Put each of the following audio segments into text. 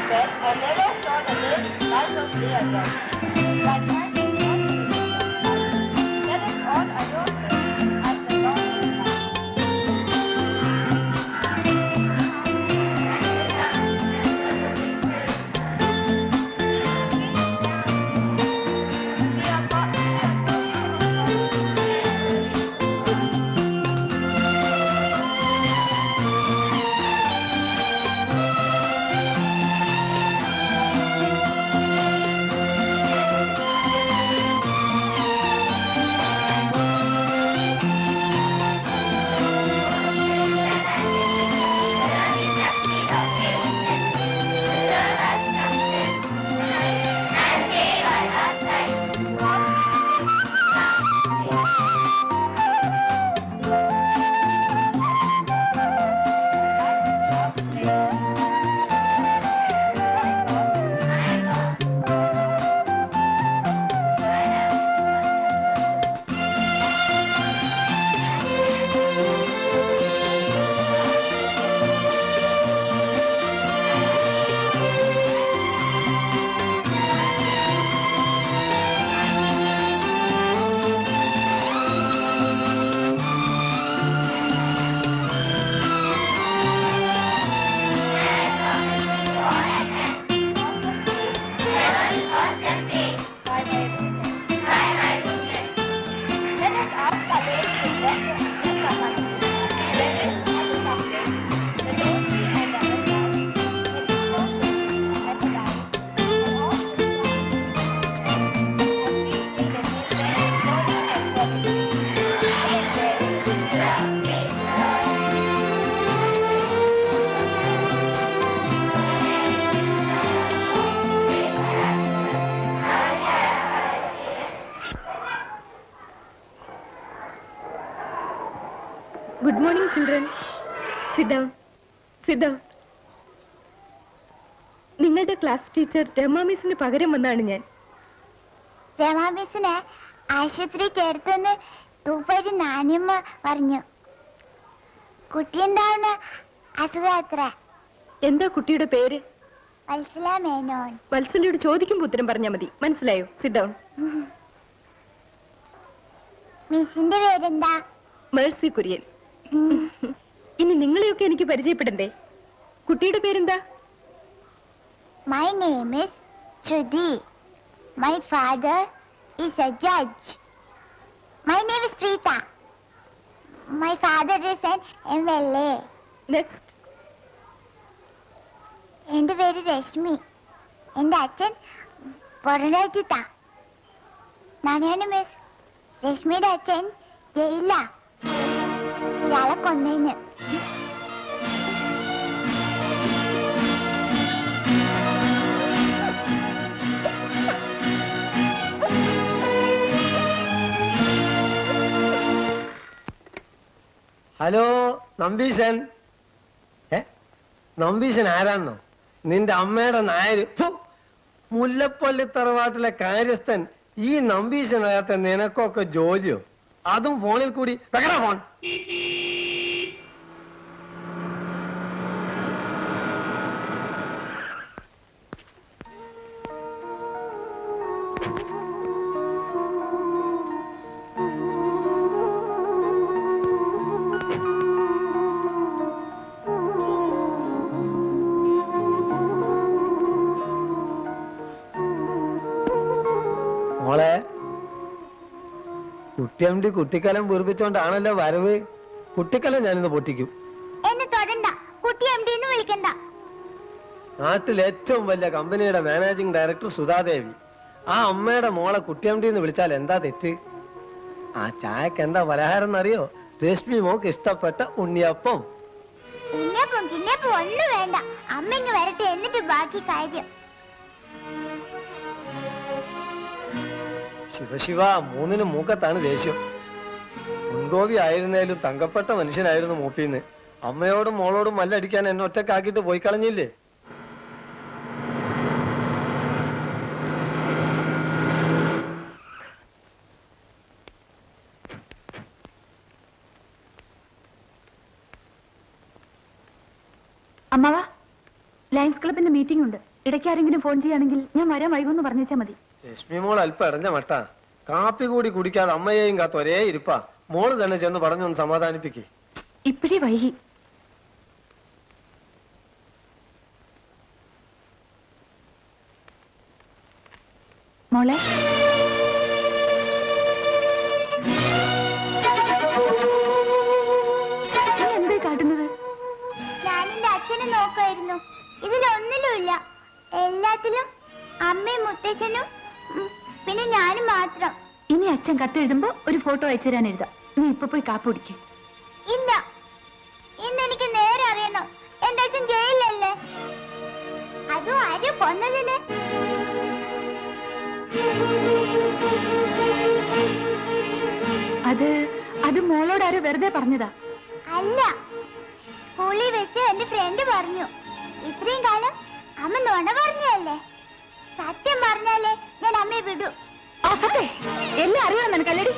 But I never saw the light of day again. That night was not beautiful. That is all I wrote as the dawn was night. Good morning, children. Sit down. Sit down. നിങ്ങളുടെ class teacher Rama മിസ്സിന് പകരം വന്നാണ് ഞാൻ. രമ മിസ്സിനെ ആശുപത്രി ചേർത്തെന്ന് തൂപ്പേരി നാനിയമ്മ പറഞ്ഞു. കുട്ടിയുണ്ടാവുന്ന അസുഖാത്ര. എന്താ കുട്ടിയുടെ പേര്? വത്സല മേനോൻ. വത്സലയോട് ചോദിക്കുമ്പോൾ ഉത്തരം പറഞ്ഞാൽ മതി. മനസ്സിലായോ? Sit down. മിസ്സിന്റെ പേരെന്താ? മേഴ്സി കുര്യൻ. ഇനി നിങ്ങളെയൊക്കെ എനിക്ക് പരിചയപ്പെടണ്ടേ? കുട്ടിയുടെ പേരെന്താ? My name is Shruti. My father is a judge. My name is Preeta. My father is an MLA. Next. എന്റെ പേര് രശ്മി. എന്റെ അച്ഛൻ പൊറരാജ്യത്താ. നാണയാണ് മിസ്. രശ്മിയുടെ അച്ഛൻ ജയിലിലാ. ഇയാളെ കൊന്നതിന്. ഹലോ നമ്പീശൻ. നമ്പീശൻ ആരാന്നോ? നിന്റെ അമ്മയുടെ നായര്. മുല്ലപ്പള്ളി തറവാട്ടിലെ കാര്യസ്ഥൻ. ഈ നമ്പീശനകത്ത് നിനക്കൊക്കെ ജോലിയോ? അതും ഫോണിൽ കൂടി. വെക്കടാ ഫോൺ. മോളെ, കുട്ടിയമ്മ കുട്ടിക്കാലം പൂർപ്പിച്ചോണ്ടാണല്ലോ വരവ്. കുട്ടിക്കാലം ഞാനിന്ന് പൊട്ടിക്കും. എന്നെ തൊടണ്ട. കുട്ടി എംഡിന്ന് വിളിക്കണ്ട. നാട്ടിൽ ഏറ്റവും വലിയ കമ്പനിയുടെ മാനേജിംഗ് ഡയറക്ടർ സുധാദേവി. ആ അമ്മയുടെ മോളെ കുട്ടിയമ്മന്ന് വിളിച്ചാൽ എന്താ തെറ്റ്? ആ ചായക്ക് എന്താ പലഹാരം എന്നറിയോ? രശ്മി മോക്ക് ഇഷ്ടപ്പെട്ട ഉണ്ണിയപ്പം. ഉണ്ണിയപ്പം കിണ്ണിയപ്പം ഒന്നും വേണ്ട. അമ്മ ഇങ്ങ് വരട്ടെ, എന്നിട്ട് ബാക്കി കാര്യം. ശിവശിവ, മൂന്നിനും മൂക്കത്താണ് ദേഷ്യം. മുൻകോപി ആയിരുന്നേലും തങ്കപ്പെട്ട മനുഷ്യനായിരുന്നു മൂപ്പിന്ന്. അമ്മയോടും മോളോടും മല്ലടിക്കാൻ എന്നെ ഒറ്റക്കാക്കിട്ട് പോയി കളഞ്ഞില്ലേ? അമ്മാവ, ലയൺസ് ക്ലബിന്റെ മീറ്റിംഗ് ഉണ്ട്. ഇടയ്ക്കാരെങ്കിലും ഫോൺ ചെയ്യുകയാണെങ്കിൽ ഞാൻ വരാൻ വൈകുമെന്ന് പറഞ്ഞേച്ചാ മതി. രശ്മി മോൾ അല്പം ഇടഞ്ഞ മട്ട. കാപ്പി കൂടി കുടിക്കാതെ അമ്മയെയും കാത്ത് ഒരേ ഇരിപ്പാ. മോള് തന്നെ ചെന്ന് പറഞ്ഞൊന്ന് സമാധാനിപ്പിക്കേ. ഇപ്പഴേ വൈകി. മോളെ, എന്താ കാട്ടുന്നത്? ഞാനെന്റെ അച്ഛനെ നോക്കായിരുന്നു. ഇതിലൊന്നിലുമില്ല. എല്ലാത്തിലും അമ്മയും മുത്തശ്ശനും പിന്നെ ഞാനും മാത്രം. ഇനി അച്ഛൻ കത്തെഴുതുമ്പോ ഒരു ഫോട്ടോ അയച്ചു തരാൻ എഴുതാം. നീ ഇപ്പൊ പോയി കാപ്പ് കുടിക്കും. ഇല്ല, ഇന്നെനിക്ക് നേരെ അറിയണം. എന്റെ അച്ഛൻ ജയിലല്ലേ? അതും ആര് കൊന്നതിന്? അത് മോളോട് ആരോ വെറുതെ പറഞ്ഞതാ. അല്ല, സ്കൂളിൽ വെച്ച് എന്റെ ഫ്രണ്ട് പറഞ്ഞു. ഇത്രയും കാലം അമ്മ നുണ പറഞ്ഞല്ലേ? സത്യം പറഞ്ഞാലേ ഞാൻ അമ്മയെ വിടൂ. എല്ലാം അറിയണം നിനക്കല്ലടി.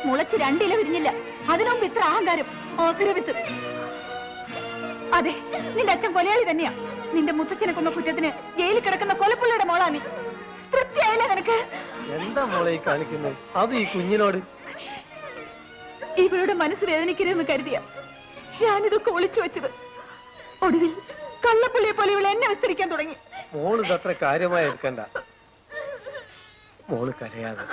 മുളച്ച് രണ്ടില വിരിഞ്ഞില്ല, അതിനുമുമ്പ് ഇത്ര അഹങ്കാരം. ഓസുരവിത്ത്. അതെ, നിന്റെ അച്ഛൻ കൊലയാളി തന്നെയാ. നിന്റെ മുത്തച്ഛനെ കൊന്ന കുറ്റത്തിന് ജയിലിൽ കിടക്കുന്ന കൊലപ്പുള്ളിയുടെ മോളാ നീ. തൃപ്തിയായില്ല നിനക്ക്? എന്താ മോളെ ഈ കാണിക്കുന്നത്? അത് ഈ കുഞ്ഞിനോട്. ഇവരുടെ മനസ്സ് വേദനിക്കരുതെന്ന് കരുതിയ ഞാനിതൊക്കെ ഒളിച്ചു വെച്ചത്. ഒടുവിൽ കള്ളപ്പുള്ളിയെ പോലെ ഇവളെ എന്നെ വിസ്തരിക്കാൻ തുടങ്ങി. മോള് ഇതത്ര കാര്യമായി എടുക്കണ്ട. മോള് കരയാതെ.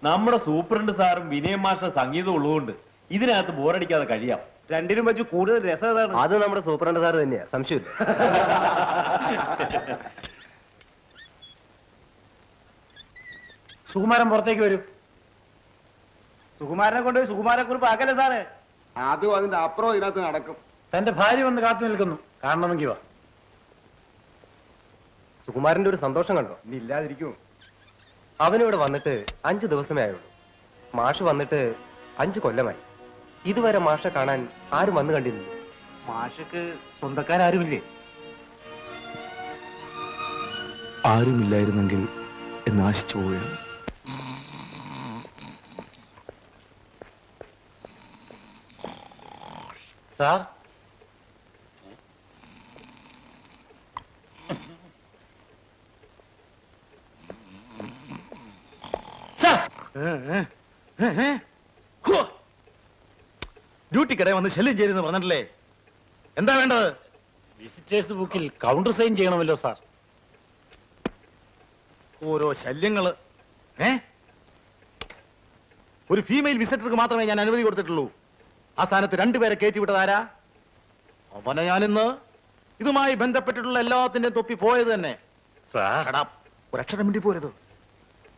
നമ്മുടെ സൂപ്രണ്ട് സാറും വിനയ മാസ്റ്റർ സംഗീതം ഉള്ളതുകൊണ്ട് ഇതിനകത്ത് ബോറടിക്കാതെ കഴിയാം. രണ്ടിനും വെച്ച് കൂടുതൽ രസം ഏതാണ്? അത് നമ്മുടെ സൂപ്രണ്ട് സാർ തന്നെയാ, സംശയമില്ല. സുകുമാരൻ പുറത്തേക്ക് വരൂ. സുകുമാരനെ കൊണ്ട് സുകുമാരക്കുറിപ്പ് ആക്കല്ലേ സാറേ? ആദ്യം അതിന്റെ അപ്പുറം ഇതിനകത്ത് നടക്കും. തന്റെ ഭാര്യ വന്ന് കാത്തു നിൽക്കുന്നു, കാണണമെങ്കിൽ വാ. സുകുമാരന്റെ ഒരു സന്തോഷം കണ്ടോ? ഇനി ഇല്ലാതിരിക്കും. അവനിവിടെ വന്നിട്ട് 5 ദിവസമേ ആയുള്ളൂ. മാഷ് വന്നിട്ട് 5 കൊല്ലമായി. ഇതുവരെ മാഷെ കാണാൻ ആരും വന്നു കണ്ടിരുന്നു. മാഷക്ക് സ്വന്തക്കാരുമില്ലേ? ആരുമില്ലായിരുന്നെങ്കിൽ എന്നാശിച്ചു പോവുകയാണ്. സാർ, ഡ്യൂട്ടിക്കിടെ വന്ന് ശല്യം ചെയ്യുന്നു പറഞ്ഞിട്ടില്ലേ? എന്താ വേണ്ടത്? വിസിറ്റേഴ്സ് ബുക്കിൽ കൗണ്ടർ സൈൻ ചെയ്യണമല്ലോ സാർ. ഓരോ ശല്യങ്ങള്. ഒരു ഫീമെയിൽ വിസിറ്റർക്ക് മാത്രമേ ഞാൻ അനുമതി കൊടുത്തിട്ടുള്ളൂ. ആ സ്ഥാനത്ത് 2 പേരെ കയറ്റിവിട്ടത് ആരാ? അവനെ ഞാനിന്ന് ഇതുമായി ബന്ധപ്പെട്ടിട്ടുള്ള എല്ലാത്തിന്റെയും തൊപ്പി പോയത് തന്നെ. ഒരക്ഷരം വേണ്ടി പോരുത്.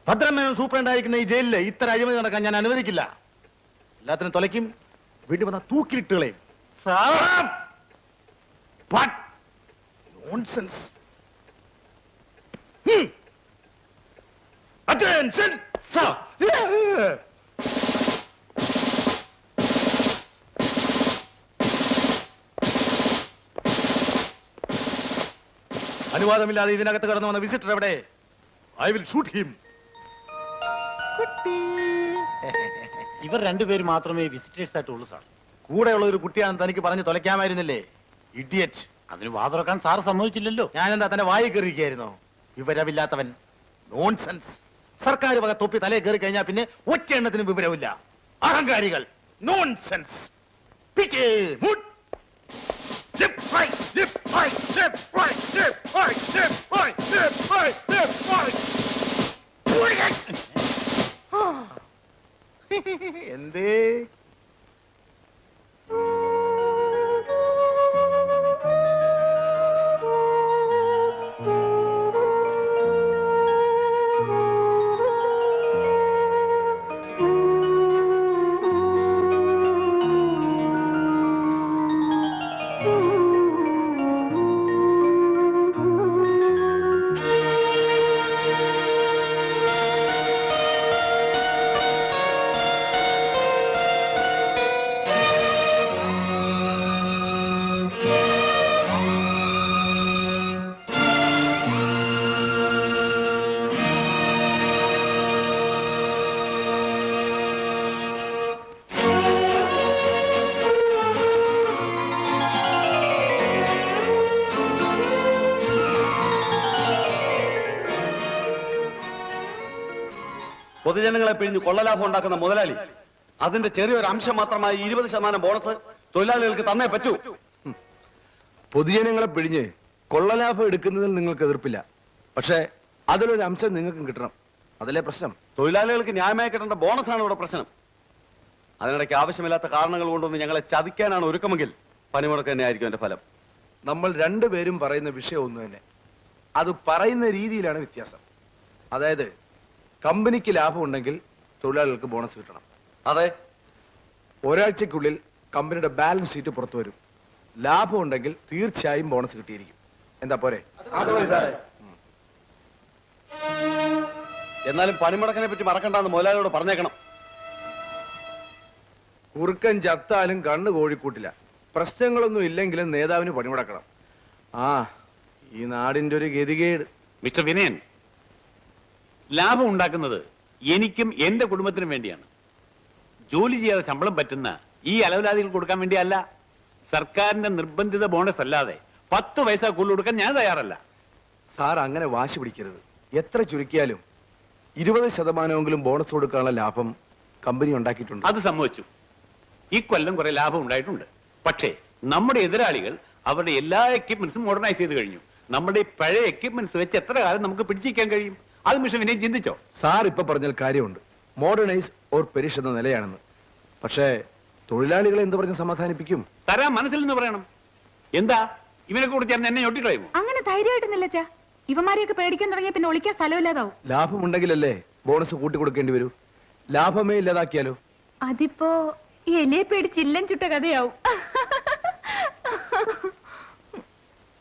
ഭദ്രമേനോൻ സൂപ്രണ്ടായിരിക്കുന്ന ഈ ജയിലില് ഇത്ര അഴിമതി നടക്കാൻ ഞാൻ അനുവദിക്കില്ല. എല്ലാത്തിനും തൊലയ്ക്കും, വീണ്ടും വന്ന തൂക്കിലിട്ടുകളെയും. അനുവാദമില്ലാതെ ഇതിനകത്ത് കടന്നു വന്ന വിസിറ്റർ എവിടെ? I will shoot him. ഇവർ 2 പേര് മാത്രമേ വിസിറ്റേഴ്സ് ആയിട്ടുള്ളൂ സാർ. കൂടെയുള്ള ഒരു കുട്ടിയാണെന്ന് തനിക്ക് പറഞ്ഞ് തൊലയ്ക്കാമായിരുന്നില്ലേ? ഇഡിയറ്റ്. അതിന് വാതുറക്കാൻ സാർ സമ്മതിച്ചില്ലല്ലോ. ഞാനെന്താ തന്നെ വായി കയറിയിരിക്കായിരുന്നോ? വിവരമില്ലാത്തവൻ. നോൺസെൻസ്. സർക്കാർ വക തൊപ്പി തലേ കയറി കഴിഞ്ഞാൽ പിന്നെ ഒറ്റ എണ്ണത്തിനും വിവരമില്ല. അഹങ്കാരികൾ. നോൺസെൻസ്. എന്തേ? പൊതുജനങ്ങളെ പിഴിഞ്ഞ് കൊള്ളലാഭം ഉണ്ടാക്കുന്ന മുതലാളി അതിന്റെ ചെറിയൊരു അംശം മാത്രമായി 20% ബോണസ് തൊഴിലാളികൾക്ക് തന്നേ പറ്റൂ. പൊതുജനങ്ങളെ പിഴിഞ്ഞ് കൊള്ളലാഭം എടുക്കുന്നതിൽ നിങ്ങൾക്ക് എതിർപ്പില്ല, പക്ഷേ അതിലൊരു അംശം നിങ്ങൾക്കും കിട്ടണം. അതല്ലേ പ്രശ്നം? തൊഴിലാളികൾക്ക് ന്യായമായി കിട്ടേണ്ട ബോണസാണ് ഇവിടെ പ്രശ്നം. അതിനിടയ്ക്ക് ആവശ്യമില്ലാത്ത കാരണങ്ങൾ കൊണ്ടൊന്ന് ഞങ്ങളെ ചതിക്കാനാണ് ഒരുക്കമെങ്കിൽ പണിമുടക്ക് തന്നെ ആയിരിക്കും എന്റെ ഫലം. നമ്മൾ രണ്ടുപേരും പറയുന്ന വിഷയം ഒന്ന് തന്നെ, അത് പറയുന്ന രീതിയിലാണ് വ്യത്യാസം. അതായത് കമ്പനിക്ക് ലാഭം ഉണ്ടെങ്കിൽ തൊഴിലാളികൾക്ക് ബോണസ് കിട്ടണം. അതെ, ഒരാഴ്ചക്കുള്ളിൽ കമ്പനിയുടെ ബാലൻസ് ഷീറ്റ് പുറത്തു വരും. ലാഭം ഉണ്ടെങ്കിൽ തീർച്ചയായും ബോണസ് കിട്ടിയിരിക്കും. എന്താ പോരെ? എന്നാലും പണിമുടക്കിനെ പറ്റി മറക്കണ്ടെന്ന് മുതലാളിയോട് പറഞ്ഞേക്കണം. കുറുക്കൻ ചത്താലും കണ്ണ് കോഴിക്കൂട്ടില്ല. പ്രശ്നങ്ങളൊന്നും ഇല്ലെങ്കിലും നേതാവിന് പണിമുടക്കണം. ആ, ഈ നാടിന്റെ ഒരു ഗതികേട്. മിസ്റ്റർ വിനയൻ, ലാഭം ഉണ്ടാക്കുന്നത് എനിക്കും എന്റെ കുടുംബത്തിനും വേണ്ടിയാണ്. ജോലി ചെയ്യാതെ ശമ്പളം പറ്റുന്ന ഈ അലവലാദികൾ കൊടുക്കാൻ വേണ്ടിയല്ല. സർക്കാരിന്റെ നിർബന്ധിത ബോണസ് അല്ലാതെ 10 പൈസ കൂടുതൽ കൊടുക്കാൻ ഞാൻ തയ്യാറല്ല. സാർ അങ്ങനെ വാശി പിടിക്കരുത്. എത്ര ചുരുക്കിയാലും 20% ബോണസ് കൊടുക്കാനുള്ള ലാഭം കമ്പനി ഉണ്ടാക്കിയിട്ടുണ്ട്. അത് സമ്മതിച്ചു. ഈ കൊല്ലം കുറെ ലാഭം ഉണ്ടായിട്ടുണ്ട്. പക്ഷേ നമ്മുടെ എതിരാളികൾ അവരുടെ എല്ലാ എക്യുപ്മെന്റ്സും മോഡർണൈസ് ചെയ്ത് കഴിഞ്ഞു. നമ്മുടെ ഈ പഴയ എക്യുപ്മെന്റ്സ് വെച്ച് എത്ര കാലം നമുക്ക് പിടിച്ചിരിക്കാൻ കഴിയും? അത് മിസ്റ്റർ വിനയൻ ചിന്തിച്ചോ? സാർ ഇപ്പൊ പറഞ്ഞാൽ കാര്യമുണ്ട്. മോഡേണൈസ് ഓർ പെരിഷ് എന്ന നിലയാണെന്ന്. പക്ഷേ തൊഴിലാളികളെ എന്ത് പറഞ്ഞ് സമാധാനിപ്പിക്കും? തരാൻ മനസ്സിൽ നിന്ന് പറയണം. എന്താ ഇവനെ കൂടി ചേർന്ന് എന്നെ ഞൊട്ടിക്കളയുമോ? അങ്ങനെ ധൈര്യമായിട്ടൊന്നുമില്ല അച്ഛാ. ഇവന്മാരെയൊക്കെ പേടിക്കാൻ തുടങ്ങിയ പിന്നെ ഒളിക്കാൻ സ്ഥലമില്ലാതാവും. ലാഭമുണ്ടെങ്കിലല്ലേ ബോണസ് കൂട്ടി കൊടുക്കേണ്ടി വരൂ. ലാഭമേ ഇല്ലാതാക്കിയാലോ? അതിപ്പോ എലിയെ പേടിച്ച് ഇല്ലം ചുട്ട കഥയാവും.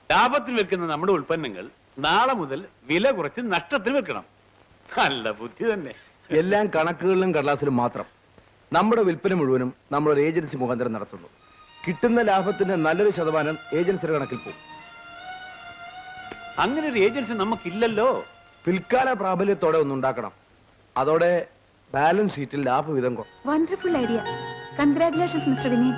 ലാഭത്തിൽ വെക്കുന്ന നമ്മുടെ ഉൽപ്പന്നങ്ങൾ നാളെ മുതൽ വില കുറച്ച് നഷ്ടത്തിൽ വെക്കണം. നല്ല ബുദ്ധി തന്നെ. എല്ലാം കണക്കുകളിലും കടലാസിലും മാത്രം. നമ്മുടെ വിൽപ്പന മുഴുവനും നമ്മളൊരു ഏജൻസി മുഖാന്തരം നടത്തുന്നു. കിട്ടുന്ന ലാഭത്തിന്റെ നല്ലൊരു ശതമാനം ഏജൻസിയുടെ കണക്കിൽ പോകും. അങ്ങനെ ഒരു ഏജൻസി നമുക്കില്ലല്ലോ. പിൽക്കാല പ്രാബല്യത്തോടെ ഒന്നുണ്ടാക്കണം. അതോടെ ബാലൻസ് ഷീറ്റിൽ ലാഭവിധം കുറയും. Wonderful idea. Congratulations mister Vinayan.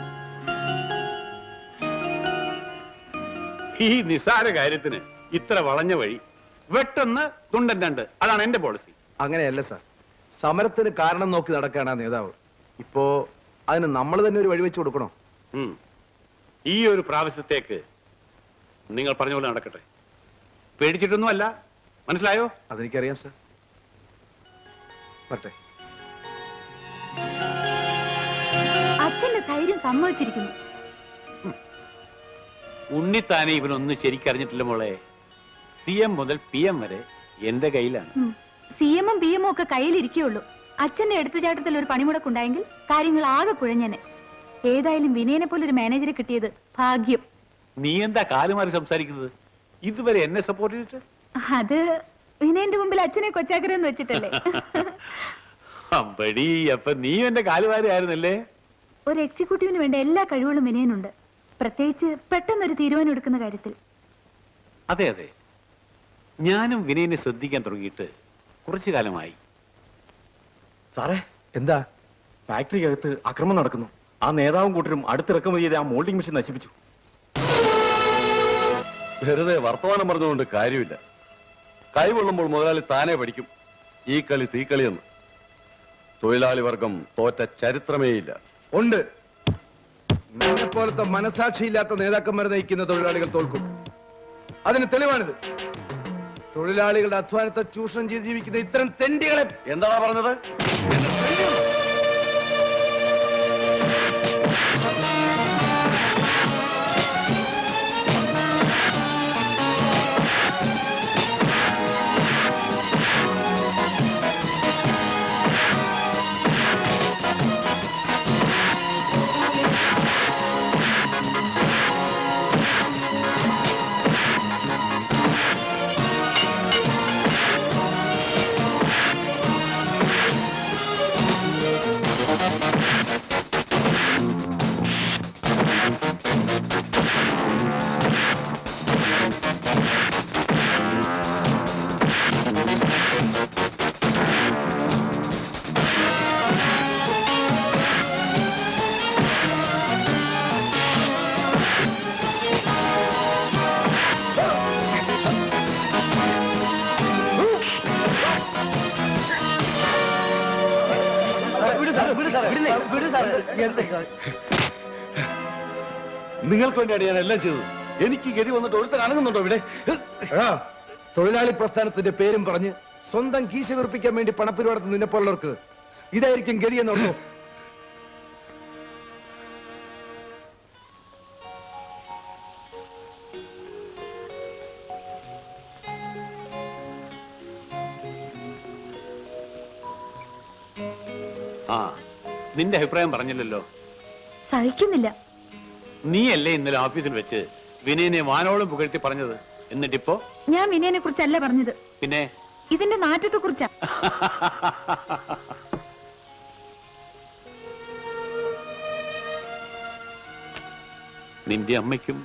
ഈ നിസാര കാര്യത്തിന് ഇത്ര വളഞ്ഞ വഴി, വെട്ടെന്ന് തുണ്ടൻ രണ്ട്. അതാണ് എന്റെ പോളിസി. അങ്ങനെയല്ല സാർ. സമരത്തിന് കാരണം നോക്കി നടക്കാണ് ആ നേതാവ്. ഇപ്പോ അതിന് നമ്മൾ തന്നെ ഒരു വഴി വെച്ച് കൊടുക്കണോ? ഈ ഒരു പ്രാവശ്യത്തേക്ക് നിങ്ങൾ പറഞ്ഞ പോലെ നടക്കട്ടെ. പേടിച്ചിട്ടൊന്നുമല്ല. മനസ്സിലായോ? അതെനിക്കറിയാം സാർ. പറ്റേ. അച്ഛന്റെ ധൈര്യം സമ്മതിച്ചിരിക്കുന്നു. ഉണ്ണിത്താനെ ഇവനൊന്നും ശരിക്കറിഞ്ഞിട്ടില്ല മോളെ. CM മുതൽ PM വരെ എന്റെ കയ്യിലാണ്. CM ഉം PM ഉം ഒക്കെ കയ്യിലിരിക്കുകയുള്ളൂ. അച്ഛന്റെ എടുത്തുചാട്ടത്തിൽ ഒരു പണിമുടക്കുണ്ടായെങ്കിൽ കാര്യങ്ങൾ ആകെ കുഴഞ്ഞനെ. ഏതായാലും വിനയനെ പോലെ ഒരു മാനേജറെ കിട്ടിയത് ഭാഗ്യം. നീ എന്താ കാലുമാറി സംസാരിക്കുന്നത്? ഇതുവരെ എന്നെ സപ്പോർട്ട് ചെയ്തിട്ട്? അത് വിനയന്റെ മുമ്പിൽ അച്ഛനെ കൊച്ചാക്കരെന്ന് വെച്ചിട്ടല്ലേ. അമ്പടി, അപ്പൊ നീ എന്റെ കാലുമാരി ആയിരുന്നല്ലേ? ഒരു എക്സിക്യൂട്ടീവിന് വേണ്ട എല്ലാ കഴിവുകളും വിനയനുണ്ട്. പ്രത്യേകിച്ച് പെട്ടെന്നൊരു തീരുമാനം എടുക്കുന്ന കാര്യത്തിൽ. അതെ അതെ, ഞാനും വിനയനെ ശ്രദ്ധിക്കാൻ തുടങ്ങിയിട്ട് കുറച്ചു കാലമായി. സാറേ, എന്താ? ഫാക്ടറിക്കകത്ത് അക്രമം നടക്കുന്നു. ആ നേതാവും കൂട്ടരും അടുത്തിറക്കുമതി ചെയ്ത് ആ മോൾഡിംഗ് മെഷീൻ നശിപ്പിച്ചു. വെറുതെ വർത്തമാനം പറഞ്ഞുകൊണ്ട് കാര്യമില്ല. കൈകൊള്ളുമ്പോൾ മുതലാളി താനെ പഠിക്കും ഈ കളി തീക്കളിയെന്ന്. തൊഴിലാളി വർഗം തോറ്റ ചരിത്രമേയില്ല. ഉണ്ട്. നിന്നെ പോലത്തെ മനസാക്ഷിയില്ലാത്ത നേതാക്കന്മാരെ നയിക്കുന്ന തൊഴിലാളികൾ തോൽക്കും. അതിന് തെളിവാണിത്. തൊഴിലാളികളുടെ അധ്വാനത്തെ ചൂഷണം ചെയ്ത് ജീവിക്കുന്ന ഇത്തരം തെണ്ടികളെ. എന്താണോ പറഞ്ഞത്? വിടു സാർ. എന്തൊക്കെ നിങ്ങൾക്ക് വേണ്ടിയാണ് ഞാൻ എല്ലാം ചെയ്തത്. എനിക്ക് ഗതി വന്നിട്ട് ഒരുത്തൻ അനങ്ങുന്നുണ്ടോ ഇവിടെ? തൊഴിലാളി പ്രസ്ഥാനത്തിന്റെ പേരും പറഞ്ഞ് സ്വന്തം കീശ വീർപ്പിക്കാൻ വേണ്ടി പണപ്പിരിവാടത്ത് നിന്നെപ്പോലുള്ളവർക്ക് ഇതായിരിക്കും ഗതി എന്നുള്ളൂ. ആ, നിന്റെ അഭിപ്രായം പറഞ്ഞില്ലല്ലോ. സഹിക്കുന്നില്ല. നീയല്ലേ ഇന്നലെ ഓഫീസിൽ വെച്ച് വിനയനെ വാനോളം പുകഴ്ത്തി പറഞ്ഞത്? എന്നിട്ടിപ്പോ? ഞാൻ വിനയനെ കുറിച്ചല്ല പറഞ്ഞത്, പിന്നെ ഇതിന്റെ നാറ്റത്തെ കുറിച്ചാ. നിന്റെ അമ്മയ്ക്കും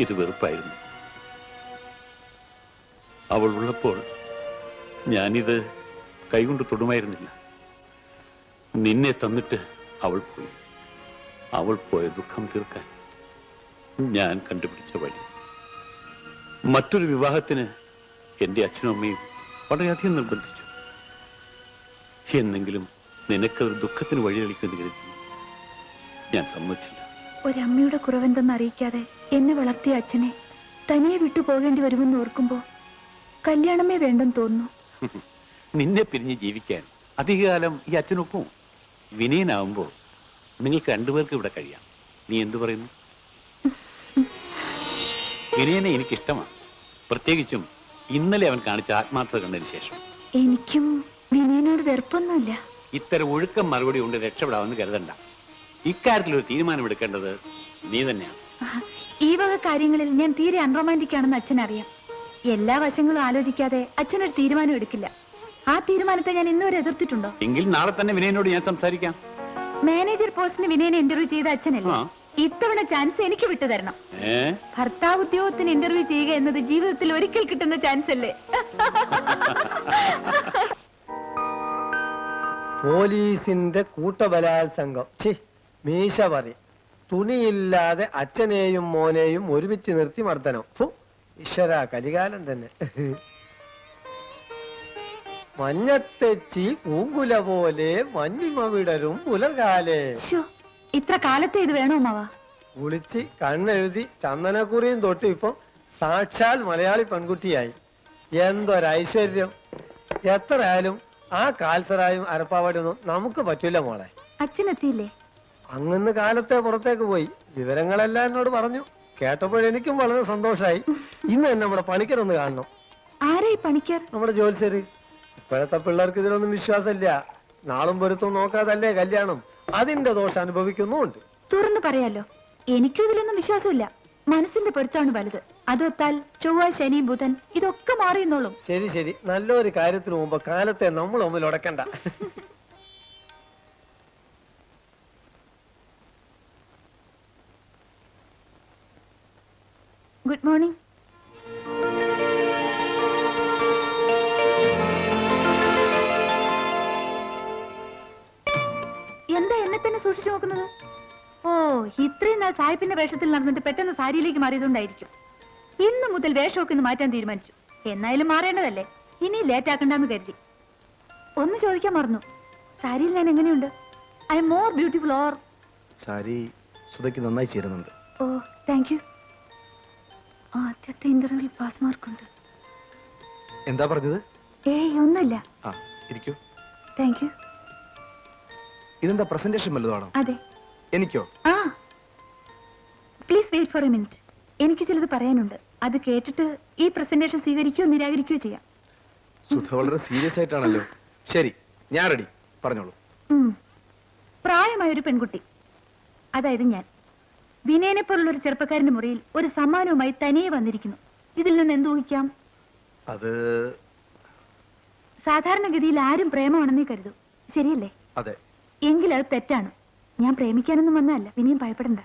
ഇത് വെറുപ്പായിരുന്നു. അവൾ ഉള്ളപ്പോൾ ഞാനിത് കൈകൊണ്ട് തൊടുമായിരുന്നില്ല. നിന്നെ തന്നിട്ട് അവൾ പോയി. അവൾ പോയ ദുഃഖം തീർക്കാൻ ഞാൻ കണ്ടുപിടിച്ച വഴി മറ്റൊരു വിവാഹത്തിന് എന്റെ അച്ഛനും അമ്മയും വളരെയധികം നിർബന്ധിച്ചു. എന്നെങ്കിലും നിനക്കൊരു ദുഃഖത്തിന് വഴിയളിക്കുമെന്ന് കരുതി ഞാൻ സമ്മതിച്ചില്ല. ഒരമ്മയുടെ കുറവെന്തെന്ന് അറിയിക്കാതെ എന്നെ വളർത്തിയ അച്ഛനെ തനിയെ വിട്ടു പോകേണ്ടി വരുമെന്ന് ഓർക്കുമ്പോ കല്യാണമേ വേണ്ടെന്ന് തോന്നുന്നു. നിന്നെ പിരിഞ്ഞ് ജീവിക്കാൻ അധികകാലം ഈ അച്ഛനൊപ്പം. വിനയനാവുമ്പോ നിങ്ങൾക്ക് രണ്ടുപേർക്ക് ഇവിടെ കഴിയാം. നീ എന്തു പറയുന്നു? വിനയനെ എനിക്കിഷ്ടമാണ്, പ്രത്യേകിച്ചും ഇന്നലെ അവൻ കാണിച്ച ആത്മാർത്ഥത കണ്ടതിന് ശേഷം. എനിക്കും വിനയനോട് വെറുപ്പൊന്നുമില്ല. ഇത്തരം ഒഴുക്കം മറുപടി കൊണ്ട് രക്ഷപ്പെടാമെന്ന് കരുതണ്ട. ഇക്കാര്യത്തിൽ ഒരു തീരുമാനമെടുക്കേണ്ടത് നീ തന്നെയാണ്. ഈ വക കാര്യങ്ങളിൽ ഞാൻ തീരെ അൺറൊമാൻറ്റിക് ആണെന്ന് അച്ഛൻ അറിയാം. എല്ലാ വശങ്ങളും ആലോചിക്കാതെ അച്ഛനൊരു തീരുമാനം എടുക്കില്ല. ആ തീരുമാനത്തെ ഞാൻ ഇന്നുവരെ എതിർത്തിട്ടുണ്ടോ? എങ്കിൽ നാളെ തന്നെ വിനയനോട് ഞാൻ സംസാരിക്കാം. മാനേജർ പോസ്റ്റിന് വിനയനെ ഇന്റർവ്യൂ ചെയ്ത അച്ഛനല്ലേ, ഇത്തവണ ചാൻസ് എനിക്ക് വിട്ടു തരണം. ഭർത്താവ് ഉദ്യോഗത്തിന് ഇന്റർവ്യൂ ചെയ്യുക എന്നത് ജീവിതത്തിൽ ഒരിക്കൽ കിട്ടുന്ന ചാൻസ് അല്ലേ? പോലീസിന്റെ കൂട്ടബലാത്സംഗം. മീശ പറ. തുണിയില്ലാതെ അച്ഛനെയും മോനെയും ഒരുമിച്ച് നിർത്തി മർദ്ദനം. ഈശ്വര, കലികാലം തന്നെ. മഞ്ഞത്തെച്ചി പൂങ്കുല പോലെ മഞ്ഞിമ വിടരും പുലർകാലേ. ഇത്ര കാലത്തെ ഇത് വേണോ മാവ? കുളിച്ച് കണ്ണെഴുതി ചന്ദനക്കുറിയും തൊട്ട് ഇപ്പൊ സാക്ഷാൽ മലയാളി പെൺകുട്ടിയായി. എന്തൊരൈശ്വര്യം! എത്രയായാലും ആ കാൽസറായും അരപ്പാവാടിയൊന്നും നമുക്ക് പറ്റൂല മോളെ. അച്ഛനെത്തിയില്ലേ? അങ്ങന്ന് കാലത്തെ പുറത്തേക്ക് പോയി. വിവരങ്ങളെല്ലാം എന്നോട് പറഞ്ഞു. കേട്ടപ്പോഴെനിക്കും വളരെ സന്തോഷായി. ഇന്ന് തന്നെ നമ്മുടെ പണിക്കരൊന്ന് കാണണം. ആരായി പണിക്കർ? നമ്മുടെ ജോത്സ്യര്. ഇപ്പോഴത്തെ പിള്ളേർക്ക് ഇതിലൊന്നും വിശ്വാസമില്ല. നാളും പൊരുത്തം നോക്കാതല്ലേ കല്യാണം. അതിന്റെ ദോഷം അനുഭവിക്കുന്നുണ്ട്. തുറന്നു പറയാലോ, എനിക്കും ഇതിലൊന്നും വിശ്വാസമില്ല. മനസ്സിന്റെ പൊരുത്താണ് വലുത്. അതൊത്താൽ ചൊവ്വ, ശനി, ബുധൻ ഇതൊക്കെ മാറിയെന്നോളും. ശരി ശരി, നല്ലൊരു കാര്യത്തിന് മുമ്പ് കാലത്തെ നമ്മൾ മുമ്പിൽ ഉടക്കണ്ട. Good morning. എന്താ എന്നെ തന്നെ സൂക്ഷിച്ചു നോക്കുന്നത്? ഓ, ഇത്രയും നാൾ സാഹിബിന്റെ വേഷത്തിൽ നടന്നിട്ട് പെട്ടെന്ന് സാരിയിലേക്ക് മാറിയതുകൊണ്ടായിരിക്കും. ഇന്നു മുതൽ വേഷമൊക്കെ ഒന്ന് മാറ്റാൻ തീരുമാനിച്ചു. എന്നായാലും മാറേണ്ടതല്ലേ, ഇനി ലേറ്റ് ആക്കണ്ടെന്ന് കരുതി. ഒന്ന് ചോദിക്കാൻ മറന്നു, സാരിയിൽ ഞാൻ എങ്ങനെയുണ്ട്? I am more beautiful or? Sari സുധയ്ക്ക് നന്നായി ചേരുന്നുണ്ട്. ഓ, താങ്ക് യു. ആദ്യത്തെ ഇന്റർവ്യൂവിൽ പാസ് മാർക്കുണ്ട്. എന്താ പറഞ്ഞത്? ഏയ് ഒന്നുമില്ല. ആ, ഇരിക്കൂ. Thank you. ഇതെന്താ പ്രസന്റേഷൻ വല്ലതാണോ? അതെ. എനിക്കോ? ആ, please wait for a minute. എനിക്ക് ചിലത് പറയാനുണ്ട്. അത് കേട്ടിട്ട് ഈ പ്രസന്റേഷൻ സ്വീകരിക്കുകയോ നിരാകരിക്കുകയോ ചെയ്യാം. സുധ വളരെ സീരിയസ് ആയിട്ടാണല്ലോ. ശരി, ഞാൻ റെഡി, പറഞ്ഞോളൂ. പ്രായമായ ഒരു പെൺകുട്ടി, അതായത് ഞാൻ, വിനയനെ പോലുള്ള ഒരു ചെറുപ്പക്കാരന്റെ മുറിയിൽ ഒരു സമ്മാനവുമായി തനിയെ വന്നിരിക്കുന്നു. ഇതിൽ നിന്ന് എന്ത്? അത് സാധാരണഗതിയിൽ ആരും പ്രേമമാണെന്നേ കരുതൂ, ശരിയല്ലേ? അതെ. എങ്കിൽ അത് തെറ്റാണ്. ഞാൻ പ്രേമിക്കാനൊന്നും വന്നതല്ല, വിനയം ഭയപ്പെടണ്ട.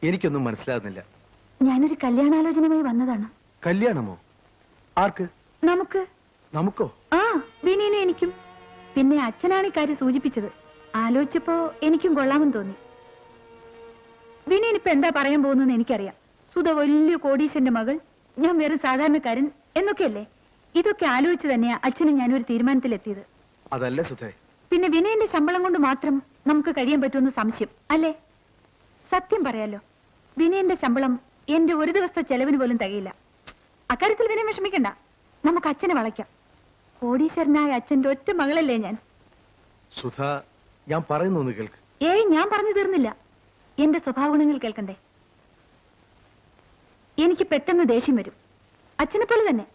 എനിക്കൊന്നും മനസ്സിലാകുന്നില്ല. ഞാനൊരു കല്യാണാലോചനയുമായി വന്നതാണ്. കല്യാണമോ? ആർക്ക്? നമുക്ക്. നമുക്കോ? ആ, വിനയനും എനിക്കും. പിന്നെ അച്ഛനാണ് ഇക്കാര്യം സൂചിപ്പിച്ചത്. ആലോചിച്ചപ്പോ എനിക്കും കൊള്ളാമെന്ന് തോന്നി. വിനയൻ ഇപ്പൊ എന്താ പറയാൻ പോകുന്നതെന്ന് എനിക്കറിയാം. സുധ വലിയ കോടീശ്വരന്റെ മകൾ, ഞാൻ വേറെ സാധാരണക്കാരൻ എന്നൊക്കെയല്ലേ. ഇതൊക്കെ ആലോചിച്ച് തന്നെയാ അച്ഛനും ഞാനൊരു തീരുമാനത്തിലെത്തിയത്. അതല്ല സുധേ, പിന്നെ വിനയന്റെ ശമ്പളം കൊണ്ട് മാത്രം നമുക്ക് കഴിയാൻ പറ്റുമെന്ന് സംശയം അല്ലേ? സത്യം പറയാലോ, വിനയന്റെ ശമ്പളം എന്റെ ഒരു ദിവസത്തെ ചെലവിന് പോലും തികയില്ല. അക്കാര്യത്തിൽ വിനയം വിഷമിക്കണ്ട, നമുക്ക് അച്ഛനെ വളയ്ക്കാം. കോടീശ്വരനായ അച്ഛന്റെ ഒറ്റ മകളല്ലേ ഞാൻ. സുധ, ഞാൻ പറയുന്നു കേൾക്ക്. ഏയ്, ഞാൻ പറഞ്ഞു തീർന്നില്ല. എന്റെ സ്വഭാവ ഗുണങ്ങൾ കേൾക്കണ്ടേ? എനിക്ക് പെട്ടെന്ന് ദേഷ്യം വരും, അച്ഛനെ പോലെ തന്നെ.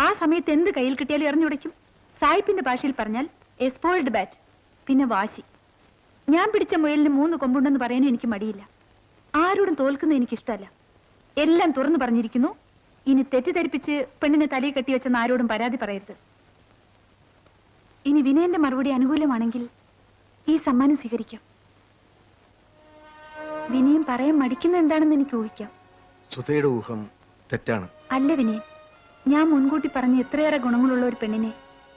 ആ സമയത്ത് എന്ത് കയ്യിൽ കിട്ടിയാലും എറിഞ്ഞുടയ്ക്കും. സായിപ്പിന്റെ ഭാഷയിൽ പറഞ്ഞാൽ എ സ്പോയിൽഡ് ബാറ്റ്. പിന്നെ വാശി. ഞാൻ പിടിച്ച മുയലിന് 3 കൊമ്പുണ്ടെന്ന് പറയാനും എനിക്ക് മടിയില്ല. ആരോടും തോൽക്കുന്നത് എനിക്കിഷ്ടമല്ല. എല്ലാം തുറന്നു പറഞ്ഞിരിക്കുന്നു. ഇനി തെറ്റിദ്ധരിപ്പിച്ച് പെണ്ണിനെ തലയിൽ കെട്ടിവെച്ചെന്ന് ആരോടും പരാതി പറയരുത്. ഇനി വിനയന്റെ മറുപടി അനുകൂലമാണെങ്കിൽ ഈ സമ്മാനം സ്വീകരിക്കാം. വിനയം പറയാൻ മടിക്കുന്ന എന്താണെന്ന് എനിക്ക് ഊഹിക്കാം. സുധയുടെ ഊഹം തെറ്റാണ്. അല്ല വിനയൻ, ഞാൻ മുൻകൂട്ടി പറഞ്ഞ എത്രയേറെ ഗുണങ്ങളുള്ള ഒരു പെണ്ണിനെ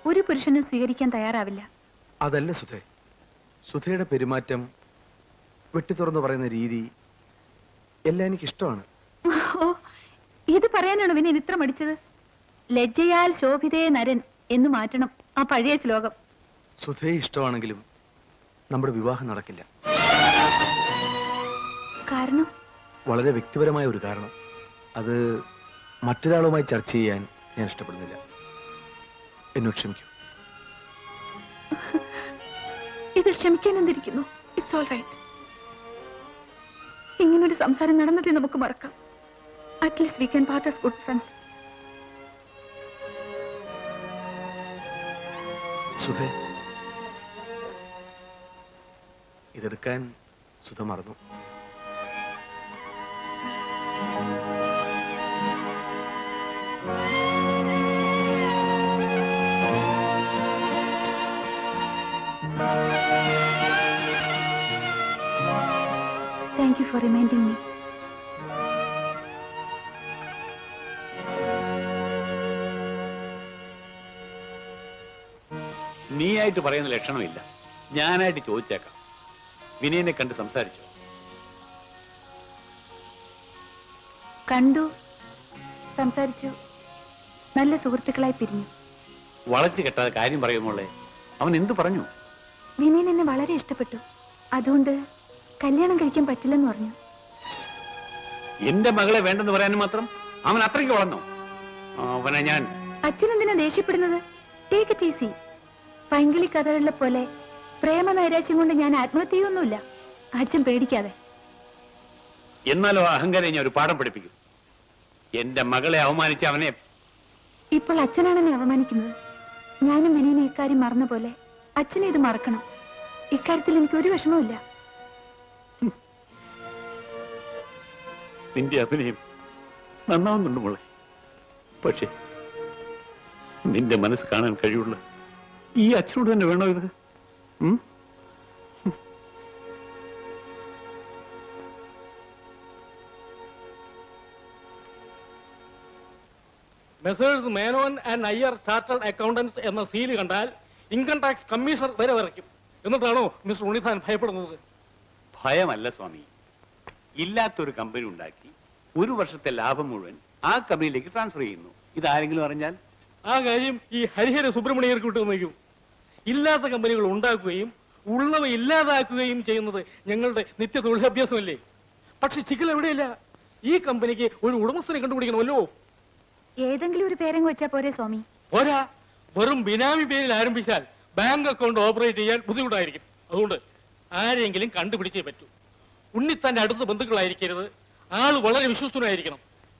ഒരു പുരുഷനും സ്വീകരിക്കാൻ തയ്യാറാവില്ല. അതല്ല സുധേ, സുധയുടെ പെരുമാറ്റം, വെട്ടി തുറന്നു പറയുന്ന രീതി എല്ലാം എനിക്ക് ഇഷ്ടമാണ്. ഓ, ഇത് പറയാനാണ് വിനയൻ ഇത്ര മടിച്ചത്? ലജ്ജയാൽ ശോഭിതേ നരൻ എന്ന് മാറ്റണം ആ പഴയ ശ്ലോകം. സുധയെ ഇഷ്ടമാണെങ്കിലും നമ്മുടെ വിവാഹം നടക്കില്ല. കാരണം? വളരെ വ്യക്തിപരമായ ഒരു കാരണം. അത് മറ്റൊരാളുമായി ചർച്ച ചെയ്യാൻ ഞാൻ ഇഷ്ടപ്പെടുന്നില്ല. എന്നോട് ക്ഷമിക്കൂ. ഇത് ക്ഷമിക്കാൻ എന്തിരിക്കുന്നു? It's all right. ഇങ്ങനൊരു സംസാരം നടന്നതിൽ നമുക്ക് മറക്കാം. At least we can part as good friends. സുധേ, ഇതെടുക്കാൻ സുധ മറന്നു. Thank you for reminding me. നീയായിട്ട് പറയുന്ന ലക്ഷണമില്ല. ഞാനായിട്ട് ചോദിച്ചേക്കാം. വിനയനെ കണ്ട് സംസാരിച്ചോ? കണ്ടു, സംസാരിച്ചു, നല്ല സുഹൃത്തുക്കളായി പിരിഞ്ഞു. വളച്ചു കെട്ടാതെ കാര്യം പറയുമ്പോളെ അവൻ എന്തു പറഞ്ഞു? വിനയൻ എന്നെ വളരെ ഇഷ്ടപ്പെട്ടു. അതുകൊണ്ട് കല്യാണം കഴിക്കാൻ പറ്റില്ലെന്ന് പറഞ്ഞു. എന്റെ മകളെ വേണ്ടെന്ന് പറയാനും മാത്രം അവൻ അത്രയ്ക്ക് വളർന്നോ? അവനെ ഞാൻ... അച്ഛൻ എന്തിനാ ദേഷ്യപ്പെടുന്നത്? Take it easy. പൈങ്കിളി കഥകളിലെ പോലെ പ്രേമ നൈരാശ്യം കൊണ്ട് ഞാൻ ആത്മഹത്യ ചെയ്യൊന്നുമില്ല. അച്ഛൻ പേടിക്കാതെ. എന്നാലോ അഹങ്കാരം ഞാൻ ഒരു പാഠം പഠിപ്പിക്കും. എന്റെ മകളെ അവമാനിച്ച അവനെ... ഇപ്പോൾ അച്ഛനാണ് എന്നെ അവമാനിക്കുന്നത്. ഞാനും വിനയനെ ഇക്കാര്യം മറന്ന പോലെ അച്ഛനെ ഇത് മറക്കണം. ഇക്കാര്യത്തിൽ എനിക്ക് ഒരു വിഷമവുമില്ല. നിന്റെ അഭിനയം നന്നാവുന്നുണ്ട് മോളെ. പക്ഷേ നിന്റെ മനസ്സ് കാണാൻ കഴിയുള്ള ഈ അച്ഛനോട് തന്നെ വേണോ ഇത്? Messrs Menon and Iyer chartered accountants എന്ന സീല് കണ്ടാൽ ഇൻകം ടാക്സ് കമ്മീഷണർ വരെ വരയ്ക്കും. എന്നിട്ടാണോ മിസ്റ്റർ ഉണ്ണിത്താൻ ഭയപ്പെടുന്നത്? ഭയമല്ല സ്വാമി. ഇല്ലാത്തൊരു കമ്പനി ഉണ്ടാക്കി 1 വർഷത്തെ ലാഭം മുഴുവൻ ആ കമ്പനിയിലേക്ക് ട്രാൻസ്ഫർ ചെയ്യുന്നു. ഇതാരെങ്കിലും അറിഞ്ഞാൽ? ആ കാര്യം ഈ ഹരിഹര സുബ്രഹ്മണ്യർക്ക് വിട്ടു വയ്ക്കും. ഇല്ലാത്ത കമ്പനികൾ ഉണ്ടാക്കുകയും ഉള്ളവ ഇല്ലാതാക്കുകയും ചെയ്യുന്നത് ഞങ്ങളുടെ നിത്യ തൊഴിലഭ്യാസമല്ലേ? പക്ഷെ ചിക്കൽ എവിടെയില്ല. ഈ കമ്പനിക്ക് ഒരു ഉടമസ്ഥനെ കണ്ടുപിടിക്കണമല്ലോ. ഏതെങ്കിലും ഒരു പേരങ്ങ് വെച്ചാ പോരെ സ്വാമി? പോരാ, വെറും ബിനാമി പേരിൽ ആരംഭിച്ചാൽ ബാങ്ക് അക്കൗണ്ട് ഓപ്പറേറ്റ് ചെയ്യാൻ ബുദ്ധിമുട്ടായിരിക്കും. അതുകൊണ്ട് ആരെങ്കിലും കണ്ടുപിടിച്ചേ പറ്റൂ. ഉണ്ണിത്താന്റെ അടുത്ത ബന്ധുക്കളായിരിക്കരുത്. ആള് വളരെ വിശ്വസ്തനായിരിക്കണം.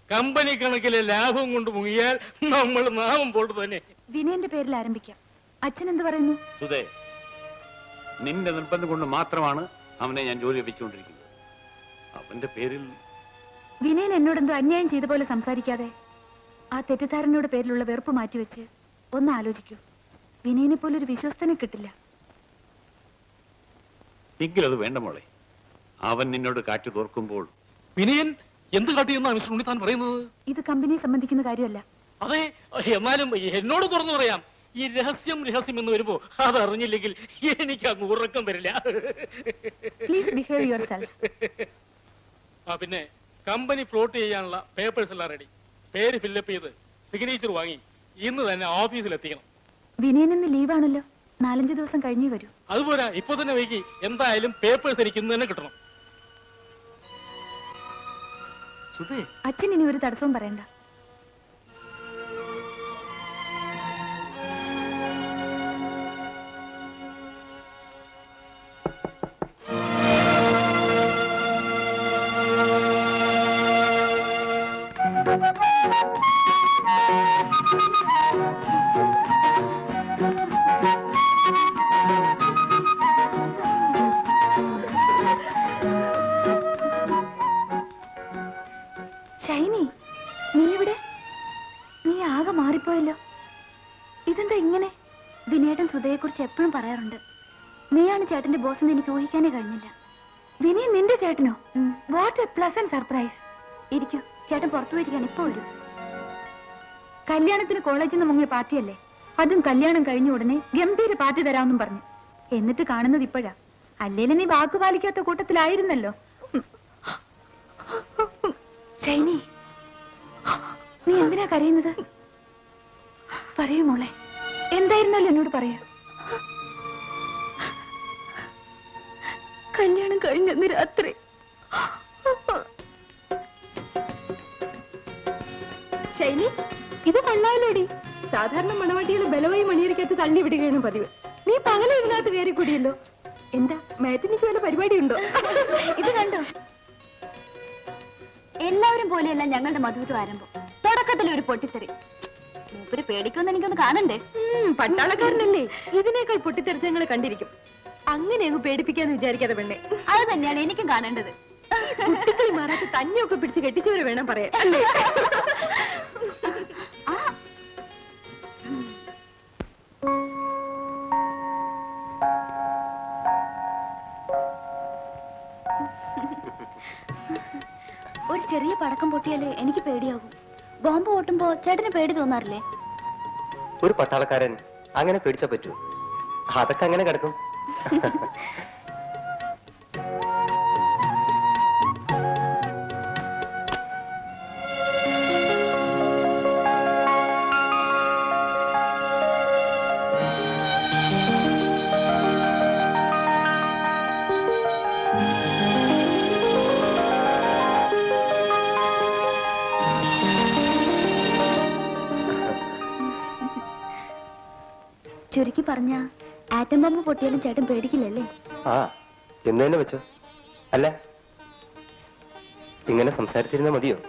കമ്പനി കണക്കിലെ ലാഭം കൊണ്ട് മുങ്ങിയാൽ നമ്മൾ നാമം പോട്ട് തന്നെ. വിനയന്റെ പേരിൽ ആരംഭിക്കാം. അച്ഛൻ എന്ത് പറയുന്നു? സുധേ, നിന്റെ നിർബന്ധം കൊണ്ട് മാത്രമാണ് അവനെ ഞാൻ ജോലി ലഭിച്ചുകൊണ്ടിരിക്കുന്നത്. അവന്റെ പേരിൽ... വിനയൻ എന്നോടെന്തോ അന്യായം ചെയ്ത പോലെ സംസാരിക്കാതെ ആ തെറ്റിദ്ധാരണയുടെ പേരിലുള്ള വെറുപ്പ് മാറ്റിവെച്ച് ഒന്ന് ആലോചിക്കൂ. വിനയനെ പോലൊരു വിശ്വസ്തനെ കിട്ടില്ല. എങ്കിലും അത് വേണ്ട മോളെ. അവൻ നിന്നോട് കാറ്റ് തോർക്കുമ്പോൾ... വിനയൻ എന്ത് കാട്ടിയെന്നാണ് മിസ്റ്റർ ഉണ്ണിത്താൻ പറയുന്നത്? ഇത് കമ്പനിയെ സംബന്ധിക്കുന്ന കാര്യമല്ല. അതെ, എന്നാലും എന്നോട് തുറന്നു പറയാം. ഈ രഹസ്യം എന്ന് വരുമ്പോ അതറിഞ്ഞില്ലെങ്കിൽ എനിക്ക് അങ്ങ് ഉറക്കം വരില്ല. Please behave yourself. പിന്നെ കമ്പനി ഫ്ലോട്ട് ചെയ്യാനുള്ള പേപ്പേഴ്സ് എല്ലാം റെഡി. പേര് ഫില്ലപ്പ് ചെയ്ത് സിഗ്നേച്ചർ വാങ്ങി ഇന്ന് തന്നെ ഓഫീസിൽ എത്തിക്കണം. വിനയൻ ഇന്ന് ലീവാണല്ലോ. 4-5 ദിവസം കഴിഞ്ഞേ വരൂ. അതുപോരാ, ഇപ്പൊ തന്നെ വൈകി. എന്തായാലും പേപ്പേഴ്സ് എനിക്ക് ഇന്ന് തന്നെ കിട്ടണം. അച്ഛൻ ഇനി ഒരു തടസ്സവും പറയണ്ട. ഷൈനി, നീ ഇവിടെ? നീ ആകെ മാറിപ്പോയല്ലോ. ഇതെന്താ ഇങ്ങനെ? വിനയേട്ടൻ സുധയെ കുറിച്ച് എപ്പോഴും പറയാറുണ്ട്. നീയാണ് ചേട്ടന്റെ ബോസ് എന്ന് എനിക്ക് ഊഹിക്കാനേ കഴിഞ്ഞില്ല. വിനയ നിന്റെ ചേട്ടനോ? What a pleasant surprise. ഇരിക്കൂ, ചേട്ടൻ പുറത്തു പോയിരിക്കാണ്, ഇപ്പൊ വരും. കല്യാണത്തിന് കോളേജിൽ നിന്ന് മുങ്ങിയ പാർട്ടിയല്ലേ, അതും കല്യാണം കഴിഞ്ഞ ഉടനെ ഗംഭീര പാർട്ടി തരാമെന്നും പറഞ്ഞു. എന്നിട്ട് കാണുന്നത് ഇപ്പോഴാ. അല്ലേലും നീ വാക്കു പാലിക്കാത്ത കൂട്ടത്തിലായിരുന്നല്ലോ. ഷൈനി, നീ എന്തിനാ കരയുന്നത്? പറയൂ മോളെ, എന്തായിരുന്നല്ലോ എന്നോട് പറയാ. കല്യാണം കഴിഞ്ഞന്ന് രാത്രി ഷൈനി, ഇത് കണ്ണാവിലോടി. സാധാരണ മണവാട്ടികൾ ബലമായി മണിയറിക്കകത്ത് തള്ളി വിടുകയാണ് പതിവ്. നീ പകല ഇതിനകത്ത് കയറി കൂടിയല്ലോ. എന്താ മാറ്റിനിക്ക് വല്ല പരിപാടിയുണ്ടോ? ഇത് കണ്ടോ? എല്ലാവരും പോലെയല്ല ഞങ്ങളുടെ മധുവിധം ആരംഭം. തുടക്കത്തിൽ ഒരു പൊട്ടിത്തെറി. മൂപ്പര് പേടിക്കുമെന്ന് എനിക്കൊന്ന് കാണണ്ടേ? പട്ടാളക്കാരനല്ലേ, ഇതിനേക്കാൾ പൊട്ടിത്തെറിച്ച് ഞങ്ങൾ കണ്ടിരിക്കും. അങ്ങനെ അങ്ങ് പേടിപ്പിക്കാന്ന് വിചാരിക്കാതെ പെണ്ണെ. അത് തന്നെയാണ് എനിക്കും കാണേണ്ടത്. കുട്ടികളി മാറാത്ത തന്നെയൊക്കെ പിടിച്ച് കെട്ടിച്ചവരെ വേണം പറയാൻ. ഒരു ചെറിയ പടക്കം പൊട്ടിയാല് എനിക്ക് പേടിയാകും. ബോംബ് പൊട്ടുമ്പോ ചേട്ടന് പേടി തോന്നാറില്ലേ? ഒരു പട്ടാളക്കാരൻ അങ്ങനെ പേടിച്ചാ പറ്റൂ? അതൊക്കെ അങ്ങനെ കിടക്കും. ചുരുക്കി പറഞ്ഞ ആറ്റം ബോംബ് പൊട്ടിയാലും ചേട്ടൻ പേടിക്കില്ലല്ലേ? ആ, എന്ന് തന്നെ വെച്ചോ. അല്ല, ഇങ്ങനെ സംസാരിച്ചിരുന്ന മതിയോ?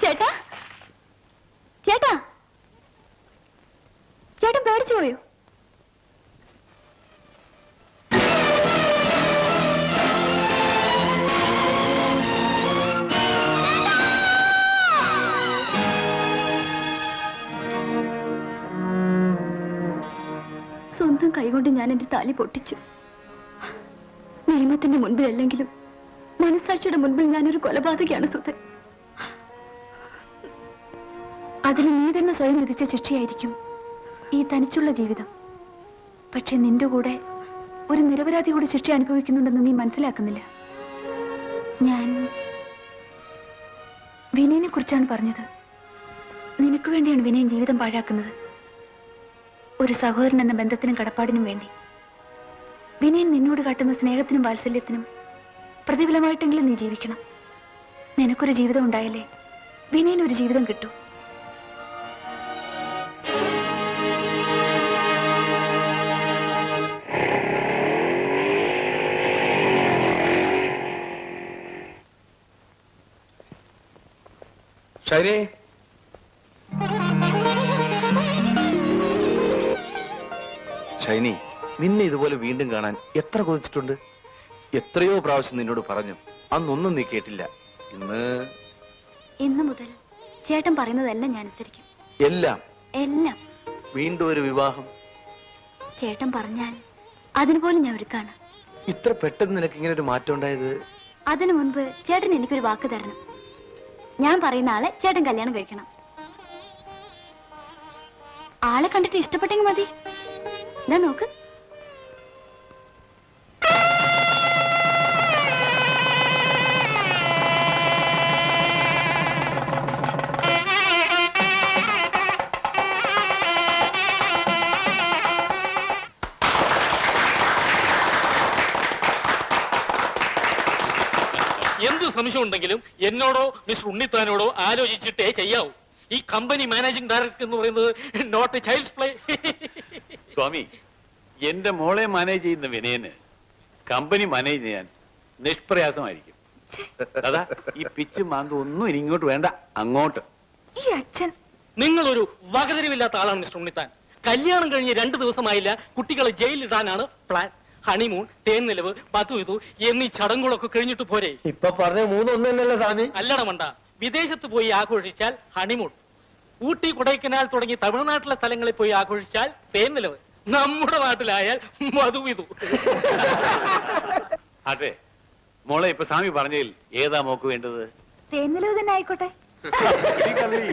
ചേട്ടാ, ചേട്ടാ, ചേട്ടൻ പേടിച്ചു പോയോ? സ്വന്തം കൈകൊണ്ട് ഞാൻ എന്റെ താലി പൊട്ടിച്ചു. നിയമത്തിന്റെ മുൻപിൽ അല്ലെങ്കിലും മനസാക്ഷിയുടെ മുൻപിൽ ഞാനൊരു കൊലപാതകയാണ് സുധൻ. അതിന് നീ തന്നെ സ്വയം വിധിച്ച ശിക്ഷയായിരിക്കും ഈ തനിച്ചുള്ള ജീവിതം. പക്ഷെ നിന്റെ കൂടെ ഒരു നിരപരാധി കൂടി ശിക്ഷ അനുഭവിക്കുന്നുണ്ടെന്ന് നീ മനസ്സിലാക്കുന്നില്ല. ഞാൻ വിനയനെ കുറിച്ചാണ് പറഞ്ഞത്. നിനക്ക് വേണ്ടിയാണ് വിനയൻ ജീവിതം പാഴാക്കുന്നത്. ഒരു സഹോദരൻ എന്ന ബന്ധത്തിനും കടപ്പാടിനും വേണ്ടി. വിനയൻ നിന്നോട് കാട്ടുന്ന സ്നേഹത്തിനും വാത്സല്യത്തിനും പ്രതിഫലമായിട്ടെങ്കിലും നീ ജീവിക്കണം. നിനക്കൊരു ജീവിതം ഉണ്ടായാലേ വിനയനൊരു ജീവിതം കിട്ടൂ. ഷൈനി, ഷൈനി, നിന്നെ ഇതുപോലെ വീണ്ടും കാണാൻ എത്ര കൊതിച്ചിട്ടുണ്ട്. എത്രയോ പ്രാവശ്യം നിന്നോട് പറഞ്ഞു, അന്നൊന്നും നീ കേട്ടില്ല. ഇന്ന് മുതൽ ചേട്ടൻ പറയുന്നതെല്ലാം ഞാൻ അനുസരിക്കും. എല്ലാം എല്ലാം. വീണ്ടും ഒരു വിവാഹം? ചേട്ടൻ പറഞ്ഞാൽ അതിനു പോലും ഞാൻ ഒരുക്കാണ്. ഇത്ര പെട്ടെന്ന് നിനക്ക് ഇങ്ങനെ ഒരു മാറ്റം ഉണ്ടായത്? അതിനു മുൻപ് ചേട്ടൻ എനിക്കൊരു വാക്ക് തരണം. ഞാൻ പറയുന്ന ആളെ ചേട്ടൻ കല്യാണം കഴിക്കണം. ആളെ കണ്ടിട്ട് ഇഷ്ടപ്പെട്ടെങ്കിൽ മതി. ഞാൻ നോക്ക്. എന്ത് സംശയം ഉണ്ടെങ്കിലും എന്നോടോ മിസ്റ്റർ ഉണ്ണിത്താനോടോ ആലോചിച്ചിട്ടേ ചെയ്യാവൂ. ഈ കമ്പനി മാനേജിംഗ് ഡയറക്ടർ എന്ന് പറയുന്നത് നോട്ട് എ ചൈൽഡ്സ് പ്ലേ. സ്വാമി, എന്റെ മോളെ മാനേജ് ചെയ്യുന്ന വിനയന് കമ്പനി മാനേജ് ചെയ്യാൻ നിഷ്പ്രയാസമായിരിക്കും. അതാ ഈ പിച്ചും മാന്തും ഒന്നും ഇനി ഇങ്ങോട്ട് വേണ്ട, അങ്ങോട്ട്. ഈ അച്ഛൻ നിങ്ങളൊരു വകതിരിവില്ലാത്ത ആളാണ് മിസ്റ്റർ ഉണ്ണിത്താൻ. കല്യാണം കഴിഞ്ഞ് 2 ദിവസമായില്ല, കുട്ടികളെ ജയിലിലിടാനാണ് പ്ലാൻ. ഹണിമൂൺ, തേൻനിലവ്, പതുവിതു എന്നീ ചടങ്ങുകളൊക്കെ കഴിഞ്ഞിട്ട് പോരെ? ഇപ്പൊ പറഞ്ഞ 3 തന്നെയല്ലേ സ്വാമി? അല്ലടമണ്ട, വിദേശത്ത് പോയി ആഘോഷിച്ചാൽ ഹണിമൂൺ, ഊട്ടി കൊടൈക്കനാൽ തുടങ്ങി തമിഴ്നാട്ടിലെ സ്ഥലങ്ങളിൽ പോയി ആഘോഷിച്ചാൽ തേൻനിലവ്, നമ്മുടെ നാട്ടിലായാൽ മധുവിതു. ആട്ടെ മോളെ, ഇപ്പൊ സ്വാമി പറഞ്ഞതിൽ ഏതാ മോക്ക് വേണ്ടത്? തേൻനിലവ് തന്നെ ആയിക്കോട്ടെ. ഈ കള്ളി.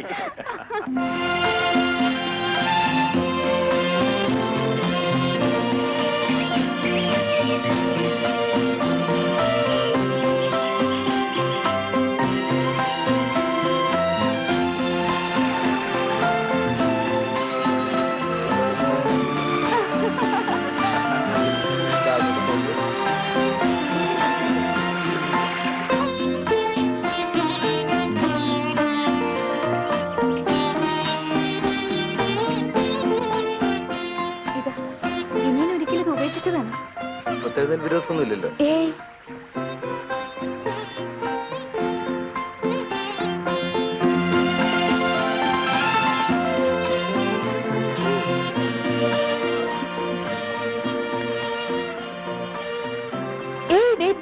പ്രത്യേകത വിരോധമൊന്നുമില്ലല്ലോ. ഏയ്,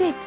wait.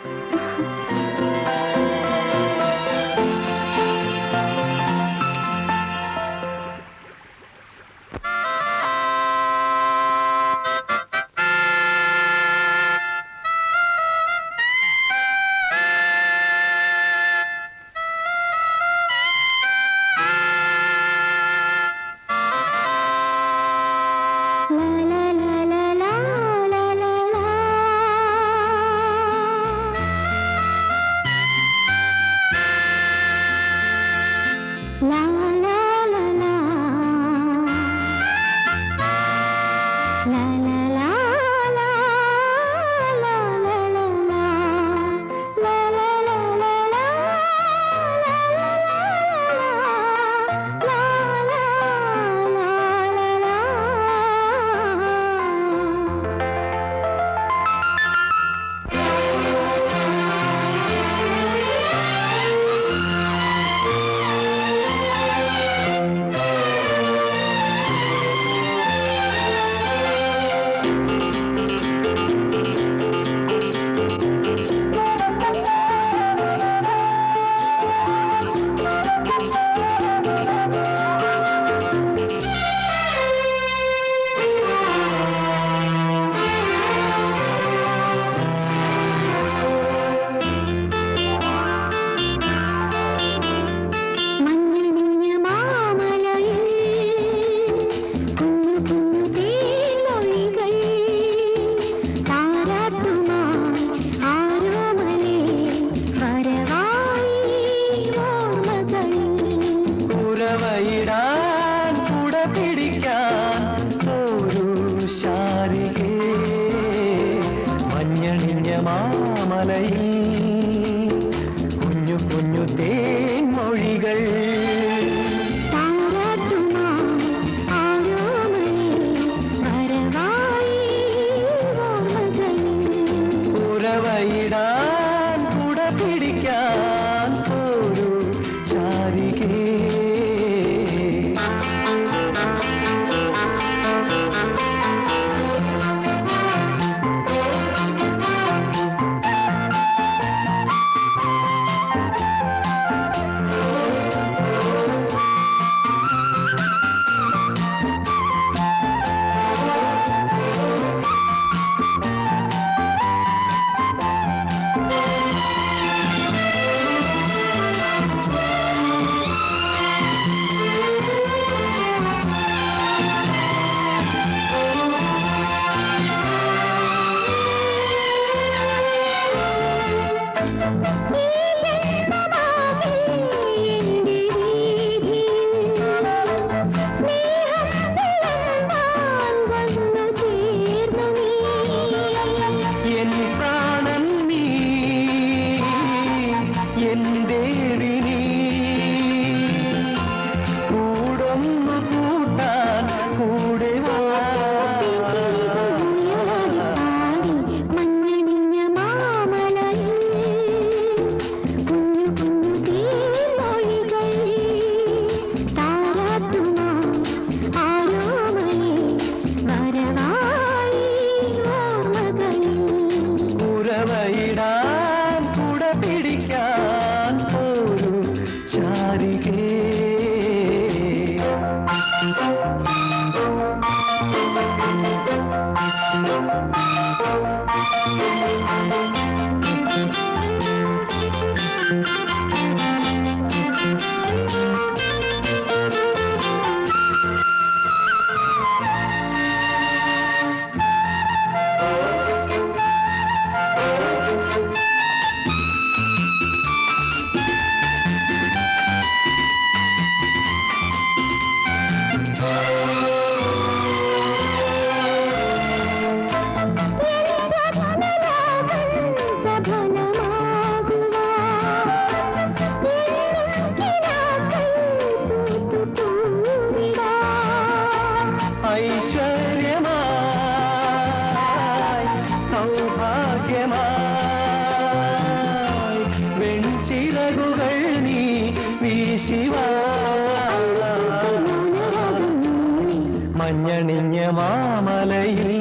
മാമലയിൽ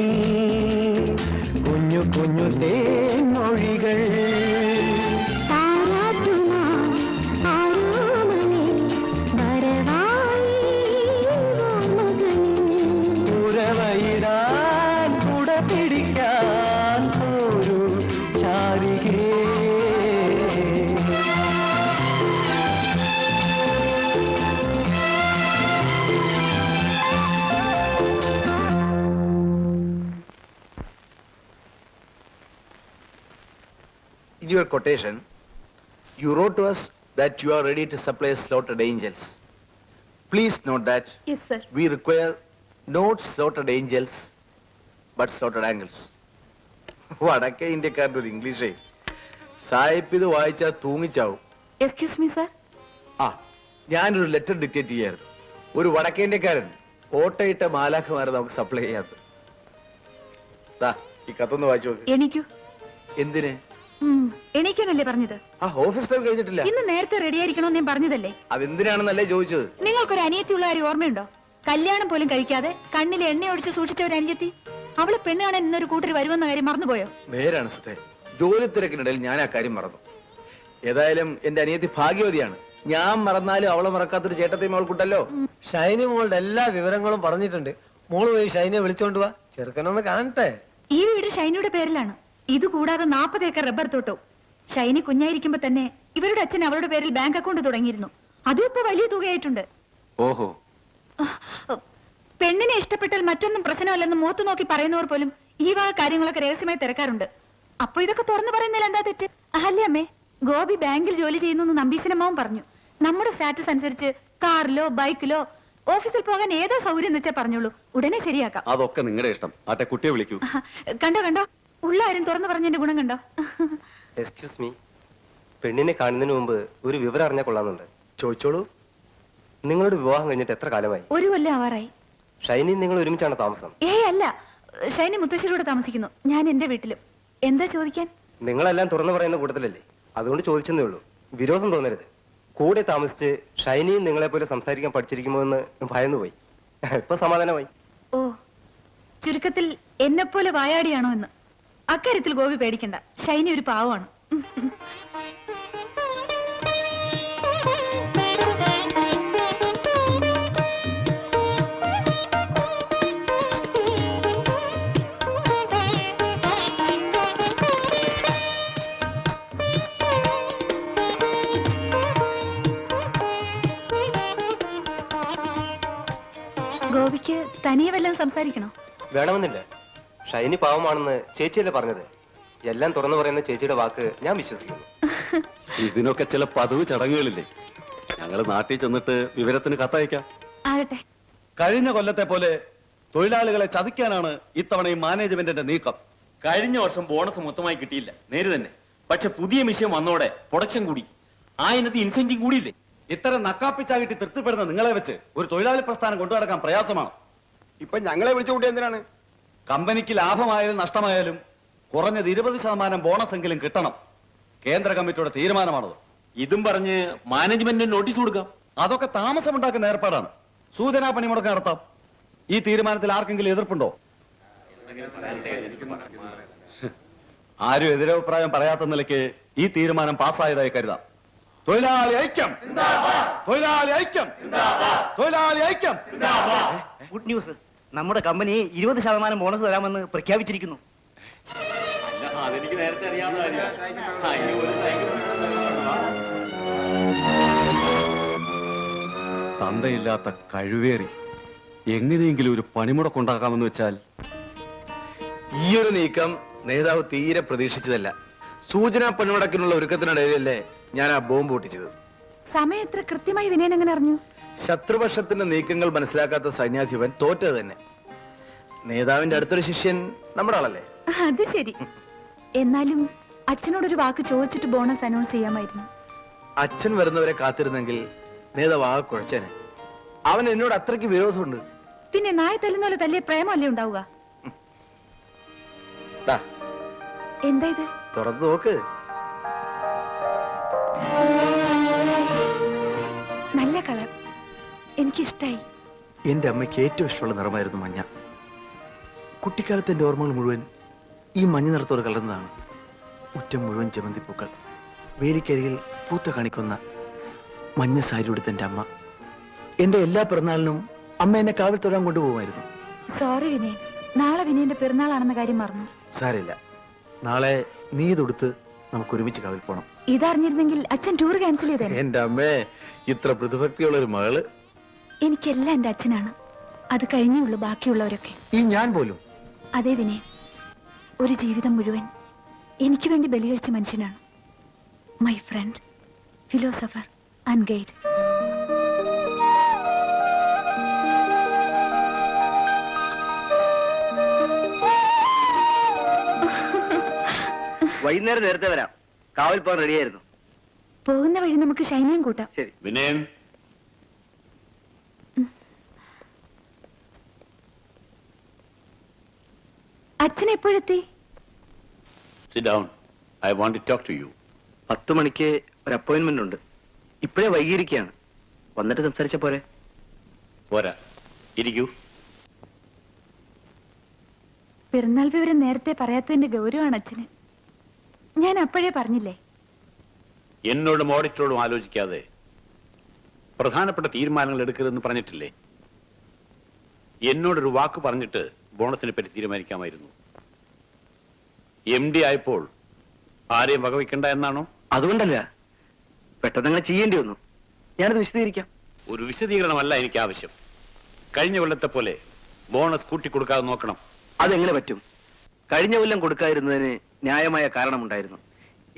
കുഞ്ഞു കുഞ്ഞു തേൻമൊഴികൾ ഉറവയിടാൻ കുട പിടിക്കാൻ ഒരു ചാരികേ. In your quotation, you wrote to us that you are ready to supply slaughtered angels. Please note that yes sir. we require not slaughtered angels, but slaughtered angels. വടക്കേ ഇന്ത്യക്കാരുടെ ഒരു ഇംഗ്ലീഷേ സായിപ്പ് ഇത് വായിച്ചാൽ തൂങ്ങിച്ചാവും. Excuse me sir. ആ, ഞാനൊരു letter dictate ചെയ്യായിരുന്നു. ഒരു വടക്കേ ഇന്ത്യക്കാരൻ ഓട്ടയിട്ട മാലാഖമാരെ നമുക്ക് സപ്ലൈ ചെയ്യാത്ത. ഈ കത്തൊന്ന് വായിച്ചു നോക്ക്. എണീക്കൂ. എന്തിന്? എണീക്കാനല്ലേ പറഞ്ഞത്? ആ, ഓഫീസ് ടൈം കഴിഞ്ഞിട്ടില്ല. ഇന്ന് നേരത്തെ റെഡി ആയിരിക്കണമെന്ന് ഞാൻ പറഞ്ഞതല്ലേ? അതെന്തിനാണെന്നല്ലേ ചോദിച്ചത്. നിങ്ങൾക്കൊരു അനിയത്തിയുള്ള കാര്യം ഓർമ്മയുണ്ടോ? കല്യാണം പോലും കഴിക്കാതെ കണ്ണിൽ എണ്ണ ഒഴിച്ച് സൂക്ഷിച്ച ഒരു അനിയത്തി. അവള് പെണ്ണ് കാണാൻ ഇന്നൊരു കൂട്ടർ വരുമെന്ന കാര്യം മറന്നുപോയോ? നേരാണ് സുധേ, ജോലി തിരക്കിനിടയിൽ ഞാൻ ആ കാര്യം മറന്നു. ഏതായാലും എന്റെ അനിയത്തി ഭാഗ്യവതിയാണ്. ഞാൻ മറന്നാലും അവളെ മറക്കാത്തൊരു ചേട്ടത്തെയും അവൾക്കുണ്ടല്ലോ. ഷൈനി മോളുടെ എല്ലാ വിവരങ്ങളും പറഞ്ഞിട്ടുണ്ട്. മോള് പോയി ഷൈനിയെ വിളിച്ചോണ്ട് വാ, ചെറുക്കനൊന്ന് കാണട്ടെ. ഈ വീട് ഷൈനിയുടെ പേരിലാണ്. ഇത് കൂടാതെ 40 ഏക്കർ റബ്ബർ തോട്ടവും. ഷൈനി കുഞ്ഞായിരിക്കുമ്പോ തന്നെ ഇവരുടെ അച്ഛൻ അവളുടെ പേരിൽ ബാങ്ക് അക്കൗണ്ട് തുടങ്ങിയിരുന്നു. അതും ഇപ്പൊ വലിയ തുകയായിട്ടുണ്ട്. ഓഹോ. പെണ്ണിനെ ഇഷ്ടപ്പെട്ടാൽ മറ്റൊന്നും പ്രശ്നമല്ലെന്ന് മുഖത്ത് നോക്കി പറയുന്നവർ പോലും ഈ വക കാര്യങ്ങളൊക്കെ രഹസ്യമായി തിരക്കാറുണ്ട്. അപ്പൊ ഇതൊക്കെ തുറന്നു പറയുന്നതിൽ എന്താ തെറ്റ്? അല്ലേ അമ്മേ? ഗോപി ബാങ്കിൽ ജോലി ചെയ്യുന്നു നമ്പീശനമ്മാവും പറഞ്ഞു. നമ്മുടെ സ്റ്റാറ്റസ് അനുസരിച്ച് കാറിലോ ബൈക്കിലോ ഓഫീസിൽ പോകാൻ ഏതാ സൗകര്യം വെച്ചാൽ പറഞ്ഞോളൂ, ഉടനെ ശരിയാക്കാം. അതൊക്കെ നിങ്ങളുടെ ഇഷ്ടം. ആട്ടെ, കുട്ടിയെ വിളിക്കൂ. കണ്ടോ കണ്ടോ, ഉള്ള ആരും തുറന്നു പറഞ്ഞതിന്റെ ഗുണം കണ്ടോ? എക്സ്ക്യൂസ് മീ, പെണ്ണിനെ കാണുന്നതിന് മുമ്പ് ഒരു വിവരം അറിഞ്ഞാൽ കൊള്ളാമെന്നുണ്ട്. ചോദിച്ചോളൂ. നിങ്ങളുടെ വിവാഹം കഴിഞ്ഞിട്ട് എത്ര കാലമായി? 1 കൊല്ലം ആവാറായി. ഷൈനി നിങ്ങൾ ഒരുമിച്ചാണ് താമസം? അല്ല, ഷൈനി മുത്തശ്ശിയുടെ താമസിക്കുന്നു, ഞാൻ എന്റെ വീട്ടിലും. എന്താ ചോദിക്കാൻ? നിങ്ങളെല്ലാം തുറന്നു പറയുന്ന കൂട്ടത്തിലല്ലേ, അതുകൊണ്ട് ചോദിച്ചെന്നേ ഉള്ളൂ. വിരോധം തോന്നരുത്. കൂടെ താമസിച്ച് ഷൈനിയും നിങ്ങളെ പോലെ സംസാരിക്കാൻ പഠിച്ചിരിക്കുമോ എന്ന് ഭയന്നു പോയി. ഇപ്പൊ സമാധാനമായി. ഓ, ചുരുക്കത്തിൽ എന്നെപ്പോലെ വായാടിയാണോ എന്ന്. അക്കാര്യത്തിൽ ഗോപി പേടിക്കണ്ട, ഷൈനി ഒരു പാവമാണ്. ഗോപിക്ക് തനിയെ വല്ലതും സംസാരിക്കണോ? വേണമെന്നില്ല. ഷൈനി പാവമാണെന്ന് ചേച്ചിയല്ലേ പറഞ്ഞത്. എല്ലാം തുറന്നു പറയുന്ന ചേച്ചിയുടെ വാക്ക് ഞാൻ വിശ്വസിക്കുന്നു. ഇതിനൊക്കെ ചില പതിവ് ചടങ്ങുകളില്ലേ. ഞങ്ങൾ നാട്ടിൽ ചെന്നിട്ട് വിവരത്തിന് കത്തയക്കാം. ആകട്ടെ. കഴിഞ്ഞ കൊല്ലത്തെ പോലെ തൊഴിലാളികളെ ചതിക്കാനാണ് ഇത്തവണയും മാനേജ്മെന്റിന്റെ നീക്കം. കഴിഞ്ഞ വർഷം ബോണസ് മൊത്തമായി കിട്ടിയില്ല, നേര് തന്നെ. പക്ഷെ പുതിയ മിഷൻ വന്നോടെ പ്രൊഡക്ഷൻ കൂടി, ആ ഇനത്തിൽ ഇൻസെന്റീവ് കൂടിയില്ലേ. ഇത്തരം നക്കാപ്പിച്ചാകിട്ട് തൃപ്തിപ്പെടുന്ന നിങ്ങളെ വെച്ച് ഒരു തൊഴിലാളി പ്രസ്ഥാനം കൊണ്ടുനടക്കാൻ പ്രയാസമാണ്. ഇപ്പൊ ഞങ്ങളെ വിളിച്ചു കൂട്ടി എന്തിനാണ്? കമ്പനിക്ക് ലാഭമായാലും നഷ്ടമായാലും കുറഞ്ഞത് 20% ബോണസ് എങ്കിലും കിട്ടണം. കേന്ദ്ര കമ്മിറ്റിയുടെ തീരുമാനമാണത്. ഇതും പറഞ്ഞ് മാനേജ്മെന്റിന് നോട്ടീസ് കൊടുക്കാം. അതൊക്കെ താമസമുണ്ടാക്കുന്ന ഏർപ്പാടാണ്. സൂചനാ പണിമുടക്ക് നടത്താം. ഈ തീരുമാനത്തിൽ ആർക്കെങ്കിലും എതിർപ്പുണ്ടോ? ആരും എതിരഭിപ്രായം പറയാത്ത നിലയ്ക്ക് ഈ തീരുമാനം പാസ്സായതായി കരുതാം. തൊഴിലാളി ഐക്യം, തൊഴിലാളി ഐക്യം, തൊഴിലാളി ഐക്യം. ഗുഡ് ന്യൂസ്, നമ്മുടെ കമ്പനി 20% ബോണസ് തരാമെന്ന് പ്രഖ്യാപിച്ചിരിക്കുന്നു. അതെനിക്ക് നേരത്തെ അറിയാവുന്ന തന്തയില്ലാത്ത കഴിവേറി എങ്ങനെയെങ്കിലും ഒരു പണിമുടക്കുണ്ടാക്കാമെന്ന് വെച്ചാൽ ഈ ഒരു നീക്കം നേതാവ് തീരെ പ്രതീക്ഷിച്ചതല്ല. സൂചനാ പണിമുടക്കിനുള്ള ഒരുക്കത്തിനിടയിലല്ലേ ഞാൻ ആ ബോംബ് പൊട്ടിച്ചത്. സമയം എത്ര കൃത്യമായി വിനയൻ എങ്ങനെ അറിഞ്ഞു? ശത്രുപക്ഷത്തിന്റെ നീക്കങ്ങൾ മനസ്സിലാക്കാത്ത സൈന്യാധിപൻ തോറ്റത് തന്നെ. നേതാവിന്റെ അടുത്തൊരു ശിഷ്യൻ നമ്മുടെ ആളല്ലേ. അത് ശരി. എന്നാലും അച്ഛനോടൊരു വാക്ക് ചോദിച്ചിട്ട് ബോണസ് അനൗൺസ് ചെയ്യാമായിരുന്നു. അച്ഛൻ വരുന്നവരെ കാത്തിരുന്നെങ്കിൽ നേതാവ് ആകെ കുഴച്ചേനെ. അവൻ എന്നോട് അത്രയ്ക്ക് വിരോധമുണ്ട്. പിന്നെ നായ തല്ലുന്ന പോലെ തല്ലിയ പ്രേമല്ലേ ഉണ്ടാവുക? എന്താ ഇത്? തുറന്നു നോക്ക്. നല്ല കളർ, എനിക്കിഷ്ടായി. എന്റെ അമ്മയ്ക്ക് ഏറ്റവും ഇഷ്ടമുള്ള നിറമായിരുന്നു മഞ്ഞ. കുട്ടിക്കാലത്തെ എൻ്റെ ഓർമ്മകൾ മുഴുവൻ ഈ മഞ്ഞ നിറത്തോട് കലർന്നതാണ്. മുറ്റം മുഴുവൻ ജമന്തിപ്പൂക്കൾ, വേലിക്കരികിൽ പൂത്ത കാണിക്കുന്ന മഞ്ഞ സാരി ഉടുത്ത എൻ്റെ അമ്മ. എൻ്റെ എല്ലാ പിറന്നാളിനും അമ്മ എന്നെ കാവിൽ തൊഴാൻ കൊണ്ടുപോകുമായിരുന്നു. സോറി വിനയൻ, നാളെ വിനയന്റെ പിറന്നാളാണെന്ന കാര്യം മറന്നു. സാരമില്ല, നാളെ നീ ഇതൊടുത്ത് നമുക്ക് ഒരുമിച്ച് കാവിൽ പോണം. ഇതറിഞ്ഞിരുന്നെങ്കിൽ അച്ഛൻ ടൂർ ക്യാൻസൽ ചെയ്തേ. എൻ്റെ അമ്മേ, ഇത്ര പ്രതിഭക്തിയുള്ള ഒരു മകള്. എനിക്കെല്ലാം എന്റെ അച്ഛനാണ്. അത് കഴിഞ്ഞുള്ളൂ ബാക്കിയുള്ളവരൊക്കെ. ഈ ഞാൻ പോലും. അതെ വിനയൻ, ഒരു ജീവിതം മുഴുവൻ എനിക്ക് വേണ്ടി ബലികഴിച്ച മനുഷ്യനാണ്. My friend, philosopher and guide. വൈകുന്നേരം നേരത്തെ വരാം. കാവൽ പോകാൻ റെഡിയായിരുന്നു. പോകുന്ന വഴി നമുക്ക് ഷൈനിയും കൂട്ടാം. ശരി. വിനയൻ, അച്ഛൻ എപ്പോഴെത്തി? sit down. I want to talk to you. 10 മണിക്ക് ഒരു അപ്പോയിന്റ്മെന്റ് ഉണ്ട്. ഇപ്പോഴേ വൈകിയിരിക്കുകയാണ്. വന്നിട്ട് സംസാരിച്ച പോരെ? പോരാ, ഇരിക്കൂ. പിറന്നാൾ വിവരം നേരത്തെ പറയാത്തതിന്റെ ഗൗരവമാണ് അച്ഛന്. ഞാൻ അപ്പോഴേ പറഞ്ഞില്ലേ? എന്നോടും ഓഡിറ്ററോടും ആലോചിക്കാതെ പ്രധാനപ്പെട്ട തീരുമാനങ്ങൾ എടുക്കരുതെന്ന് പറഞ്ഞിട്ടില്ലേ? എന്നോടൊരു വാക്ക് പറഞ്ഞിട്ട് ബോണസിനെ പറ്റി തീരുമാനിക്കാമായിരുന്നു. MD ആയപ്പോൾ ആരെയും വകവയ്ക്കണ്ട എന്നാണോ? അതുകൊണ്ടല്ല, പെട്ടെന്ന് അങ്ങനെ ചെയ്യേണ്ടി വന്നു. ഞാനത് വിശദീകരിക്കാം. ഒരു വിശദീകരണമല്ല എനിക്ക് ആവശ്യം. കഴിഞ്ഞ കൊല്ലത്തെ പോലെ ബോണസ് കൂട്ടിക്കൊടുക്കാതെ നോക്കണം. അതെങ്ങനെ പറ്റും? കഴിഞ്ഞ കൊല്ലം കൊടുക്കാതിരുന്നതിന് ന്യായമായ കാരണമുണ്ടായിരുന്നു.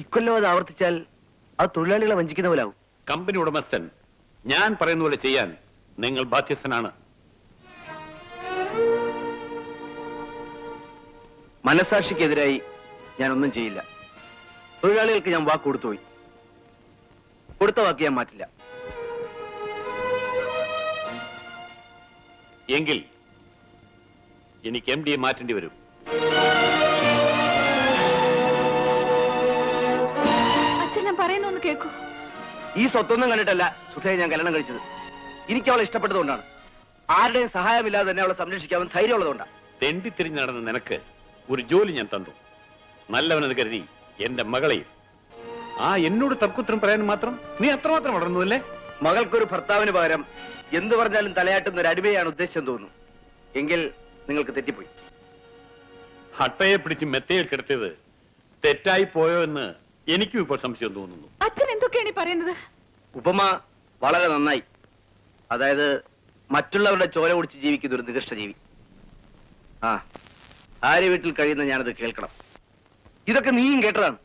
ഇക്കൊല്ലം അത് ആവർത്തിച്ചാൽ അത് തൊഴിലാളികളെ വഞ്ചിക്കുന്ന പോലാവും. കമ്പനി ഉടമസ്ഥൻ ഞാൻ പറയുന്ന പോലെ ചെയ്യാൻ നിങ്ങൾ ബാധ്യസ്ഥനാണ്. മനസാക്ഷിക്കെതിരായി ഞാനൊന്നും ചെയ്യില്ല. തൊഴിലാളികൾക്ക് ഞാൻ വാക്ക് കൊടുത്തുപോയി. കൊടുത്ത വാക്ക് ഞാൻ മാറ്റില്ല. എങ്കിൽ എനിക്ക് MD മാറ്റേണ്ടി വരും. അച്ഛൻ ഞാൻ പറയുന്നൊന്ന് കേൾക്കൂ. ഈ സ്വത്തൊന്നും കണ്ടിട്ടല്ല സുധയെ ഞാൻ കല്യാണം കഴിച്ചത്. എനിക്ക് അവളെ ഇഷ്ടപ്പെട്ടതുകൊണ്ടാണ്. ആരുടെയും സഹായമില്ലാതെ തന്നെ അവളെ സംരക്ഷിക്കാമെന്ന് ധൈര്യമുള്ളതുകൊണ്ടാണ്. തെണ്ടിത്തിരിഞ്ഞ് നടന്ന നിനക്ക് ഒരു ജോലി ഞാൻ തന്നു. നല്ലവനെന്ന് കരുതി എന്റെ മകളെയും. എന്നോട് തർക്കുത്തരം പറയാൻ മാത്രം നീ അത്രമാത്രം വളർന്നുവല്ലേ? മകൾക്കൊരു ഭർത്താവിന് പകരം എന്ത് പറഞ്ഞാലും തലയാട്ടുന്ന ഒരു അടിമയാണ് ഉദ്ദേശം തോന്നുന്നു. എങ്കിൽ നിങ്ങൾക്ക് തെറ്റിപ്പോയി. ഹട്ടയെ പിടിച്ച് മെത്തയിൽ കിടത്തിയത് തെറ്റായി പോയോ എന്ന് എനിക്കും ഇപ്പോൾ സംശയം തോന്നുന്നു. അച്ഛൻ എന്തൊക്കെയാണ് ഈ പറയുന്നത്? ഉപമ വളരെ നന്നായി. അതായത് മറ്റുള്ളവരുടെ ചോര കുടിച്ച് ജീവിക്കുന്ന ഒരു നികൃഷ്ട ജീവി. ആര്യ വീട്ടിൽ കഴിയുന്ന ഞാനത് കേൾക്കണം. ഇതൊക്കെ നീയും കേട്ടതാണ്.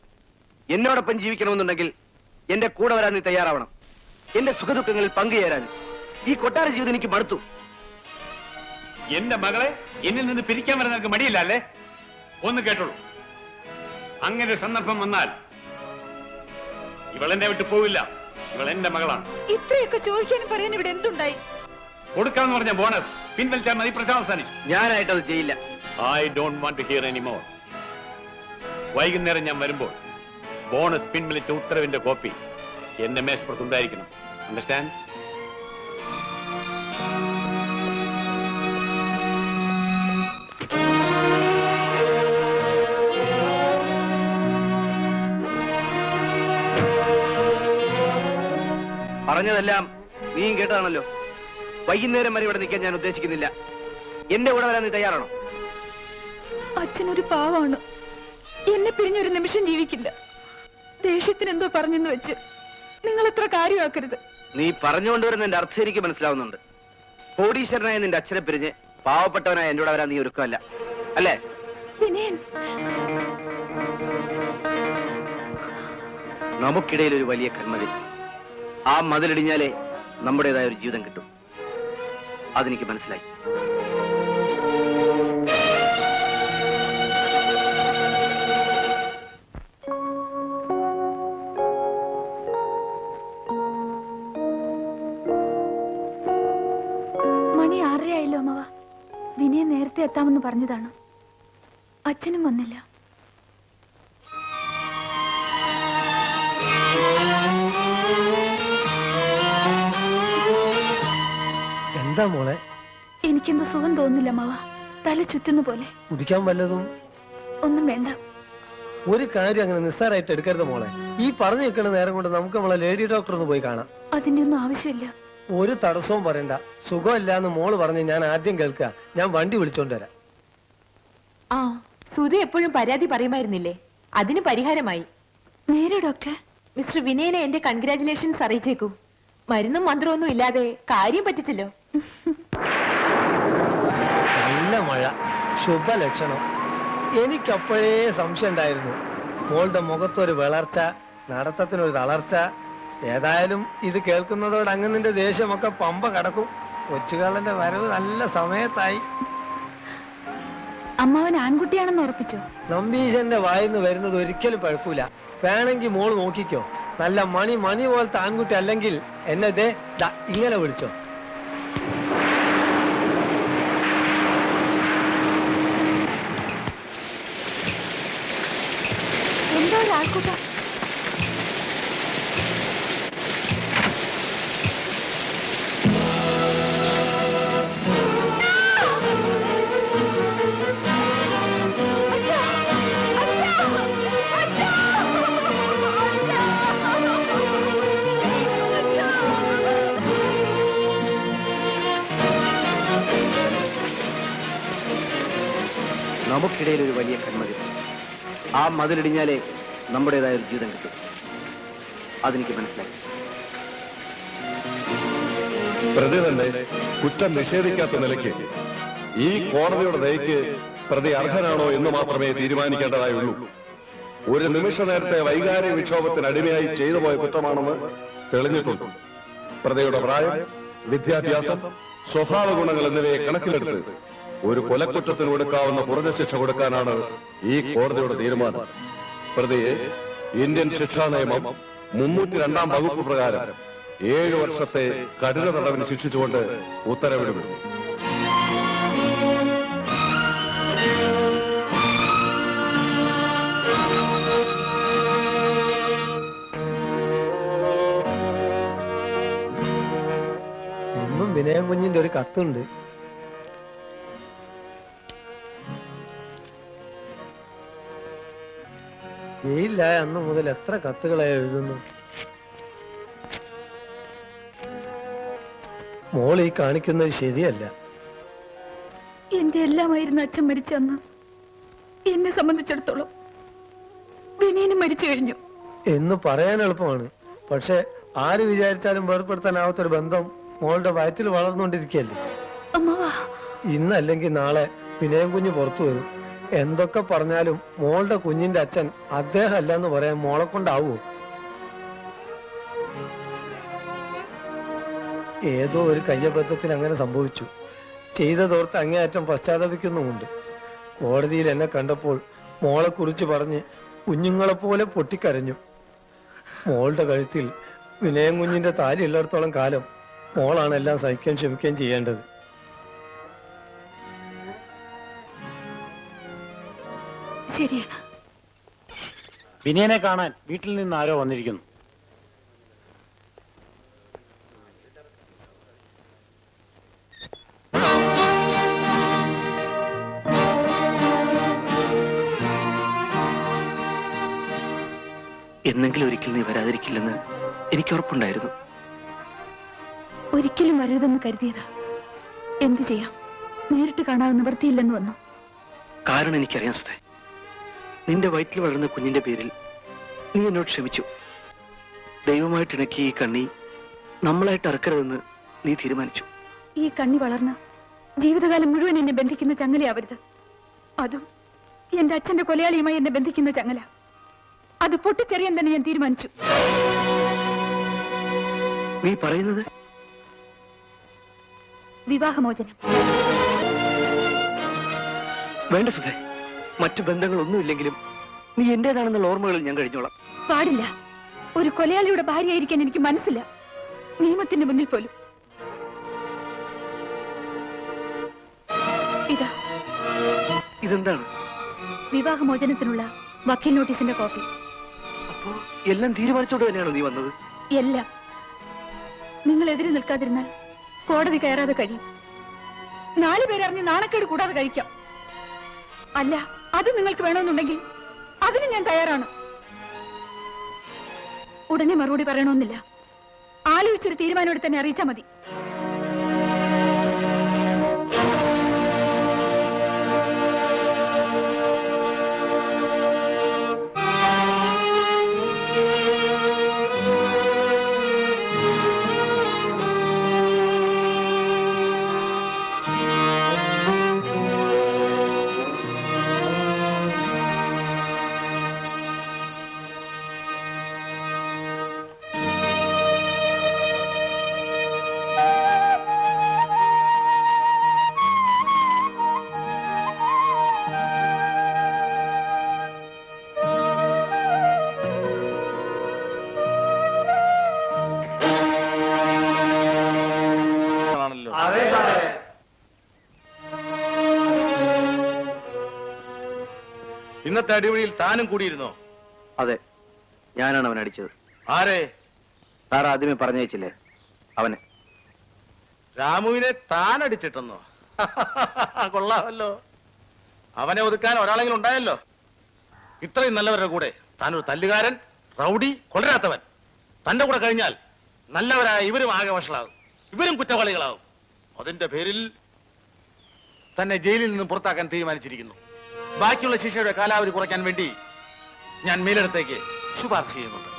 എന്നോടൊപ്പം ജീവിക്കണമെന്നുണ്ടെങ്കിൽ എന്റെ കൂടെ വരാൻ നീ തയ്യാറാവണം. എന്റെ സുഖദുഃഖങ്ങളിൽ പങ്കുചേരാൻ. ഈ കൊട്ടാര ജീവിതം എനിക്ക് മടുത്തു. എന്റെ മകളെ എന്നിൽ നിന്ന് പിരിക്കാൻ വരാൻ നിനക്ക് മടിയില്ല അല്ലേ? ഒന്ന് കേട്ടോളൂ. അങ്ങനെ ഒരു സന്ദർഭം വന്നാൽ ഇവളെന്നെ വിട്ടു പോവില്ല. ഇവൾ എന്റെ മകളാണ്. ഇത്രയൊക്കെ ചോദിക്കാനും പറയാൻ ഇവിടെ എന്തുണ്ടായി? കൊടുക്കാന്ന് പറഞ്ഞ ബോണസ് പിൻവലിച്ചാൽ മതി. പ്രശ്നം അവസാനിച്ചു. ഞാനായിട്ടത് ചെയ്യില്ല. I don't want to hear anymore. വൈകുന്നേരം ഞാൻ വരുമ്പോൾ ബോണസ് പിൻവലിച്ച ഉത്തരവിന്റെ കോപ്പി എന്റെ മേശപ്പുറത്തുണ്ടായിരിക്കണം. അണ്ടർസ്റ്റാൻഡ്? പറഞ്ഞതെല്ലാം നീയും കേട്ടതാണല്ലോ. വൈകുന്നേരം വരെ ഇവിടെ നിൽക്കാൻ ഞാൻ ഉദ്ദേശിക്കുന്നില്ല. എന്റെ കൂടെ വരാൻ നീ തയ്യാറാണോ? അച്ഛനൊരു പാവമാണ്. എന്നെ പിരിഞ്ഞൊരു നിമിഷം ജീവിക്കില്ല. ദേഷ്യത്തിന് എന്തോ പറഞ്ഞെന്ന് വെച്ച് നിങ്ങൾ എത്ര കാര്യമാക്കരുത്. നീ പറഞ്ഞുകൊണ്ടുവരുന്ന എന്റെ അർത്ഥം എനിക്ക് മനസ്സിലാവുന്നുണ്ട്. കോടീശ്വരനായ നിന്റെ അച്ഛനെ പിരിഞ്ഞ് പാവപ്പെട്ടവനായ എന്റെ കൂടെ വരാൻ നീ ഒരുക്കമല്ല അല്ലേ? വിനയൻ, നമുക്കിടയിൽ ഒരു വലിയ കന്മതിൽ. ആ മതിലിടിഞ്ഞാലേ നമ്മുടേതായ ഒരു ജീവിതം കിട്ടും. അതെനിക്ക് മനസ്സിലായി. മണി 6:30 ആയല്ലോ അമ്മവ. വിനയ നേരത്തെ എത്താമെന്ന് പറഞ്ഞതാണ്. അച്ഛനും വന്നില്ല. എന്താ മോളെ? എനിക്കെന്തോ സുഖം തോന്നുന്നില്ല അമ്മവ. തല ചുറ്റുന്ന പോലെ. കുടിക്കാൻ വല്ലതും? ഒന്നും വേണ്ട. ഒരു കാര്യം അങ്ങനെ നിസ്സാരമായിട്ട് എടുക്കരുത് മോളെ. ഈ പറഞ്ഞു നിൽക്കുന്ന നേരം കൊണ്ട് നമുക്ക് നമ്മളെ ലേഡി ഡോക്ടർ ഒന്ന് പോയി കാണാം. അതിന്റെ ഒന്നും ആവശ്യമില്ല. ഒരു തടസ്സവും പറയണ്ട. സുഖമില്ല എന്ന് മോള് പറഞ്ഞ് ഞാൻ ആദ്യം കേൾക്കുക. ഞാൻ വണ്ടി വിളിച്ചോണ്ട് വരാം. ആ, സുധി എപ്പോഴും പരാതി പറയുമായിരുന്നില്ലേ? അതിന് പരിഹാരമായി. നേരെ ഡോക്ടർ. മിസ്റ്റർ വിനയനെ എന്റെ കൺഗ്രാറ്റുലേഷൻസ് അറിയിച്ചേക്കൂ. മരുന്നും മന്ത്രമൊന്നും ഇല്ലാതെ കാര്യം പറ്റിച്ചല്ലോ. നല്ല മഴ, ശുഭലക്ഷണം. എനിക്കപ്പോഴേ സംശയം ഉണ്ടായിരുന്നു. മോളുടെ മുഖത്തൊരു വിളർച്ച, നടത്തത്തിനൊരു തളർച്ച. ഏതായാലും ഇത് കേൾക്കുന്നതോടെ അങ്ങനിന്റെ ദേഷ്യമൊക്കെ പമ്പ കടക്കും. കൊച്ചുകാളന്റെ വരവ് നല്ല സമയത്തായി. അമ്മാവൻ ആൺകുട്ടിയാണെന്ന് ഉറപ്പിച്ചോ? നമ്പീശന്റെ വായിന്ന് വരുന്നത് ഒരിക്കലും പഴക്കൂല. വേണമെങ്കിൽ മോള് നോക്കിക്കോ. നല്ല മണി പോലത്തെ ആൺകുട്ടി അല്ലെങ്കിൽ എന്നെ ദേ ഇങ്ങനെ വിളിച്ചോ. എന്തോ ഒരാൾക്കൂട്ടം. നമുക്കിടയിൽ ഒരു വലിയ കന്മതിൽ. ആ മതിലിടിഞ്ഞാലേ നമ്മുടേതായ ഒരു ജീവിതം കിട്ടും. അതെനിക്ക് മനസ്സിലായി. പ്രതി തന്നെ കുറ്റം നിഷേധിക്കാത്ത നിലയ്ക്ക് ഈ കോടതിയുടെ ദയക്ക് പ്രതി അർഹനാണോ എന്ന് മാത്രമേ തീരുമാനിക്കേണ്ടതായുള്ളൂ. ഒരു നിമിഷ നേരത്തെ വൈകാരിക വിക്ഷോഭത്തിന് അടിമയായി ചെയ്തു പോയ കുറ്റമാണെന്ന് തെളിഞ്ഞിട്ടുണ്ട്. പ്രതിയുടെ പ്രായം, വിദ്യാഭ്യാസം, സ്വഭാവ ഗുണങ്ങൾ എന്നിവയെ കണക്കിലെടുത്ത് ഒരു കൊലക്കുറ്റത്തിന് കൊടുക്കാവുന്ന കുറഞ്ഞ ശിക്ഷ കൊടുക്കാനാണ് ഈ കോടതിയുടെ തീരുമാനം. പ്രതിയെ ഇന്ത്യൻ ശിക്ഷാ നിയമം 302 വകുപ്പ് പ്രകാരം 7 വർഷത്തെ കഠിന തടവിന് ശിക്ഷിച്ചുകൊണ്ട് ഉത്തരവിടുന്നു. ഇന്നും വിനയം കുഞ്ഞിന്റെ ഒരു കത്തുണ്ട്. ജയിലില്ല അന്ന് മുതൽ എത്ര കത്തുകളായി എഴുതുന്നു. മോൾ ഈ കാണിക്കുന്നത് ശരിയല്ല. എന്റെ എല്ലാമായിരുന്നു അച്ഛൻ മരിച്ചന്ന്. എന്നെ സംബന്ധിച്ചിടത്തോളം വിനയനും മരിച്ചു കഴിഞ്ഞു എന്ന് പറയാൻ എളുപ്പമാണ്. പക്ഷെ ആര് വിചാരിച്ചാലും വേർപ്പെടുത്താനാവാത്തൊരു ബന്ധം മോളുടെ വയറ്റിൽ വളർന്നുകൊണ്ടിരിക്കുകയല്ലേ. അമ്മാവാ, ഇന്നല്ലെങ്കിൽ നാളെ വിനയം കുഞ്ഞ് പുറത്തു വരും. എന്തൊക്കെ പറഞ്ഞാലും മോളുടെ കുഞ്ഞിന്റെ അച്ഛൻ അദ്ദേഹം അല്ല എന്ന് പറയാൻ മോളെ കൊണ്ടാവോ? ഏതോ ഒരു കയ്യബദ്ധത്തിൽ അങ്ങനെ സംഭവിച്ചു. ചെയ്തതോർത്ത് അങ്ങേയറ്റം പശ്ചാത്തപിക്കുന്നുമുണ്ട്. കോടതിയിൽ എന്നെ കണ്ടപ്പോൾ മോളെ കുറിച്ച് പറഞ്ഞ് കുഞ്ഞുങ്ങളെപ്പോലെ പൊട്ടിക്കരഞ്ഞു. മോളുടെ കഴുത്തിൽ വിനയം കുഞ്ഞിന്റെ താലി ഉള്ളിടത്തോളം കാലം മോളാണ് എല്ലാം സഹിക്കാൻ ക്ഷമിക്കുകയും ചെയ്യേണ്ടത്. ശരിയാണ്. വിനയനെ കാണാൻ വീട്ടിൽ നിന്ന് ആരോ വന്നിരിക്കുന്നു. എന്നെങ്കിലും ഒരിക്കൽ നീ വരാതിരിക്കില്ലെന്ന് എനിക്ക് ഉറപ്പുണ്ടായിരുന്നു. ഒരിക്കലും വരരുതെന്ന് കരുതിയതാ. എന്തു ചെയ്യാം, നേരിട്ട് കാണാൻ നിവൃത്തിയില്ലെന്ന് വന്നു. കാരണം എനിക്കറിയാം സുധേ, നിന്റെ വയറ്റിൽ വളർന്ന കുഞ്ഞിന്റെ പേരിൽ നീ എന്നോട് ക്ഷമിച്ചു. ദൈവമായിട്ട് ഇണക്കി ഈ കണ്ണി നമ്മളായിട്ട് അറക്കരുതെന്ന് നീ തീരുമാനിച്ചു. ഈ കണ്ണി വളർന്ന് ജീവിതകാലം മുഴുവൻ എന്നെ ബന്ധിക്കുന്ന ചങ്ങലയാവരുത്. അതും എന്റെ അച്ഛന്റെ കൊലയാളിയുമായി എന്നെ ബന്ധിക്കുന്ന ചങ്ങല. അത് പൊട്ടിച്ചെറിയാൻ തന്നെ ഞാൻ തീരുമാനിച്ചു. നീ പറയുന്നത്? വിവാഹമോചനം. വേണ്ട സുധേ, മറ്റു ബന്ധങ്ങളൊന്നുമില്ലെങ്കിലും നീ എന്റേതാണെന്നുള്ള ഓർമ്മകളിൽ ഞാൻ കഴിഞ്ഞോളാം. പാടില്ല. ഒരു കൊലയാളിയുടെ ഭാര്യയായിരിക്കാൻ എനിക്ക് മനസ്സില്ല, നിയമത്തിന്റെ മുന്നിൽ പോലും. ഇതാ. ഇതെന്താണ്? വിവാഹമോചനത്തിനുള്ള വക്കീൽ നോട്ടീസിന്റെ കോപ്പി. അപ്പോ എല്ലാം തീരുമാനിച്ചോണ്ട് തന്നെയാണോ നീ വന്നത്? എല്ലാം. നിങ്ങൾ എതിരെ നിൽക്കാതിരുന്നാൽ കോടതി കയറാതെ കഴിയും. 4 പേരറിഞ്ഞ് നാണക്കേട് കൂടാതെ കഴിക്കാം. അല്ല, അത് നിങ്ങൾക്ക് വേണമെന്നുണ്ടെങ്കിൽ അതിന് ഞാൻ തയ്യാറാണ്. ഉടനെ മറുപടി പറയണമെന്നില്ല. ആലോചിച്ചൊരു തീരുമാനം തന്നെ അറിയിച്ചാൽ മതി. ഇന്നത്തെ അടിപൊളിയിൽ താനും കൂടിയിരുന്നോ? അതെ, ഞാനാണ് അവൻ അടിച്ചത്. ആരെ? സാർ ആദ്യമേ പറഞ്ഞയച്ചില്ലേ, അവനെ. രാമുവിനെ താൻ അടിച്ചിട്ടെന്നോ? കൊള്ളാമല്ലോ. അവനെ ഒതുക്കാൻ ഒരാളെങ്കിലും ഉണ്ടായല്ലോ. ഇത്രയും നല്ലവരുടെ കൂടെ താനൊരു തല്ലുകാരൻ, റൗഡി, കൊള്ളരാത്തവൻ. തന്റെ കൂടെ കഴിഞ്ഞാൽ നല്ലവരായ ഇവരും ആകെ വഷളാകും, ഇവരും കുറ്റവാളികളാകും. അതിന്റെ പേരിൽ തന്നെ ജയിലിൽ നിന്ന് പുറത്താക്കാൻ തീരുമാനിച്ചിരിക്കുന്നു. ബാക്കിയുള്ള ശിക്ഷയുടെ കാലാവധി കുറയ്ക്കാൻ വേണ്ടി ഞാൻ മേലിടത്തേക്ക് ശുപാർശ ചെയ്യുന്നുണ്ട്.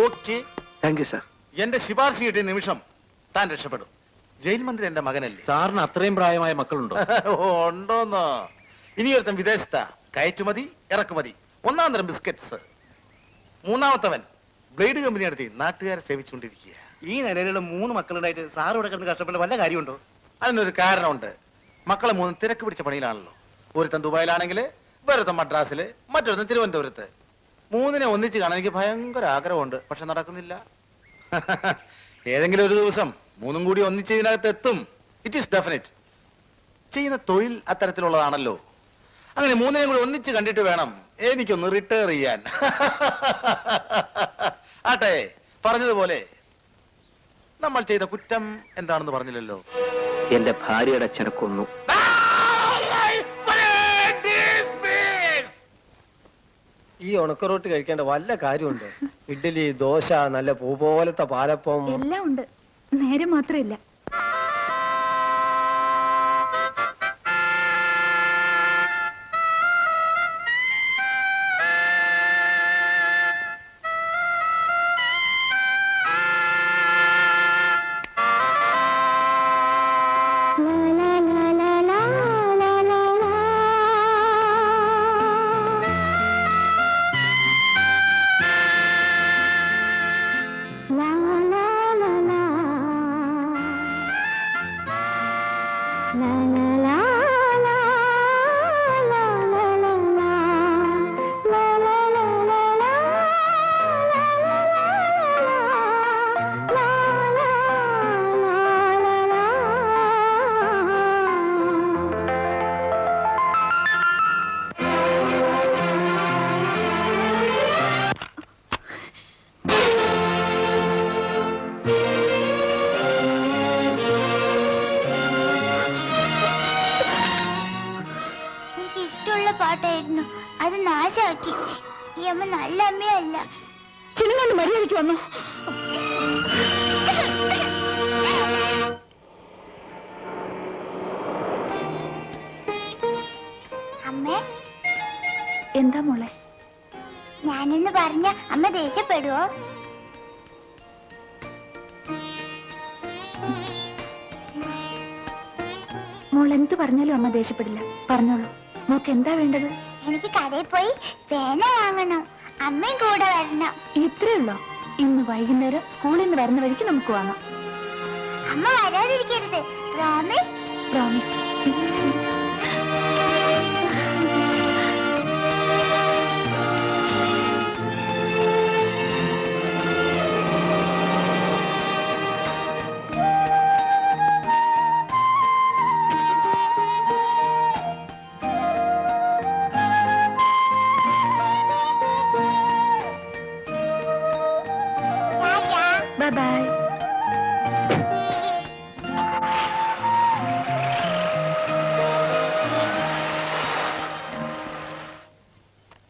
Okay, thank you sir. എന്റെ ശുപാർശ കിട്ടിയ നിമിഷം താൻ രക്ഷപ്പെടും. ജയിൽ മന്ത്രി എന്റെ മകനല്ലേ? സാറിന് അത്രയും പ്രായമായ മക്കളുണ്ടോ? ഉണ്ടോന്നോ? ഇനിയൊരുത്തൻ വിദേശത്ത കയറ്റുമതി ഇറക്കുമതി, 1-ാം തരം ബിസ്ക്കറ്റ്സ്. 3ാമത്തവൻ ബ്ലേഡ് കമ്പനി നടത്തി നാട്ടുകാരെ സേവിച്ചുകൊണ്ടിരിക്കുക. ഈ നിലയിലുള്ള 3 മക്കളുണ്ടായിട്ട് സാർ ഇവിടെ കിടന്ന് കഷ്ടപ്പെട്ട വല്ല കാര്യമുണ്ടോ? അതിനൊരു കാരണമുണ്ട്. മക്കളെ 3 തിരക്ക് പിടിച്ച പണിയിലാണല്ലോ. ഒരുത്തൻ ദുബായിലാണെങ്കിൽ വേറൊരുത്തൻ മദ്രാസില്, മറ്റൊരുത്തൻ തിരുവനന്തപുരത്ത്. 3നെ ഒന്നിച്ച് കാണാൻ എനിക്ക് ഭയങ്കര ആഗ്രഹമുണ്ട്, പക്ഷെ നടക്കുന്നില്ല. ഏതെങ്കിലും ഒരു ദിവസം 3ഉം കൂടി ഒന്നിച്ച് ഇതിനകത്ത് എത്തും. It is definite. ചെയ്യുന്ന തൊഴിൽ അത്തരത്തിലുള്ളതാണല്ലോ. അങ്ങനെ 3നെയും കൂടി ഒന്നിച്ച് കണ്ടിട്ട് വേണം എനിക്കൊന്ന് റിട്ടയർ ചെയ്യാൻ. ആട്ടെ, പറഞ്ഞതുപോലെ നമ്മൾ ചെയ്ത കുറ്റം എന്താണെന്ന് പറഞ്ഞില്ലല്ലോ. എന്റെ ഭാര്യയുടെ അച്ഛനെ കൊന്നു. ഈ ഉണക്കറോട്ട് കഴിക്കേണ്ട വല്ല കാര്യമുണ്ട്? ഇഡ്ഡലി, ദോശ, നല്ല പൂ പോലത്തെ പാലപ്പം എല്ലാം ഉണ്ട്, നേരെ മാത്രമില്ല. പാട്ടായിരുന്നു, അത് നാശാക്കി. ഈ അമ്മ നല്ല അമ്മയല്ല. ചിലങ്ങാണ്ട് മര്യാദയ്ക്ക് വന്നു. അമ്മേ, എന്താ മോളെ? ഞാനെന്ന് പറഞ്ഞ അമ്മ ദേഷ്യപ്പെടുവോ? മോൾ എന്ത് പറഞ്ഞാലും അമ്മ ദേഷ്യപ്പെടില്ല. പറഞ്ഞോളൂ, മോക്ക് എന്താ വേണ്ടത്? എനിക്ക് കടയിൽ പോയി പേന വാങ്ങണം, അമ്മയും കൂടെ വരണം. ഇത്രേ ഉള്ളോ? ഇന്ന് വൈകുന്നേരം സ്കൂളിൽ നിന്ന് വരുന്ന വഴിക്ക് നമുക്ക് വാങ്ങാം. അമ്മ വരാതിരിക്കരുത്, promise? Promise. Bye bye.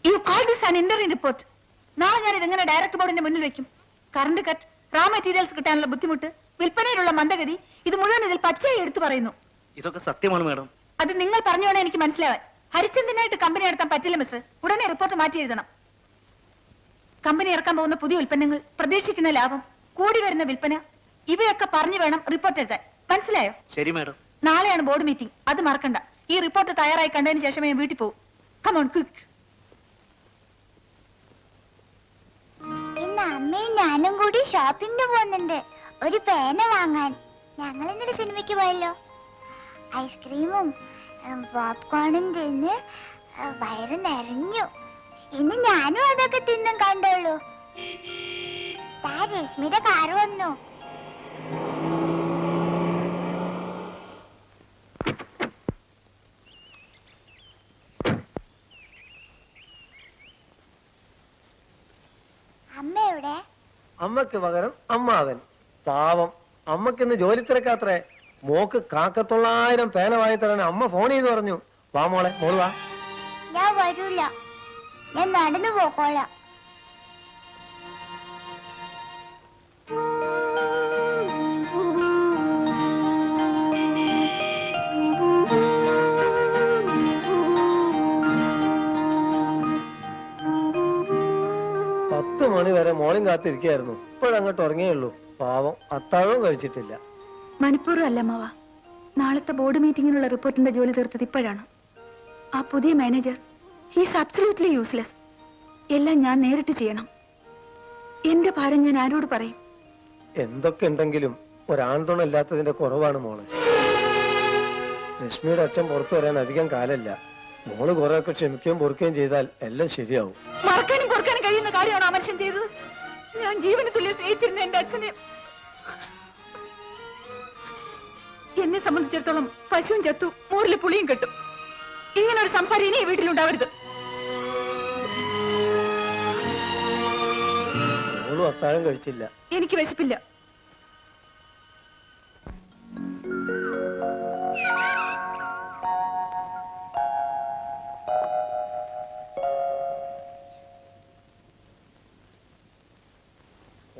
You call this an interview report. നാളെ ഞാൻ ഇതെങ്ങനെ ഡയറക്ടർ ബോർഡിന്റെ മുന്നിൽ വെക്കും? കറണ്ട് കട്ട്, റാ മെറ്റീരിയൽസ് കിട്ടാനുള്ള ബുദ്ധിമുട്ട്, വിൽപ്പനയിലുള്ള മന്ദഗതി, ഇത് മുഴുവൻ ഇതിൽ പച്ചയായി എടുത്തു പറയുന്നു. ഇതൊക്കെ സത്യമാണ് മാഡം. അത് നിങ്ങൾ പറഞ്ഞോണേ എനിക്ക് മനസ്സിലാവാൻ. ഹരിചന്ദ്രനായിട്ട് കമ്പനി നടത്താൻ പറ്റില്ല മിസ്റ്റർ. ഉടനെ റിപ്പോർട്ട് മാറ്റി എഴുതണം. കമ്പനി ഇറക്കാൻ പോകുന്ന പുതിയ ഉൽപ്പന്നങ്ങൾ, പ്രതീക്ഷിക്കുന്ന ലാഭം, കൂടി വരുന്ന വിൽപ്പന, ഇവയൊക്കെ പറഞ്ഞു വേണം റിപ്പോർട്ട് എഴുതാൻ. മനസ്സിലായോ? ശരി മാഡം. നാളെയാണ് ബോർഡ് മീറ്റിംഗ്, അത് മറക്കണ്ട. ഈ റിപ്പോർട്ട് തയ്യാറായി കണ്ടതിന് ശേഷമേ ഞാൻ വീട്ടിൽ പോകും. Come on quick. ഇന്ന് അമ്മയും ഞാനും കൂടി ഷോപ്പിംഗിന് പോകുന്നുണ്ട്, ഒരു പേന വാങ്ങാൻ. ഞങ്ങൾ ഇന്നലെ സിനിമയ്ക്ക് പോയല്ലോ. ഐസ്ക്രീമും പോപ്കോണും തിന്ന് വയറ് നിറഞ്ഞു. ഇന്ന് ഞാനും അതൊക്കെ തിന്നും കണ്ടോളൂ. രശ്മിയുടെ കാറ് വന്നു. അമ്മ എവിടെ? അമ്മക്ക് പകരം അമ്മാവൻ. പാവം, അമ്മക്കിന്ന് ജോലി തിരക്കാത്രേ. മോക്ക് 900 പേന വാങ്ങി തരാൻ അമ്മ ഫോൺ ചെയ്ത് പറഞ്ഞു. വാ മോളെ, മോള് വാ. ഞാൻ വരൂല, ഞാൻ നടന്നു പോക്കോളാം. മണി വരെ മോളിൽ കാത്തിരിക്കായിരുന്നു. ഇപ്പോഴങ്ങോട്ട് ഉറങ്ങിയുള്ളൂ. പാവം, അത്താഴവും കഴിച്ചിട്ടില്ല. മനഃപൂർവ്വം അല്ല അമ്മാവ. നാളത്തെ ബോർഡ് മീറ്റിംഗിനുള്ള റിപ്പോർട്ടിന്റെ ജോലി തീർത്തത് ഇപ്പോഴാണ്. ആ പുതിയ മാനേജർ ഹീസ് അബ്സല്യൂട്ട്ലി യൂസ്ലെസ്. എല്ലാം ഞാൻ നേരിട്ട് ചെയ്യണം. എന്റെ ഭാരം ഞാൻ ആരോട് പറയും? എന്തൊക്കെ ഉണ്ടെങ്കിലും ഒരാൺതുണ ഇല്ലാത്തതിന്റെ കുറവാണ് മോള്. രശ്മിയുടെ അച്ഛൻ പുറത്തു വരാൻ അധികം കാലല്ല. മോള് കുറെയൊക്കെ ക്ഷമിക്കുകയും പൊറുക്കുകയും ചെയ്താൽ എല്ലാം ശരിയാവും. മറക്കാനും പൊറുക്കാനും കഴിയുന്ന കാര്യമാണ് ആ മനുഷ്യൻ ചെയ്തത്. ഞാൻ ജീവന് തുല്യം സ്നേഹിച്ചിരുന്ന എന്റെ അച്ഛനെ. എന്നെ സംബന്ധിച്ചിടത്തോളം പശുവും ചത്തു, മൂറിലെ പുളിയും കെട്ടും. ഇങ്ങനെ ഒരു സംസാരം ഇനി ഈ വീട്ടിലുണ്ടാവരുത്. മോളും അത്താഴം കഴിച്ചില്ല. എനിക്ക് വിശപ്പില്ല.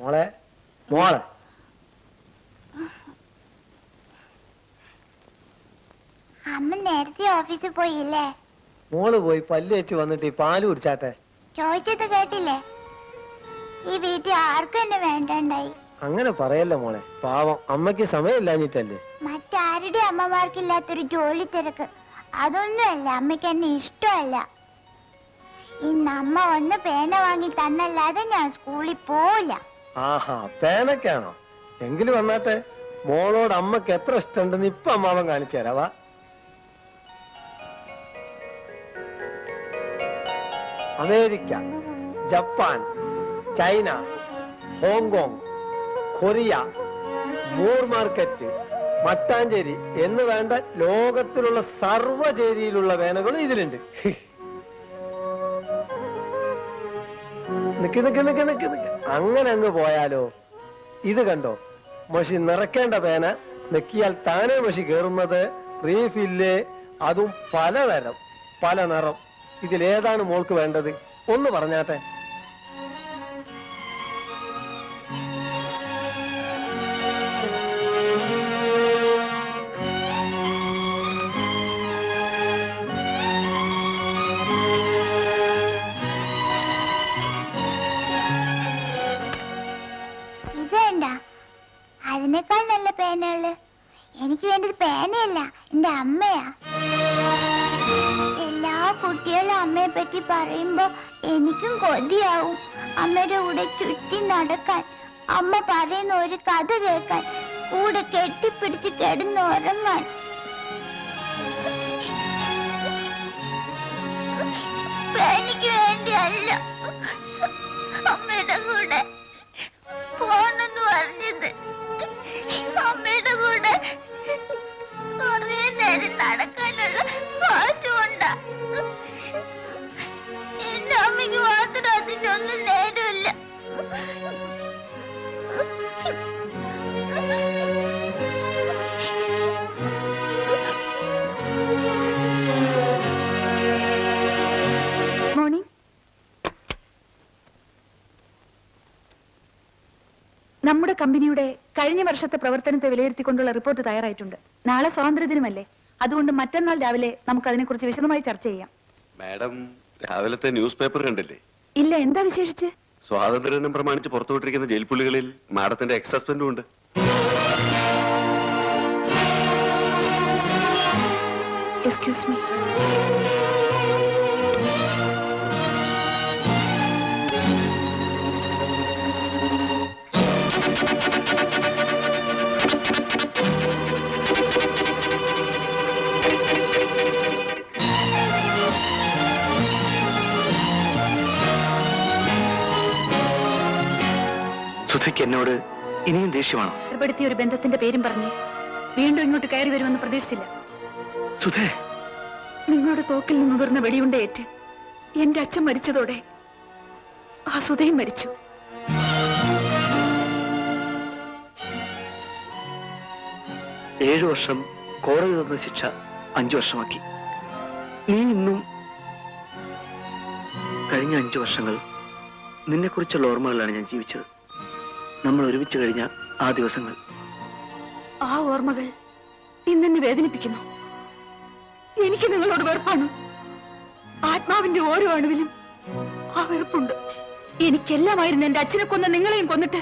മോളെ, മോളെ, അമ്മ നേരത്തെ ഓഫീസിൽ പോയില്ലേ? മോള് പോയി പല്ല് വെച്ച് വന്നിട്ട് ഈ പാല് കുടിച്ചാട്ടെ. ചോദിച്ചത് കേട്ടില്ലേ? ഈ വീട്ടിൽ ആർക്കും എന്നെ വേണ്ടണ്ടായി. അങ്ങനെ പറയല്ല മോളെ, പാവം അമ്മയ്ക്ക് സമയമില്ലാഞ്ഞിട്ടല്ലേ. മറ്റാരുടെ അമ്മമാർക്കില്ലാത്തൊരു ജോലി തിരക്ക്. അതൊന്നുമല്ല, അമ്മയ്ക്ക് എന്നെ ഇഷ്ടമല്ല. ഇന്ന് അമ്മ ഒന്ന് പേന വാങ്ങി തന്നല്ലാതെ ഞാൻ സ്കൂളിൽ പോവില്ല. ആഹാ, പേനക്കാണോ? എങ്കിലും വന്നാട്ടെ. മോളോട് അമ്മക്ക് എത്ര ഇഷ്ടമുണ്ടെന്ന് ഇപ്പൊ അമ്മാവൻ കാണിച്ചു തരാവാ. America, Japan, China, Hong Kong, Korea, മൂർ മാർക്കറ്റ്, മട്ടാഞ്ചേരി എന്ന് വേണ്ട ലോകത്തിലുള്ള സർവ്വചേരിയിലുള്ള പേനകളും ഇതിലുണ്ട്. നിക്ക് നിക്ക് നിക്ക് നിക്ക് നിക്ക്, അങ്ങനെ അങ്ങ് പോയാലോ? ഇത് കണ്ടോ, മഷി നിറക്കേണ്ട പേന നെക്കിയാൽ താനേ മഷി കയറുന്നത്. റീഫില്ല്, അതും പലതരം, പല നിറം. ഇതിലേതാണ് മോൾക്ക് വേണ്ടത്? ഒന്ന് പറഞ്ഞാട്ടെ. അതിനേക്കാൾ നല്ല പേനകള്. എനിക്ക് വേണ്ടത് പേനയല്ല, എന്റെ അമ്മയാ. എല്ലാ കുട്ടികളും അമ്മയെ പറ്റി പറയുമ്പോ എനിക്കും കൊതിയാവും. അമ്മയുടെ കൂടെ ചുറ്റി നടക്കാൻ, അമ്മ പറയുന്ന ഒരു കഥ കേൾക്കാൻ, കൂടെ കെട്ടിപ്പിടിച്ച് കിടന്നുറങ്ങാൻ. എനിക്ക് വേണ്ടിയല്ല അമ്മയുടെ കൂടെ പോണെന്ന് പറഞ്ഞത്. അമ്മയുടെ കൂടെ കുറേ നേരം നടക്കാനുള്ള വാശുണ്ടാ. എന്റെ അമ്മയ്ക്ക് മാത്രം അതിന്റെ ഒന്നും നേരമില്ല. മോർണിംഗ്. നമ്മുടെ കമ്പനിയുടെ കഴിഞ്ഞ വർഷത്തെ പ്രവർത്തനത്തെ വിലയിരുത്തിക്കൊണ്ടുള്ള റിപ്പോർട്ട് തയ്യാറായിട്ടുണ്ട്. നാളെ സ്വാതന്ത്ര്യദിനമല്ലേ, അതുകൊണ്ട് മറ്റന്നാൾ രാവിലെ നമുക്ക് അതിനെക്കുറിച്ച് വിശദമായി ചർച്ച ചെയ്യാം. മാഡം രാവിലത്തെ ന്യൂസ് പേപ്പർ കണ്ടില്ലേ? ഇല്ല, എന്താ വിശേഷിച്ച്? സ്വാതന്ത്ര്യദിനം പ്രമാണിച്ച് പുറത്തുവിട്ടിരിക്കുന്ന ജയിൽ പുള്ളികളിൽ മാഡത്തിന്റെ എക്സ് ഹസ്ബൻഡും ഉണ്ട്. Excuse me. സുധയ്ക്ക് എന്നോട് ഇനിയും ദേഷ്യമാണോ? ഏർപ്പെടുത്തിയ ഒരു ബന്ധത്തിന്റെ പേരും പറഞ്ഞ് വീണ്ടും ഇങ്ങോട്ട് കയറി വരുമെന്ന് പ്രതീക്ഷിച്ചില്ല. സുധേ, നിങ്ങളുടെ തോക്കിൽ നിന്ന് ഉതിർന്ന വെടിയുണ്ടേറ്റ് എന്റെ അച്ഛൻ മരിച്ചതോടെ ആ സുധയും മരിച്ചു. ഏഴു വർഷം കോടതി തന്ന ശിക്ഷ 5 വർഷമാക്കി. നീ ഇന്നും കഴിഞ്ഞ 5 വർഷങ്ങൾ നിന്നെക്കുറിച്ചുള്ള ഓർമ്മകളാണ് ഞാൻ ജീവിച്ചത്. നമ്മൾ ഒരുമിച്ച് കഴിഞ്ഞ ആ ദിവസങ്ങൾ. ആ ഓർമ്മകൾ ഇന്നെന്നെ വേദനിപ്പിക്കുന്നു. എനിക്ക് നിങ്ങളോട് വെറുപ്പാണ്. ആത്മാവിന്റെ ഓരോ അണുവിലും ആ വെറുപ്പുണ്ട്. എനിക്കെല്ലാമായിരുന്നു എന്റെ അച്ഛനെ കൊന്ന നിങ്ങളെയും കൊന്നിട്ട്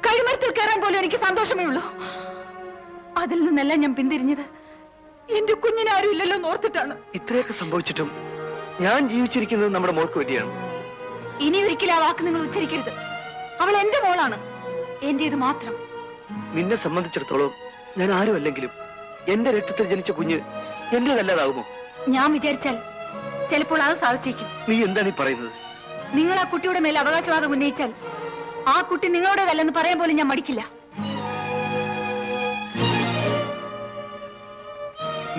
കഴിമരത്തിൽ കയറാൻ പോലും എനിക്ക് സന്തോഷമേ ഉള്ളൂ. അതിൽ നിന്നെല്ലാം ഞാൻ പിന്തിരിഞ്ഞത് എന്റെ കുഞ്ഞിനാരും ഇല്ലല്ലോ ഓർത്തിട്ടാണ്. ഇത്രയൊക്കെ സംഭവിച്ചിട്ടും ഞാൻ ജീവിച്ചിരിക്കുന്നത് നമ്മുടെ മോൾക്ക് വേണ്ടിയാണ്. ഇനി ഒരിക്കലും ആ വാക്ക് നിങ്ങൾ ഉച്ചരിക്കരുത്. അവൾ എന്റെ മോളാണ്, എന്റേത് മാത്രം. നിന്നെ സംബന്ധിച്ചിടത്തോളം ഞാൻ ആരും അല്ലെങ്കിലും എന്റെ രക്തത്തിൽ ജനിച്ച കുഞ്ഞ് എന്റേതല്ലാതാകുമോ? ഞാൻ വിചാരിച്ചാൽ ചിലപ്പോൾ അത് സാധിച്ചേക്കും. നീ എന്താണ് ഈ പറയുന്നത്? നിങ്ങൾ ആ കുട്ടിയുടെ മേൽ അവകാശവാദം ഉന്നയിച്ചാൽ ആ കുട്ടി നിങ്ങളുടേതല്ലെന്ന് പറയാൻ പോലും ഞാൻ മടിക്കില്ല.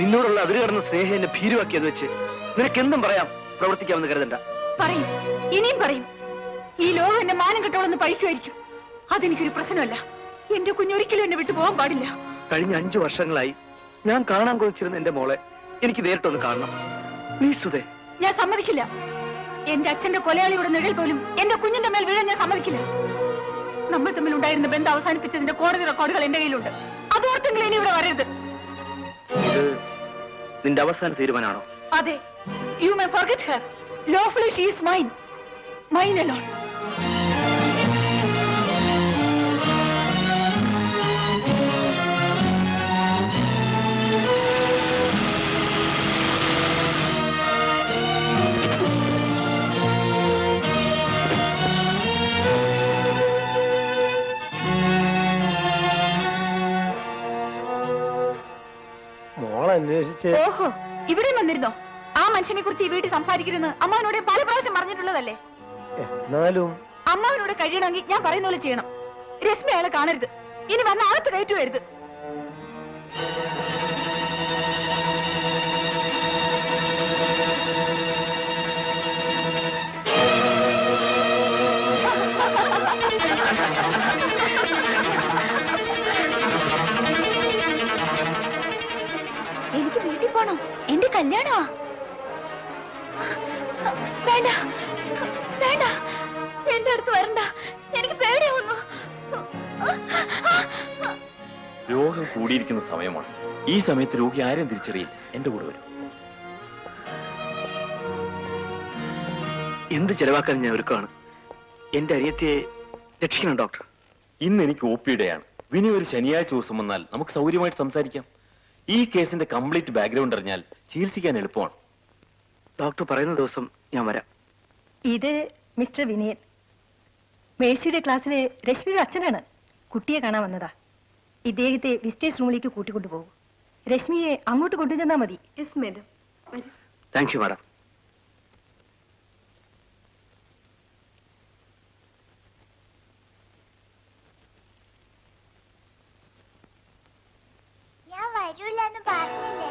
നിന്നോടുള്ള അതിര് കടന്ന സ്നേഹം എന്നെ ഭീരുവാക്കിയെന്ന് വെച്ച് നിനക്കെന്തും പറയാം, പ്രവർത്തിക്കാമെന്ന് കരുതണ്ട. പറയും, ഇനിയും പറയും. ഈ ലോകം എന്റെ മാനം കെട്ടോളെന്ന് പഴിക്കുമായിരിക്കും. അതെനിക്കൊരു പ്രശ്നമല്ല. എന്റെ കുഞ്ഞൊരിക്കലും എന്നെ വിട്ടു പോകാൻ പാടില്ല. കഴിഞ്ഞ 5 വർഷങ്ങളായി ഞാൻ കാണാൻ കൊതിച്ചിരുന്ന എന്റെ മോളെ എനിക്ക് നേരിട്ടൊന്ന് കാണണം. പ്ലീസ് സുധേ. ഞാൻ സമ്മതിക്കില്ല. എന്റെ അച്ഛന്റെ കൊലയാളിയുടെ നിഴൽ പോലും എന്റെ കുഞ്ഞിന്റെ മേൽ വീഴാൻ ഞാൻ സമ്മതിക്കില്ല. നമ്മൾ തമ്മിൽ ഉണ്ടായിരുന്ന ബന്ധം അവസാനിപ്പിച്ചതിന്റെ കോടതി റെക്കോർഡുകൾ എന്റെ കയ്യിലുണ്ട്. അതോർത്തെങ്കിലും ഇനി ഇവിടെ വരരുത്. ഇത് നിന്റെ അവസാന തീരുമാനമാണോ? അതെ. You may forget her. Lawfully she is mine. Mine alone. മോളന്വേഷിച്ച്. ഓഹോ, ഇവിടെ വന്നിരുന്നോ? ആ മനുഷ്യനെ കുറിച്ച് ഈ വീട്ടിൽ സംസാരിക്കരുതെന്ന് അമ്മാവനോട് പല പ്രാവശ്യം പറഞ്ഞിട്ടുള്ളതല്ലേ? എന്നാലും അമ്മാവനോട് കഴിയണമെങ്കിൽ ഞാൻ പറയുന്ന പോലെ ചെയ്യണം. രശ്മി അയാളെ കാണരുത്. ഇനി വന്ന അകത്ത് കയറ്റു വരുത്. എനിക്ക് വീട്ടിൽ പോണം. എന്റെ കല്യാണമാ. വേണ്ട വേണ്ട, എന്റെ അടുത്ത് വരണ്ട. എനിക്ക് പേടിയാവുന്നു. രോഗം കൂടിയിരിക്കുന്ന സമയമാണ്. ഈ സമയത്ത് രോഗി ആരും തിരിച്ചറിയില്ല. എന്റെ കൂടെ വരും. എന്ത് ചെലവാക്കാൻ ഞാൻ ഒരുക്കാണ്. എന്റെ അനിയത്തിയെ രക്ഷിക്കണം ഡോക്ടർ. ഇന്ന് എനിക്ക് OP-യുടെയാണ്. വിനി ഒരു ശനിയാഴ്ച ദിവസം വന്നാൽ നമുക്ക് സൗകര്യമായിട്ട് സംസാരിക്കാം. ഈ കേസിന്റെ കംപ്ലീറ്റ് ബാക്ക്ഗ്രൗണ്ട് അറിഞ്ഞാൽ ചികിത്സിക്കാൻ എളുപ്പമാണ്. ഡോക്ടർ പറയുന്ന ദിവസം ഞാൻ വരാം. ഇത് മിസ്റ്റർ വിനയൻ, മേഴ്സിയുടെ ക്ലാസ്സിലെ രശ്മിയുടെ അച്ഛനാണ്. കുട്ടിയെ കാണാൻ വന്നതാ. ഇദ്ദേഹത്തെ വിസിറ്റേഴ്സ് റൂമിലേക്ക് കൂട്ടിക്കൊണ്ടുപോകും. രശ്മിയെ അങ്ങോട്ട് കൊണ്ടുചെന്നാ മതി. Yes madam. Thank you madam. ഞാൻ വരൂലെന്ന് പറഞ്ഞില്ലേ?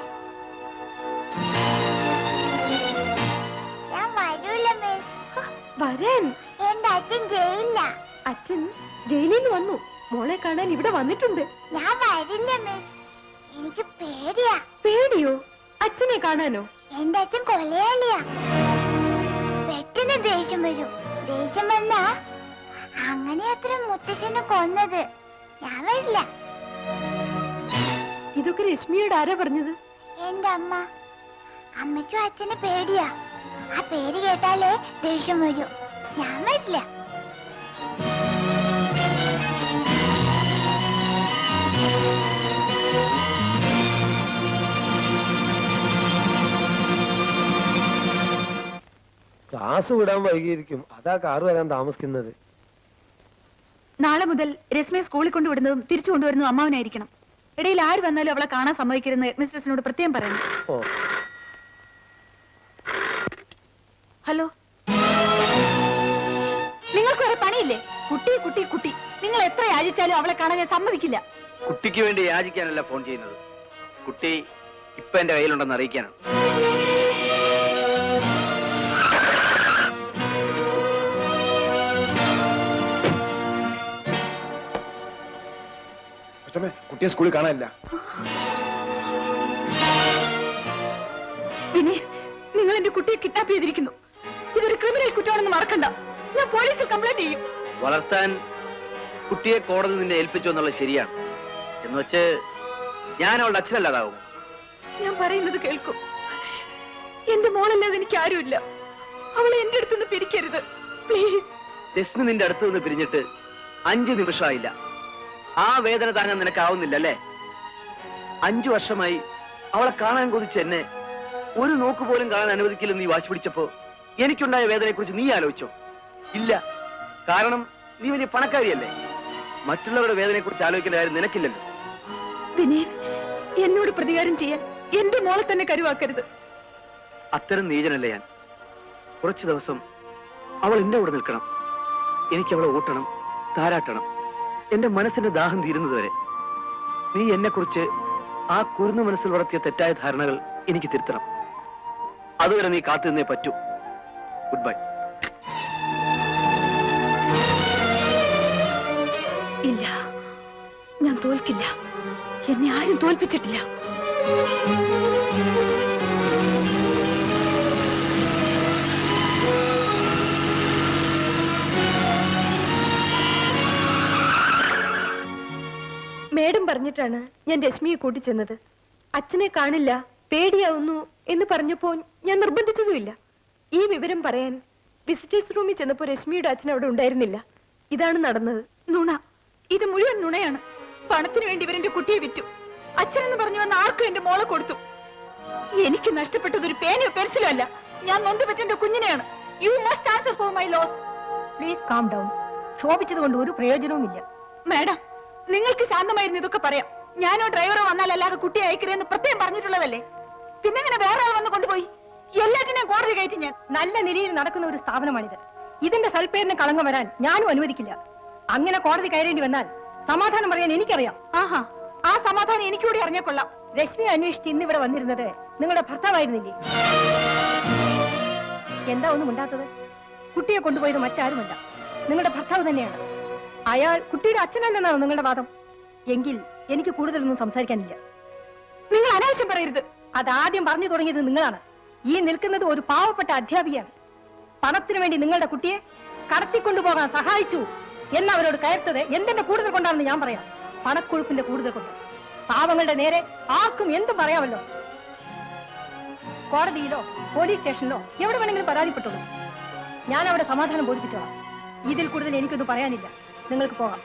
ഞാൻ വരൂല മിസ്. വരാൻ എന്റെ അച്ഛൻ ജയിലില്ല. അച്ഛൻ ജയിലിൽ നിന്ന് വന്നു. മോളെ കാണാൻ ഇവിടെ വന്നിട്ടുണ്ട്. ഞാൻ വരില്ല മിസ്. എനിക്ക് പേടിയാ. പേടിയോ? അച്ഛനെ കാണാനോ? എന്റെ അച്ഛൻ കൊലയാളിയാ. പെട്ടെന്ന് ദേഷ്യം വരും. ദേഷ്യം വന്നാ അങ്ങനെ അത്ര മുത്തച്ഛനെ കൊന്നത്. ഞാൻ വരില്ല. ഇതൊക്കെ രശ്മിയോട് ആരാ പറഞ്ഞത്? എന്റെ അമ്മ. അമ്മയ്ക്കും അച്ഛന് പേടിയാ. ആ പേര് കേട്ടാലേ ദേഷ്യം വരൂ. ഞാൻ വരില്ല. ക്ലാസ് വിടാൻ വൈകിയിരിക്കും, അതാ കാറ് വരാൻ താമസിക്കുന്നത്. നാളെ മുതൽ രശ്മിയെ സ്കൂളിൽ കൊണ്ടുവിടുന്നതും തിരിച്ചു കൊണ്ടുവരുന്നതും അമ്മാവനായിരിക്കണം. ഇടയിൽ ആര് വന്നാലും അവളെ കാണാൻ സമ്മതിക്കരുതെന്ന് ഹെഡ്മിസ്ട്രസിനോട് പ്രത്യേകം പറയുന്നു. ഓ, ഹലോ, നിങ്ങൾക്ക് വേറെ പണിയില്ലേ? കുട്ടി കുട്ടി കുട്ടി, നിങ്ങൾ എത്ര യാചിച്ചാലും അവളെ കാണാൻ ഞാൻ സമ്മതിക്കില്ല. കുട്ടിക്ക് വേണ്ടി യാചിക്കാനല്ല ഫോൺ ചെയ്യുന്നത്. കുട്ടി ഇപ്പൊ എന്റെ കയ്യിലുണ്ടെന്ന് അറിയിക്കാനാണ്. കുട്ടിയെ സ്കൂളിൽ കാണാനില്ല. പിന്നെ നിങ്ങൾ എന്റെ കുട്ടിയെ കിഡ്നാപ്പ് ചെയ്തിരിക്കുന്നു. ഇതൊരു ക്രിമിനൽ കുറ്റമാണെന്ന് മറക്കണ്ട. ഞാൻ പോലീസിൽ കംപ്ലൈന്റ് ചെയ്യും. വളർത്താൻ കുട്ടിയെ കോടതി നിന്നെ ഏൽപ്പിച്ചു എന്നുള്ളത് ശരിയാണ്. എന്നുവെച്ച് ഞാൻ അവളുടെ അച്ഛനല്ലാതാവും. ഞാൻ പറയുന്നത് കേൾക്കും. എന്റെ മോളല്ലാതെ എനിക്ക് ആരുമില്ല. അവളെ എന്റെ അടുത്തുനിന്ന് പിരിക്കരുത് പ്ലീസ്. രശ്മി നിന്റെ അടുത്ത് നിന്ന് പിരിഞ്ഞിട്ട് 5 നിമിഷമായില്ല. ആ വേദന താങ്ങാൻ നിനക്കാവുന്നില്ല അല്ലേ? 5 വർഷമായി അവളെ കാണാൻ കൊതിച്ച് എന്നെ ഒരു നോക്ക് പോലും കാണാൻ അനുവദിക്കില്ലെന്ന് നീ വാശി പിടിച്ചപ്പോ എനിക്കുണ്ടായ വേദനയെ കുറിച്ച് നീ ആലോചിച്ചോ? ഇല്ല. കാരണം നീ വലിയ പണക്കാരിയല്ലേ. മറ്റുള്ളവരുടെ വേദനയെ കുറിച്ച് ആലോചിക്കേണ്ട കാര്യം നിനക്കില്ലല്ലോ. വിനീത്, എന്നോട് പ്രതികാരം ചെയ്യാൻ എന്റെ മോളെ തന്നെ കരുവാക്കരുത്. അത്തരം നീചനല്ല ഞാൻ. കുറച്ചു ദിവസം അവൾ എന്റെ കൂടെ നിൽക്കണം. എനിക്ക് അവളെ ഊട്ടണം, താരാട്ടണം. എന്റെ മനസ്സിന്റെ ദാഹം തീരുന്നത് വരെ. നീ എന്നെ കുറിച്ച് ആ കുരുന്നു മനസ്സിൽ വളർത്തിയ തെറ്റായ ധാരണകൾ എനിക്ക് തിരുത്തണം. അതുവരെ നീ കാത്തു നിന്നേ പറ്റൂ. Good bye. ഇല്ല, ഞാൻ തോൽക്കില്ല. എന്നെ ആരും തോൽപ്പിച്ചിട്ടില്ല. മേഡം പറഞ്ഞിട്ടാണ് ഞാൻ രശ്മിയെ കൂട്ടിച്ചെന്നത്. അച്ഛനെ കാണില്ല, പേടിയാവുന്നു എന്ന് പറഞ്ഞപ്പോ ഞാൻ നിർബന്ധിച്ചതുമില്ല. ഈ വിവരം പറയാൻ വിസിറ്റേഴ്സ് റൂമിൽ ചെന്നപ്പോ രശ്മിയുടെ അച്ഛൻ അവിടെ ഉണ്ടായിരുന്നില്ല. ഇതാണ് നടന്നത്. നുണ. ഇത് മുഴുവൻ നുണയാണ്. പണത്തിന് വേണ്ടി ഇവരെന്റെ കുട്ടിയെ വിറ്റു. അച്ഛനെന്ന് പറഞ്ഞു വന്ന ആർക്കും എന്റെ മോളെ കൊടുത്തു. എനിക്ക് നഷ്ടപ്പെട്ടത് ഒരു പേനയോ പെൻസിലോ അല്ല. ഞാൻ നൊന്തുപറ്റ എന്റെ കുഞ്ഞിനെയാണ്. You must answer for my loss. Please calm down. ക്ഷോഭിച്ചത് കൊണ്ട് ഒരു പ്രയോജനവുമില്ല. മാഡം, നിങ്ങൾക്ക് ശാന്തമായിരുന്നു ഇതൊക്കെ പറയാം. ഞാനോ ഡ്രൈവറോ വന്നാലല്ലാതെ കുട്ടിയെ അയക്കരുതെന്ന് പ്രത്യേകം പറഞ്ഞിട്ടുള്ളതല്ലേ. പിന്നെ ഇങ്ങനെ വേറെ ആൾ വന്ന് കൊണ്ടുപോയി. എല്ലാറ്റിനെയും കോടതി കയറ്റി ഞാൻ. നല്ല നിലയിൽ നടക്കുന്ന ഒരു സ്ഥാപനമാണിത്. ഇതിന്റെ സൽപ്പേരിന് കളങ്കം വരാൻ ഞാനും അനുവദിക്കില്ല. അങ്ങനെ കോടതി കയറേണ്ടി വന്നാൽ സമാധാനം പറയാൻ എനിക്കറിയാം. ആഹാ, ആ സമാധാനം എനിക്കൂടി അറിഞ്ഞാൽ കൊള്ളാം. രശ്മി അന്വേഷിച്ച് ഇന്നിവിടെ വന്നിരുന്നത് നിങ്ങളുടെ ഭർത്താവായിരുന്നില്ലേ? എന്താ ഒന്നും ഉണ്ടാത്തത്? കുട്ടിയെ കൊണ്ടുപോയത് മറ്റാരുമല്ല, നിങ്ങളുടെ ഭർത്താവ് തന്നെയാണ്. അയാൾ കുട്ടിയുടെ അച്ഛനല്ലെന്നാണ് നിങ്ങളുടെ വാദം. എങ്കിൽ എനിക്ക് കൂടുതലൊന്നും സംസാരിക്കാനില്ല. നിങ്ങൾ അനാവശ്യം പറയരുത്. അതാദ്യം പറഞ്ഞു തുടങ്ങിയത് നിങ്ങളാണ്. ഈ നിൽക്കുന്നത് ഒരു പാവപ്പെട്ട അധ്യാപികയാണ്. പണത്തിനു വേണ്ടി നിങ്ങളുടെ കുട്ടിയെ കടത്തിക്കൊണ്ടുപോകാൻ സഹായിച്ചു എന്നവരോട് കയർത്തത് എന്തിന്റെ കൂടുതൽ കൊണ്ടാണെന്ന് ഞാൻ പറയാം. പണക്കൊഴുപ്പിന്റെ കൂടുതൽ കൊണ്ട്. പാവങ്ങളുടെ നേരെ ആർക്കും എന്തും പറയാമല്ലോ. കോടതിയിലോ പോലീസ് സ്റ്റേഷനിലോ എവിടെ വേണമെങ്കിലും പരാതിപ്പെട്ടുള്ളൂ. ഞാൻ അവിടെ സമാധാനം ബോധിപ്പിച്ചോളാം. ഇതിൽ കൂടുതൽ എനിക്കൊന്നും പറയാനില്ല. നിങ്ങൾക്ക് പോകാം.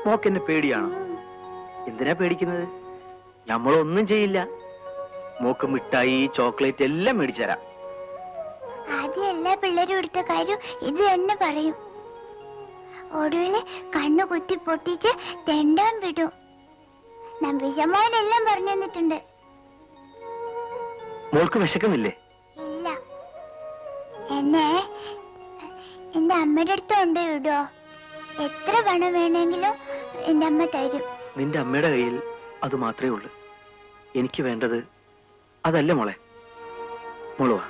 മോക്ക് എന്നെ പേടിയാണോ? എന്തിനാ പേടിക്കുന്നത്? നമ്മളൊന്നും ചെയ്യില്ല. മോക്ക് മിഠായി, ചോക്ലേറ്റ് എല്ലാം മേടിച്ചു തരാം. ആദ്യം എല്ലാ പിള്ളേരും എടുത്ത കാര്യം ഇത് തന്നെ പറയും. ഒടുവില് കണ്ണു കുത്തി പൊട്ടിച്ച് തെണ്ടാൻ വിടും. നമ്പീശന്മാരെല്ലാം പറഞ്ഞു തന്നിട്ടുണ്ട്. മോൾക്ക് വിശക്കുന്നില്ലേ? ഇല്ല. എന്നെ എന്റെ അമ്മയുടെ അടുത്ത് കൊണ്ട് വിടുവോ? എത്ര പണം വേണമെങ്കിലും എന്റെ അമ്മ തരും. നിന്റെ അമ്മയുടെ കയ്യിൽ അത് മാത്രമേ ഉള്ളൂ. എനിക്ക് വേണ്ടത് അതല്ല മോളെ. മോളുവാ.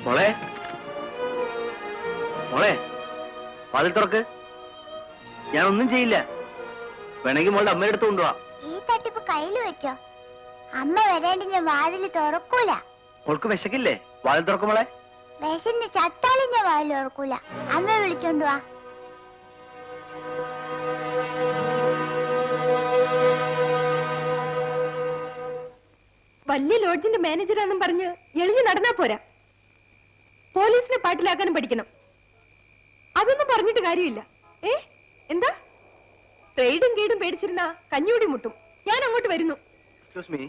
മോളെ, മോളെ, വാതിൽ തുറക്ക്. ഞാനൊന്നും ചെയ്യില്ല. വേണമെങ്കിൽ മോളുടെ അമ്മയുടെ അടുത്ത് കൊണ്ടുപോവാ. ഈ തട്ടിപ്പ് കയ്യിൽ വെച്ചോ. അമ്മ വരേണ്ടി ഞാൻ വാതിൽ തുറക്കൂല. മോൾക്ക് വിശക്കില്ലേ? വാതിൽ തുറക്കും മോളെ. വിശന്ന് ചത്താലും ഞാൻ വാതിൽ തുറക്കൂല. അമ്മ വിളിച്ചോണ്ട് വാ. വലിയ ലോഡ്ജിന്റെ മാനേജറാണെന്നും പറഞ്ഞ് എളിഞ്ഞു നടന്നാ പോരാ. പോലീസിനെ പാട്ടിലാക്കാനും പഠിക്കണം. അതൊന്നും പറഞ്ഞിട്ട് കാര്യമില്ല. എന്താ? ട്രേഡും ഗീഡും പേടിച്ചിരുന്ന കഞ്ഞൂടി മുട്ടും. ഞാൻ അങ്ങോട്ട് വരുന്നു. എക്സ്ക്യൂസ് മീ,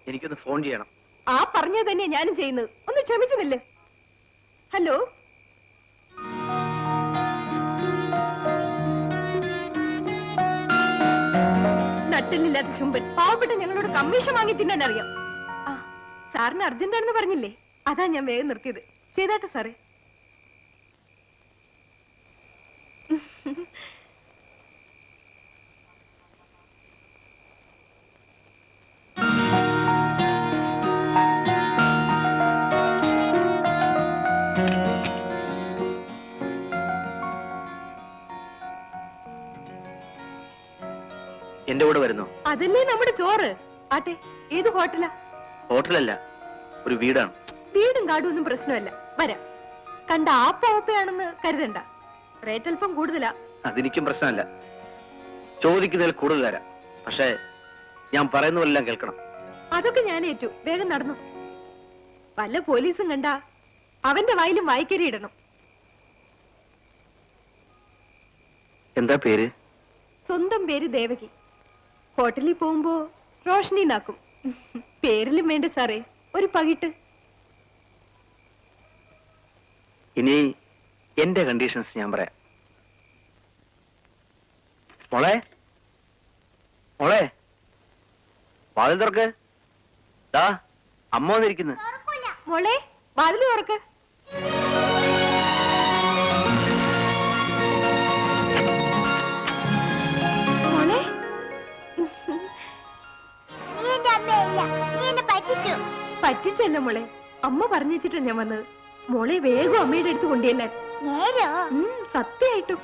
എനിക്കൊന്ന് ഫോൺ ചെയ്യണം. ആ പറഞ്ഞത് തന്നെയാ ഞാനും ചെയ്യുന്നത്. ഒന്ന് ക്ഷമിച്ചുന്നില്ലേ? ഹലോ, നട്ടിലില്ലാത്ത ചുമ്പൻ പാവപ്പെട്ട ഞങ്ങളോട് കമ്മീഷൻ വാങ്ങി തിന്നാൻ അറിയാം. ആ, സാറിന് അർജന്റാണെന്ന് പറഞ്ഞില്ലേ? അതാ ഞാൻ വേഗം നിർത്തിയത്. ചെയ്താട്ടെ സാറേ. എന്റെ കൂടെ വരുന്നോ? അതല്ലേ നമ്മുടെ ചോറ്. ആട്ടെ, ഏത് ഹോട്ടലാ? ഹോട്ടലല്ല, ഒരു വീടാണ്. വീടും കാടും ഒന്നും പ്രശ്നമല്ല. വരാം. കണ്ട ആപ്പയാണെന്ന് കരുതണ്ട. റേറ്റ് അല്പം കൂടുതലാ. അതെനിക്കും പ്രശ്നമല്ല. ചോദിക്കുന്നതിൽ കൂടുതൽ തരാം. പക്ഷേ ഞാൻ പറയുന്നതെല്ലാം കേൾക്കണം. അതൊക്കെ ഞാൻ ഏറ്റു. വേഗം നടന്നു. വല്ല പോലീസും കണ്ട അവന്റെ വായിലും വായിക്കരി ഇടണം. എന്താ പേര്? സ്വന്തം പേര് ദേവകി. ഹോട്ടലിൽ പോകുമ്പോ റോഷനി നാക്കും. പേരിലും വേണ്ട സാറേ ഒരു പകിട്ട്. ഇനി എന്റെ കണ്ടീഷൻസ് ഞാൻ പറയാം. മോളെ, മോളെ, വാതിൽ തുറക്ക്. ദാ അമ്മ വന്നിരിക്കുന്നു. മോളെ, വാതിൽ തുറക്ക്. മോളെ, നീ എന്റെ അമ്മയല്ല, നീ എന്നെ പറ്റിച്ചു. പറ്റിച്ചല്ല മോളെ, അമ്മ പറഞ്ഞു വെച്ചിട്ടാ ഞാൻ വന്നത്. മോളെ വേഗം അമ്മയുടെ അടുത്ത് കൊണ്ടുവല്ലാൻ. നേരോ? സത്യമായിട്ടും.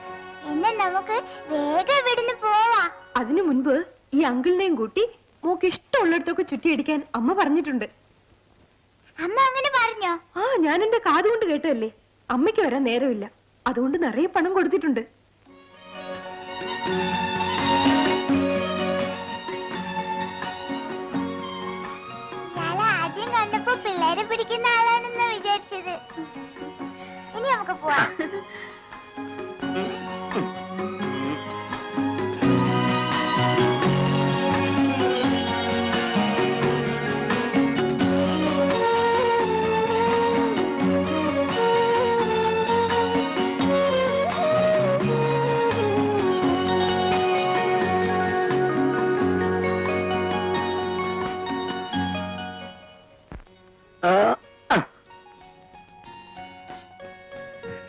എന്നാ നമുക്ക് വേഗം ഇവിടുന്ന് പോവാ. അതിനു മുൻപ് ഈ അങ്കിളിനെയും കൂട്ടി മോക്ക് ഇഷ്ടമുള്ളിടത്തൊക്കെ ചുറ്റിയടിക്കാൻ അമ്മ പറഞ്ഞിട്ടുണ്ട്. അമ്മ അങ്ങനെ പറഞ്ഞോ? ആ, ഞാൻ എന്റെ കാതുകൊണ്ട് കേട്ടതല്ലേ. അമ്മയ്ക്ക് വരാൻ നേരമില്ല. അതുകൊണ്ട് നിറയെ പണം കൊടുത്തിട്ടുണ്ട്. ആദ്യം കണ്ടപ്പോ പിള്ളേരെ പിടിക്കുന്ന ആളാണെന്നാ വിചാരിച്ചത്. ഇനി നമുക്ക് പോവാം.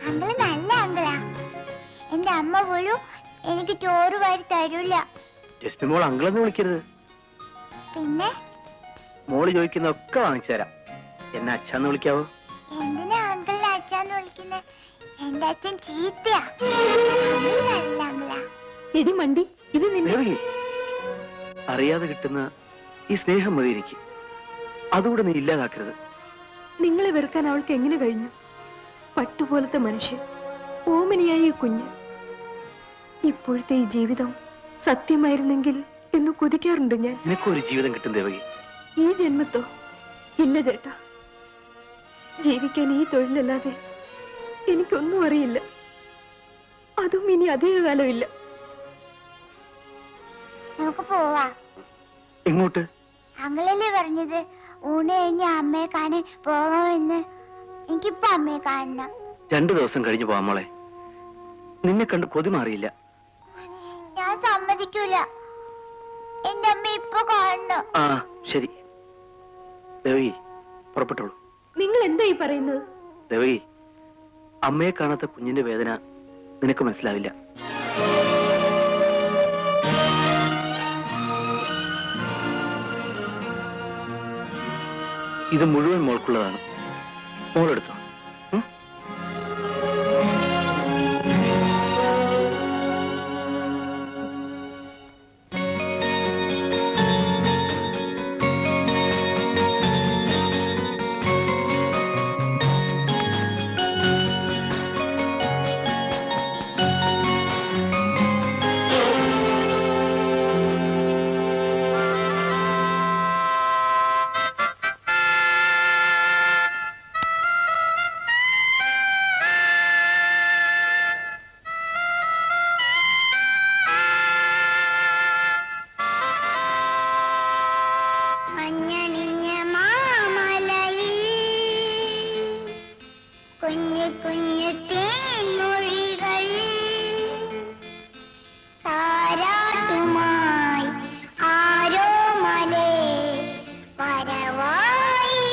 അങ്കിള് നല്ല അങ്കിളാ. എന്റെ അമ്മ പോലും എനിക്ക് ചോറ് വാരി തരൂല. ജസ്റ്റ് മോൾ അങ്കിളെന്ന് വിളിക്കരുത്. പിന്നെ മോള് ചോദിക്കുന്നൊക്കെ വാങ്ങിച്ചു തരാം. എന്നെ അച്ഛന്ന് വിളിക്കാവോ? എന്തിനാ അങ്കിളിനെ അച്ഛന്ന് വിളിക്കുന്നെ? എന്റെ അച്ഛൻ ചീത്തയാ. അങ്കിള് നല്ല അങ്കിളാ. എടി മണ്ടി, ഇത് നിന്നെ അറിയാതെ കിട്ടുന്ന ഈ സ്നേഹം മതി എനിക്ക്. അതുകൂടെ നീ ഇല്ലാതാക്കരുത്. നിങ്ങളെ വെറുക്കാൻ അവൾക്ക് എങ്ങനെ കഴിഞ്ഞു? പട്ടുപോലത്തെ മനുഷ്യൻ, ഓമനിയായ കുഞ്ഞ്. ഇപ്പോഴത്തെ ഈ ജീവിതം സത്യമായിരുന്നെങ്കിൽ എന്ന് കൊതിക്കാറുണ്ട് ഞാൻ. നിനക്കൊരു ജീവിതം കിട്ടും ദേവകി. ഈ ജന്മത്തോ? ഇല്ല ചേട്ടാ, ജീവിക്കാൻ ഈ തൊഴിലല്ലാതെ എനിക്കൊന്നും അറിയില്ല. അതും ഇനി അധികകാലമില്ല. നമുക്ക് പോവാ. എങ്ങോട്ട്? അങ്ങളല്ലേ പറഞ്ഞത് ഊണ് കഴിഞ്ഞ് അമ്മയെ കാണാൻ പോകാമെന്ന്. എനിക്കിപ്പോ അമ്മയെ കാണണം. 2 ദിവസം കഴിഞ്ഞു പോവാം മോളെ. നിന്നെ കണ്ട് കൊതി മാറിയില്ല. ഞാൻ സമ്മതിക്കൂല. എന്റെ അമ്മ ഇപ്പൊ കാണണം. ആ ശരി ദേവകി, പുറപ്പെട്ടോളൂ. നിങ്ങൾ എന്താ ഈ പറയുന്നത്? ദേവകി, അമ്മയെ കാണാത്ത കുഞ്ഞിന്റെ വേദന നിനക്ക് മനസ്സിലാവില്ല. ഇത് മുഴുവൻ മോൾക്കുള്ളതാണ്. മോളെടുത്തോ. കുഞ്ഞു കുഞ്ഞു തേൻമൊഴികൾ താരാട്ടുമായി ആരോ മലേ പരവായി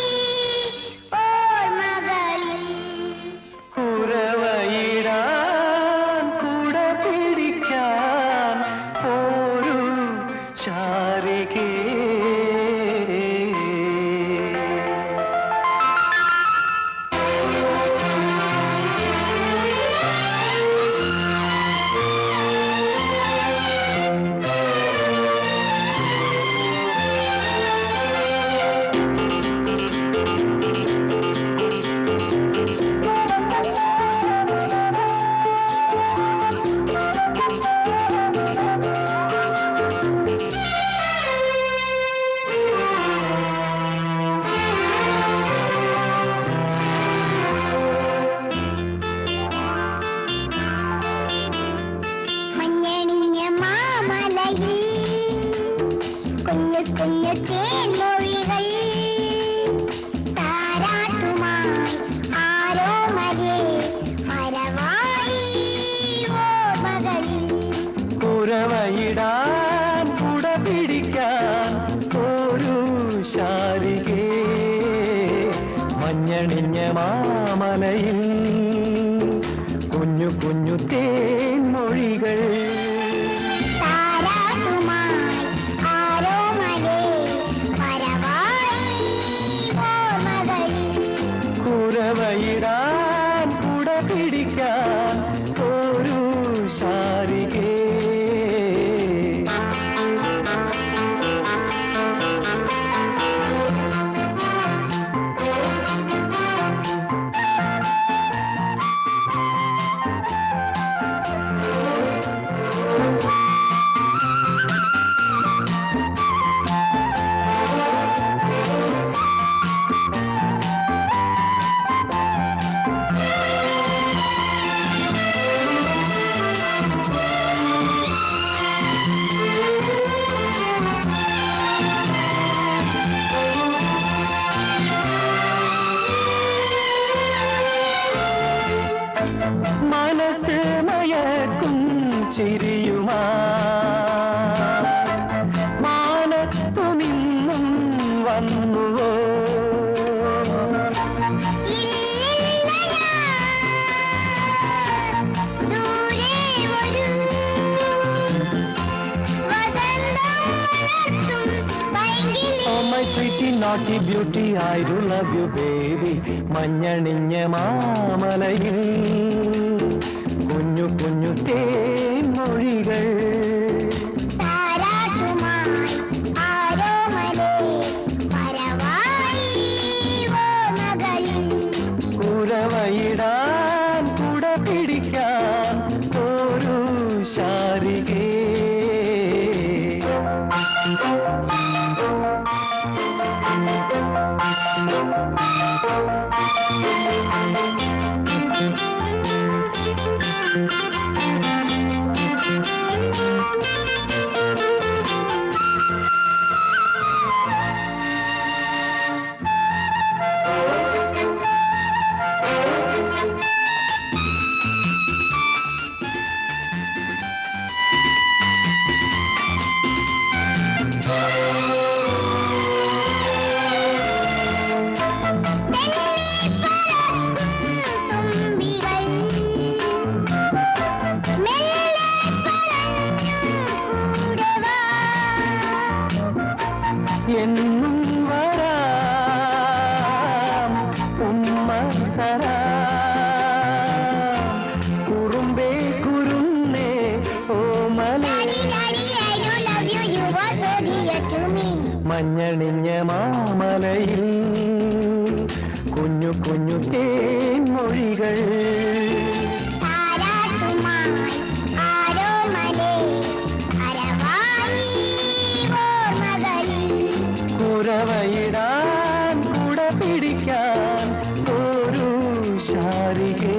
ഓർമ്മകളിൽ. കുരവയിടാൻ കുട പിടിക്കാൻ ഒരു ശാരികേ. കുഞ്ഞു കുഞ്ഞു തേൻമൊഴികൾ താരാട്ടുമായി ആരോ മലേ പരവായി ഓർമ്മകളിൽ. കുരവയിടാൻ കുട പിടിക്കാൻ ഒരു ശാരികേ. മഞ്ഞണിഞ്ഞ മാമലയിൽ കുഞ്ഞു കുഞ്ഞു തേൻമൊഴികൾ കുരവയിടാൻ കുട പിടിക്കാൻ ഒരു ശാരികേ. മനസ്സ് മയക്കും ചിരിയുമാ മാനത്തു നിന്നും വന്നുവോ. Oh my sweetie naughty beauty, I do love you baby. മഞ്ഞണിഞ്ഞ മാമലയിൽ കുഞ്ഞു കുഞ്ഞു തേൻമൊഴികൾ താരാട്ടുമായി ആരോ മലേ പരവായി ഓർമ്മകളിൽ. കുരവയിടാൻ കുട പിടിക്കാൻ ഒരു ശാ ഞാൻ കുറുമ്പേ കുരുന്നേ ഓമലേ മഞ്ഞണിഞ്ഞ മാമലയിൽ കുഞ്ഞു കുഞ്ഞു തേൻമൊഴികൾ കുരവയിടാൻ കുട പിടിക്കാൻ ഒരു ശാരികേ.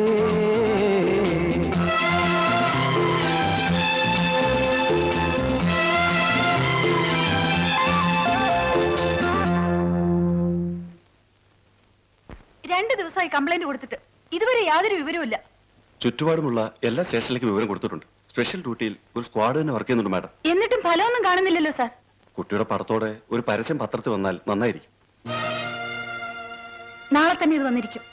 രണ്ടു ദിവസമായി കംപ്ലൈന്റ് കൊടുത്തിട്ട് ഇതുവരെ യാതൊരു വിവരവുമില്ല. ചുറ്റുപാടുമുള്ള എല്ലാ സ്റ്റേഷനിലേക്കും വിവരം കൊടുത്തിട്ടുണ്ട്. സ്പെഷ്യൽ ഡ്യൂട്ടിയിൽ ഒരു സ്ക്വാഡ് തന്നെ വർക്ക് ചെയ്യുന്നുണ്ട് മാഡം. എന്നിട്ടും ഫലമൊന്നും കാണുന്നില്ലല്ലോ സാർ. കുട്ടിയുടെ പടത്തോടെ ഒരു പരസ്യം പത്രത്തിൽ വന്നാൽ നന്നായിരിക്കും. നാളെ തന്നെ ഇത് വന്നിരിക്കും.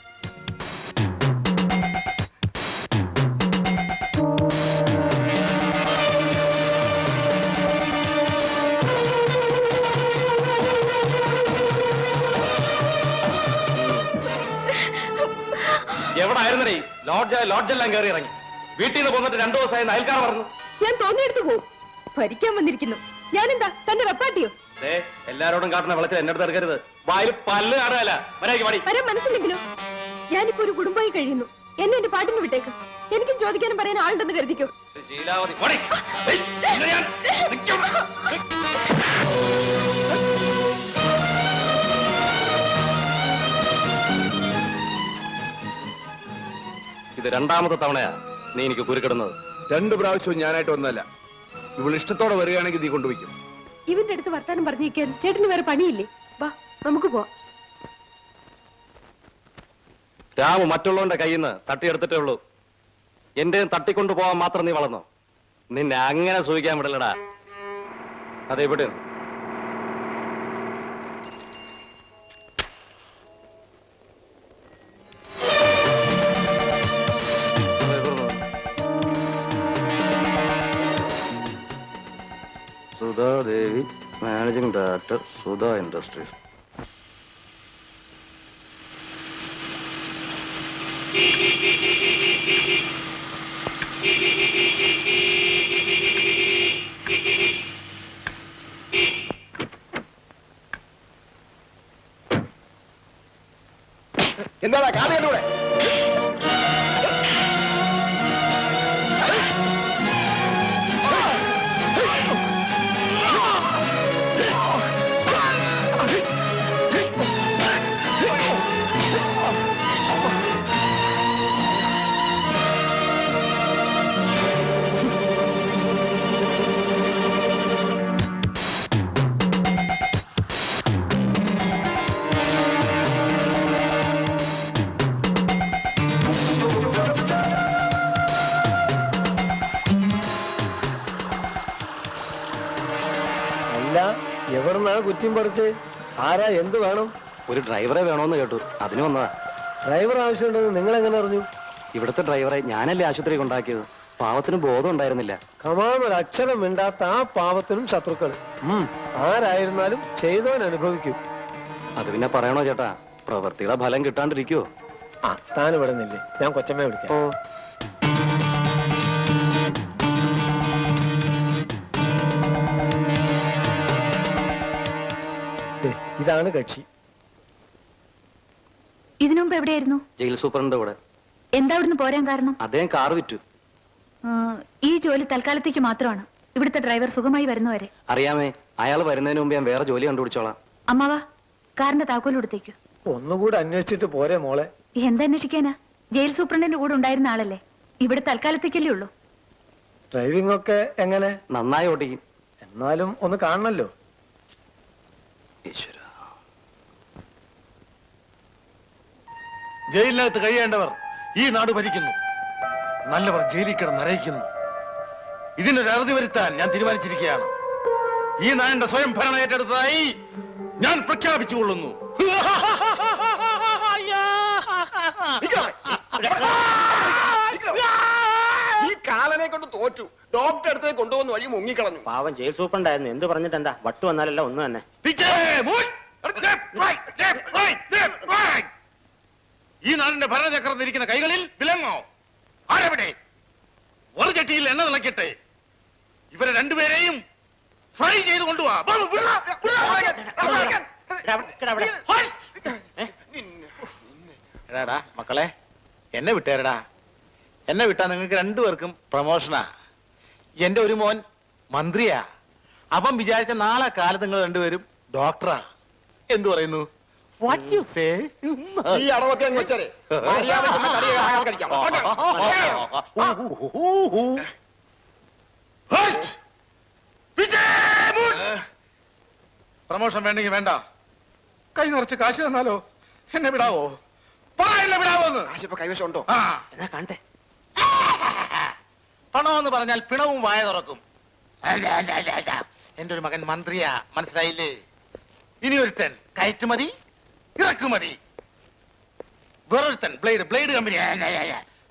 എവിടെ ആയിരുന്നേ? ലോഡ്ജെല്ലാം കയറി ഇറങ്ങി. വീട്ടിൽ നിന്ന് പോന്നിട്ട് 2 ദിവസമായി അയൽക്കാർ പറഞ്ഞു. ഞാൻ തോന്നിയെടുത്ത് പോവും. ഭരിക്കാൻ വന്നിരിക്കുന്നു. ഞാനെന്താ തന്റെ വെപ്പാട്ടിയോ? എല്ലാരോടും കാട്ടുന്ന വെള്ളത്തിൽ എന്നെ അടുത്ത് ഇറക്കരുത്. വായിൽ പല്ല് കാണുകയല്ല. വരാൻ മനസ്സില്ലെങ്കിലോ? ഞാനിപ്പോ ഒരു കുടുംബമായി കഴിയുന്നു. എന്നെ എന്റെ പാട്ടിന് വിട്ടേക്ക്. എനിക്കും ചോദിക്കാനും പറയാൻ ആളുണ്ടെന്ന് കരുതിക്കോ. ശീലാവതി ഇത് 2ാമത്തെ തവണയാ നീ എനിക്ക് കുരുക്കിടുന്നത്. 2 പ്രാവശ്യവും ഞാനായിട്ട് വന്നതല്ല. ഇവൾ ഇഷ്ടത്തോടെ വരികയാണെങ്കിൽ നീ കൊണ്ടുപോയിക്കും. ഇവന്റെ അടുത്ത് വർത്താനം പറഞ്ഞിരിക്കാൻ ചേട്ടന് വേറെ പണിയില്ലേ? വാ നമുക്ക് പോവാം. രാമു മറ്റുള്ളവന്റെ കയ്യിൽ നിന്ന് തട്ടിയെടുത്തിട്ടേ ഉള്ളൂ. എന്റെ തട്ടിക്കൊണ്ടു പോവാൻ മാത്രം നീ വളർന്നോ? നിന്നെ അങ്ങനെ സൂഹിക്കാൻ വിടലടാ. അതെവിടെ Sudha Devi, managing director, Sudha industries. എന്താ കാതയുടെ എവിടുന്നാണ് കുറ്റിയും പറിച്ച്? ആരാ, എന്ത് വേണം? ഒരു ഡ്രൈവറെ വേണോന്ന് കേട്ടു, അതിന് വന്നതാ. ഡ്രൈവർ ആവശ്യമുണ്ടെന്ന് നിങ്ങൾ എങ്ങനെ അറിഞ്ഞു? ഇവിടുത്തെ ഡ്രൈവറെ ഞാനല്ലേ ആശുപത്രി കൊണ്ടാക്കിയത്. പാവത്തിന് ബോധം ഉണ്ടായിരുന്നില്ല. കമാന്നൊരു അക്ഷരം മിണ്ടാത്ത ആ പാവത്തിനും ശത്രുക്കൾ. ആരായിരുന്നാലും ചെയ്തവൻ അനുഭവിക്കും. അത് പിന്നെ പറയണോ ചേട്ടാ? പ്രവൃത്തിയുടെ ഫലം കിട്ടാണ്ടിരിക്കുവോ? ആ, താൻ ഇവിടെ നില്ലേ, ഞാൻ കൊച്ചമ്മയെ വിളിക്കാം. ഇതാണ് കക്ഷി. ഇതിനു മുമ്പ് എവിടെയായിരുന്നു? ജയിൽ സൂപ്രണ്ട് കൂടെ. എന്താ ഇവിടുന്ന് പോരാൻ കാരണം? അദ്ദേഹം കാർ വിറ്റു. ഈ ജോലി തൽക്കാലത്തേക്ക് മാത്രമാണ്. ഇവിടുത്തെ ഡ്രൈവർ സുഖമായി വരുന്നവരെ. അറിയാമേ, അയാൾ വരുന്നതിന് മുമ്പ് ഞാൻ വേറെ ജോലി കണ്ടുപിടിച്ചോളാം. അമ്മാവാ, കാറിന്റെ താക്കോൽ കൊടുത്തേക്കു. ഒന്നുകൂടെ അന്വേഷിച്ചിട്ട് പോരെ മോളെ. എന്തന്വേഷിക്കാനാ? ജയിൽ സൂപ്രണ്ടിന്റെ കൂടെ ഉണ്ടായിരുന്ന ആളല്ലേ. ഇവിടെ തൽക്കാലത്തേക്കല്ലേ ഉള്ളൂ. ഡ്രൈവിംഗ് ഒക്കെ എങ്ങനെ? നന്നായി ഓടിക്കും. എന്നാലും ഒന്ന് കാണണല്ലോ. ജയിലിനകത്ത് കഴിയേണ്ടവർ ഈ നാട് ഭരിക്കുന്നു. നല്ലവർ ജയിലിൽ കിടന്ന് നരയിക്കുന്നു. ഇതിനൊരു അറുതി വരുത്താൻ ഞാൻ തീരുമാനിച്ചിരിക്കുകയാണ്. ഈ നാടിന്റെ സ്വയം ഭരണം ഏറ്റെടുത്തതായി ഞാൻ പ്രഖ്യാപിച്ചുകൊള്ളുന്നു. ഈ കാലനെ കൊണ്ട് തോറ്റു. ഡോക്ടർ അടുത്ത് കൊണ്ടുവന്ന് വഴി മുങ്ങിക്കളഞ്ഞു. പാവം ജയിൽ സൂപ്രണ്ടായിരുന്നു. എന്ത് പറഞ്ഞിട്ട് എന്താ? വട്ടു വന്നാലല്ല ഒന്ന് തന്നെ. ഈ നാടിന്റെ ഭരണചക്രം ഇരിക്കുന്ന കൈകളിൽ വിലങ്ങോ? ആരെവിടെ? ഒരു ചട്ടിയിൽ എണ്ണ തിളക്കട്ടെ. ഇവരെ രണ്ടുപേരെയും ഫ്രൈ ചെയ്ത് കൊണ്ടുപോവാ. എടാടാ മക്കളെ, എന്നെ വിട്ടേരടാ. എന്നെ വിട്ടാ നിങ്ങൾക്ക് രണ്ടുപേർക്കും പ്രമോഷനാ. എന്റെ ഒരു മോൻ മന്ത്രിയാ. അപ്പം വിചാരിച്ച നാളെ കാലത്ത് നിങ്ങൾ രണ്ടുപേരും ഡോക്ടറാ. എന്തു പറയുന്നു? What you say? ഈ അടവൊക്കെ അങ്ങ് വെച്ചാലേ പ്രമോഷൻ വേണ്ടെങ്കിൽ വേണ്ട. കൈ നിറച്ച് കാശ് തന്നാലോ? എന്നെ വിടാവോ? എന്നെ വിടാവോന്ന്? കൈവശം ഉണ്ടോ? എന്നാ കാണട്ടെ. പണമെന്ന് പറഞ്ഞാൽ പിണവും വായ തുറക്കും. എന്റെ ഒരു മകൻ മന്ത്രിയാ, മനസ്സിലായില്ലേ? ഇനി ഒരുത്തൻ കയറ്റുമതി ഇറക്കുമതി, വേറൊരുത്തൻ ബ്ലേഡ് കമ്പനി.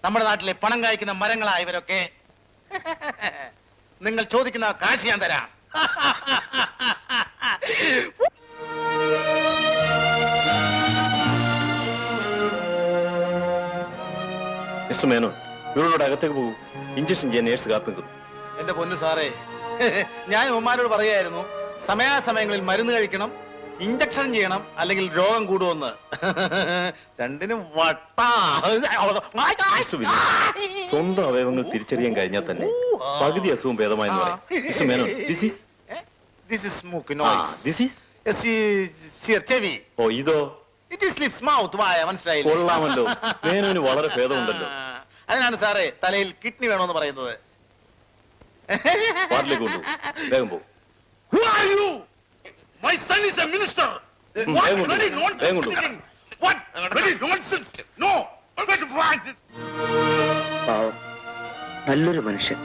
നമ്മുടെ നാട്ടിലെ പണം കായ്ക്കുന്ന മരങ്ങളാ ഇവരൊക്കെ. നിങ്ങൾ ചോദിക്കുന്ന കാശ് ഞാൻ തരാം. മിസ്റ്റർ മേനോൻ, ഇവരോട് അകത്തേക്ക് പോകും. ഇഞ്ചക്ഷൻ ചെയ്യാൻ നേഴ്സ് കാത്തു നിൽക്കുന്നു. എന്റെ പൊന്നു സാറേ, ഞാൻ ഉമ്മാരോട് പറയായിരുന്നു സമയാസമയങ്ങളിൽ മരുന്ന് കഴിക്കണം, ഇഞ്ചക്ഷൻ ചെയ്യണം, അല്ലെങ്കിൽ രോഗം കൂടുമെന്ന്. രണ്ടിനും വട്ടാ. സ്വന്തം അവയവങ്ങൾ തിരിച്ചറിയാൻ കഴിഞ്ഞാൽ തന്നെ പകുതി അസുഖം ഭേദമായെന്ന് പറയാം. Mister Menon, This is smoke noise. this is Yes, ചെവി. ഓ ഇതോ? It is lips, mouth, വായ. മനസ്സിലായില്ലേ? കൊള്ളാമല്ലോ, മേനോന് വളരെ ഭേദമുണ്ടല്ലോ. അതിനാണ് സാറേ തലയിൽ കിഡ്നി വേണമെന്ന് പറയുന്നത്. വാർഡിലേക്ക് കൊണ്ടു, വേഗം പോകും. Who are you? My son is a minister. What bloody nonsense? What bloody nonsense? No. Francis. പാവം, നല്ലൊരു മനുഷ്യൻ.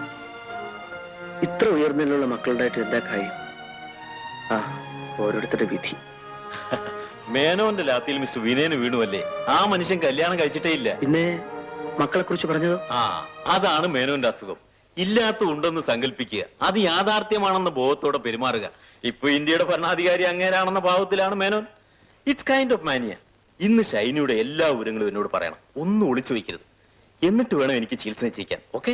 ഇത്ര ഉയർന്നിലുള്ള മക്കളുടെ എന്താ കാര്യം? ആ, ഓരോരുത്തരുടെ വിധി. മേനോന്റെ ലാത്തിയിൽ മിസ്റ്റർ വിനയന് വീണുവല്ലേ? ആ മനുഷ്യൻ കല്യാണം കഴിച്ചിട്ടേ ഇല്ല. പിന്നെ മക്കളെ കുറിച്ച് പറഞ്ഞതോ? അതാണ് മേനോന്റെ അസുഖം. ഇല്ലാത്ത ഉണ്ടെന്ന് സങ്കല്പിക്കുക, അത് യാഥാർത്ഥ്യമാണെന്ന ബോധത്തോടെ പെരുമാറുക. ഇപ്പൊ ഇന്ത്യയുടെ ഭരണാധികാരി അങ്ങേരാണെന്ന ഭാവത്തിലാണ് Menon. It's kind of mania. ഇന്ന് ഷൈനിയുടെ എല്ലാ വിവരങ്ങളും എന്നോട് പറയണം, ഒന്നും ഒളിച്ചു വയ്ക്കരുത്. എന്നിട്ട് വേണം എനിക്ക് ചികിത്സ നിശ്ചയിക്കാൻ. ഓക്കെ?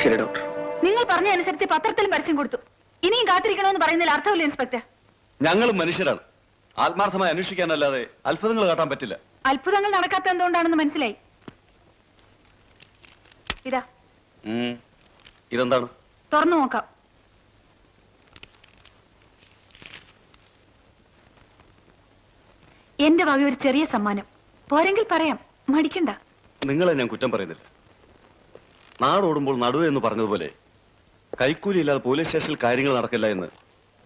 ശരി ഡോക്ടർ. നിങ്ങൾ പറഞ്ഞ അനുസരിച്ച് പത്രത്തിലും പരസ്യം കൊടുത്തു. ഇനിയും കാത്തിരിക്കണമെന്ന് പറയുന്നതിൽ അർത്ഥമില്ല ഇൻസ്പെക്ടർ. ഞങ്ങളും മനുഷ്യരാണ്. ആത്മാർത്ഥമായി അന്വേഷിക്കാനല്ലാതെ അത്ഭുതങ്ങൾ കാട്ടാൻ പറ്റില്ല. അത്ഭുതങ്ങൾ നടക്കാത്ത എന്തുകൊണ്ടാണെന്ന് മനസ്സിലായി. ഇതാ ഇതെന്താണ്? തുറന്നു നോക്കാം. എന്റെ വക ഒരു ചെറിയ സമ്മാനം. പോരെങ്കിൽ പറയാം, മടിക്കണ്ട. നിങ്ങളെ ഞാൻ കുറ്റം പറയുന്നില്ല. നാടോടുമ്പോൾ നടുവ് എന്ന് പറഞ്ഞതുപോലെ കൈക്കൂലി ഇല്ലാതെ പോലീസ് സ്റ്റേഷനിൽ കാര്യങ്ങൾ നടക്കില്ല എന്ന്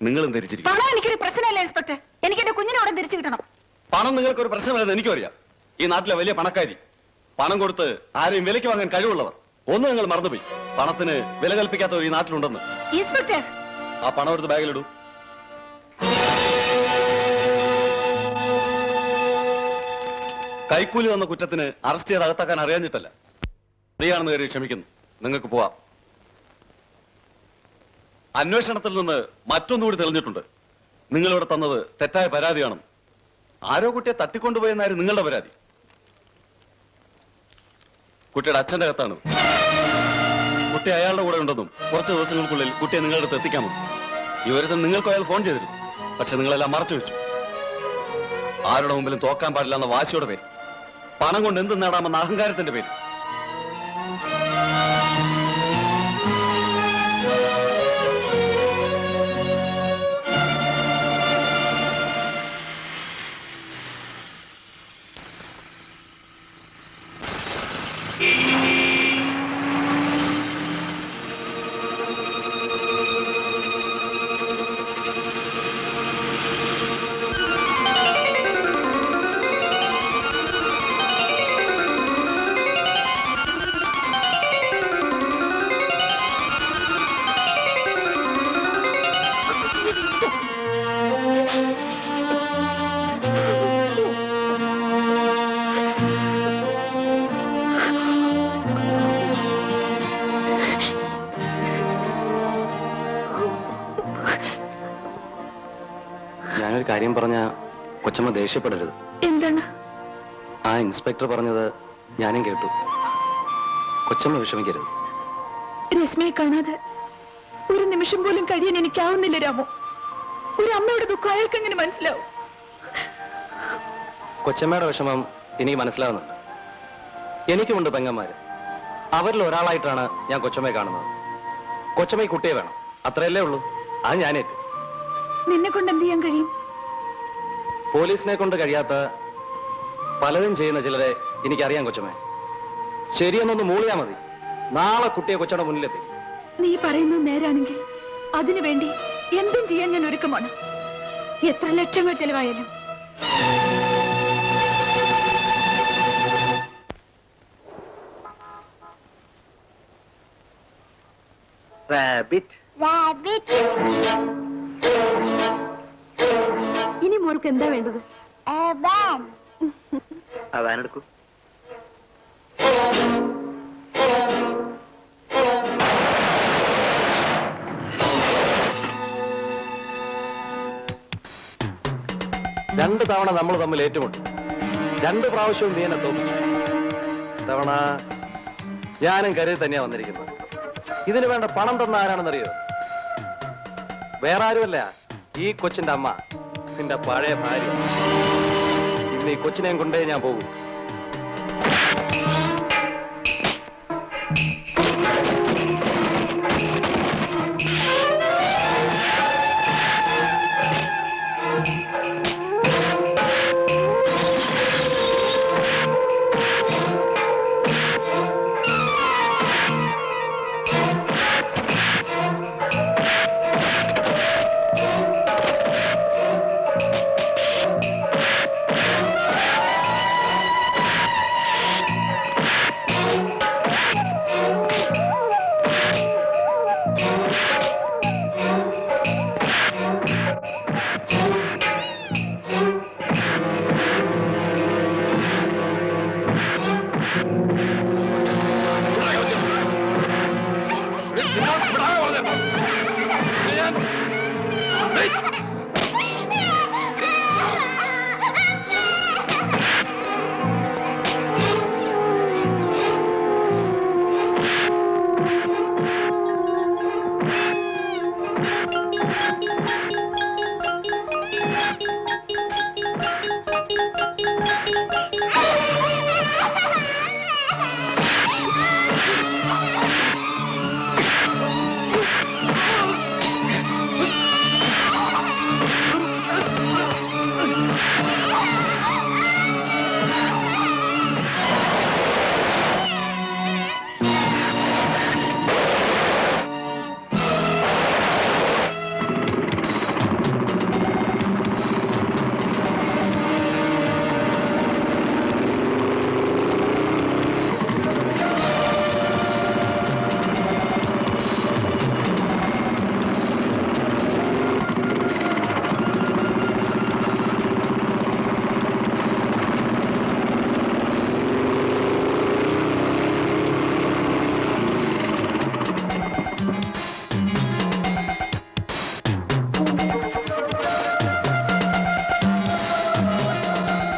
നിങ്ങളും ധരിച്ചിരിക്കും. പണം എനിക്കൊരു പ്രശ്നമല്ല ഇൻസ്പെക്ടർ. എനിക്ക് എന്റെ കുഞ്ഞിനോടെ തിരിച്ചു കിട്ടണം. പണം നിങ്ങൾക്കൊരു പ്രശ്നമല്ലെന്ന് എനിക്കും അറിയാം. ഈ നാട്ടിലെ വലിയ പണക്കാരി, പണം കൊടുത്ത് ആരെയും വിലയ്ക്ക് വാങ്ങാൻ കഴിവുള്ളവർ. ഒന്ന് നിങ്ങൾ മറന്നുപോയി, പണത്തിന് വില കൽപ്പിക്കാത്തവർ ഈ നാട്ടിലുണ്ടെന്ന്. ഇൻസ്പെക്ടർ, ആ പണം എടുത്ത് ബാഗിലിടൂ. കൈക്കൂലി തന്ന കുറ്റത്തിന് അറസ്റ്റ് ചെയ്ത് അകത്താക്കാൻ അറിയാഞ്ഞിട്ടല്ല, അറിയാണെന്ന് കരുതി ക്ഷമിക്കുന്നു. നിങ്ങൾക്ക് പോവാം. അന്വേഷണത്തിൽ നിന്ന് മറ്റൊന്നുകൂടി തെളിഞ്ഞിട്ടുണ്ട്. നിങ്ങളിവിടെ തന്നത് തെറ്റായ പരാതിയാണ്. ആരോ കുട്ടിയെ തട്ടിക്കൊണ്ടുപോയെന്നായിരുന്നു നിങ്ങളുടെ പരാതി. കുട്ടിയുടെ അച്ഛന്റെ കത്താണ്. കുട്ടി അയാളുടെ കൂടെ ഉണ്ടെന്നും കുറച്ച് ദിവസങ്ങൾക്കുള്ളിൽ കുട്ടിയെ നിങ്ങളുടെ അടുത്ത് എത്തിക്കാമെന്നും ഇവരത്തെ നിങ്ങൾക്ക് അയാൾ ഫോൺ ചെയ്തിരുന്നു. പക്ഷെ നിങ്ങളെല്ലാം മറച്ചു വെച്ചു. ആരുടെ മുമ്പിലും തോക്കാൻ പാടില്ല എന്ന വാശിയുടെ പേര്, പണം കൊണ്ട് എന്ത് നേടാമെന്ന അഹങ്കാരത്തിന്റെ പേര്. ഞാനൊരു കാര്യം പറഞ്ഞ കൊച്ചമ്മ ദേഷ്യപ്പെടരുത്. എന്താണ്? ആ ഇൻസ്പെക്ടർ പറഞ്ഞത് ഞാനും കേട്ടു. കൊച്ചമ്മ വിഷമിക്കരുത്. രശ്മിയെ കാണാതെ ഒരു നിമിഷം പോലും കഴിയാൻ എനിക്കാവുന്നില്ല രാമു. ഒരു അമ്മയുടെ ദുഃഖം അയാൾക്ക് എങ്ങനെ മനസ്സിലാവും? കൊച്ചമ്മയുടെ വിഷമം എനിക്ക് മനസ്സിലാവുന്നുണ്ട്. എനിക്കുമുണ്ട് പെങ്ങന്മാര്. അവരിൽ ഒരാളായിട്ടാണ് ഞാൻ കൊച്ചമ്മയെ കാണുന്നത്. കൊച്ചമ്മ ഈ കുട്ടിയെ വേണം, അത്രയല്ലേ ഉള്ളൂ. അത് ഞാനേറ്റു. നിന്നെ കൊണ്ട് എന്ത് ചെയ്യാൻ കഴിയും? പോലീസിനെ കൊണ്ട് കഴിയാത്ത പലതും ചെയ്യുന്ന ചിലരെ എനിക്കറിയാം കൊച്ചമ്മേ. ശരിയെന്നൊന്ന് മൂളിയാ മതി, നാളെ കുട്ടിയെ കൊച്ചയുടെ മുന്നിലെത്തി. നീ പറയുന്നത് നേരാണെങ്കിൽ അതിനു വേണ്ടി എന്തും ചെയ്യാൻ ഞാൻ ഒരുക്കമാണ്. എത്ര ലക്ഷങ്ങൾ ചെലവായാലും. ഇനി മോൾക്ക് എന്താ വേണ്ടത്? അതാനെടുക്കൂ. രണ്ട് തവണ നമ്മൾ തമ്മിൽ ഏറ്റുമുട്ടി. 2 പ്രാവശ്യവും നീ എന്നെ തോന്നിച്ചു. തവണ ഞാനും കരുതി തന്നെയാ വന്നിരിക്കുന്നത്. ഇതിന് വേണ്ട പണം തന്ന ആരാണെന്നറിയോ? വേറെ ആരുമല്ല, ഈ കൊച്ചിന്റെ അമ്മ, നിന്റെ പഴയ ഭാര്യ. ഇന്ന് ഈ കൊച്ചിനെയും കൊണ്ടേ ഞാൻ പോകും.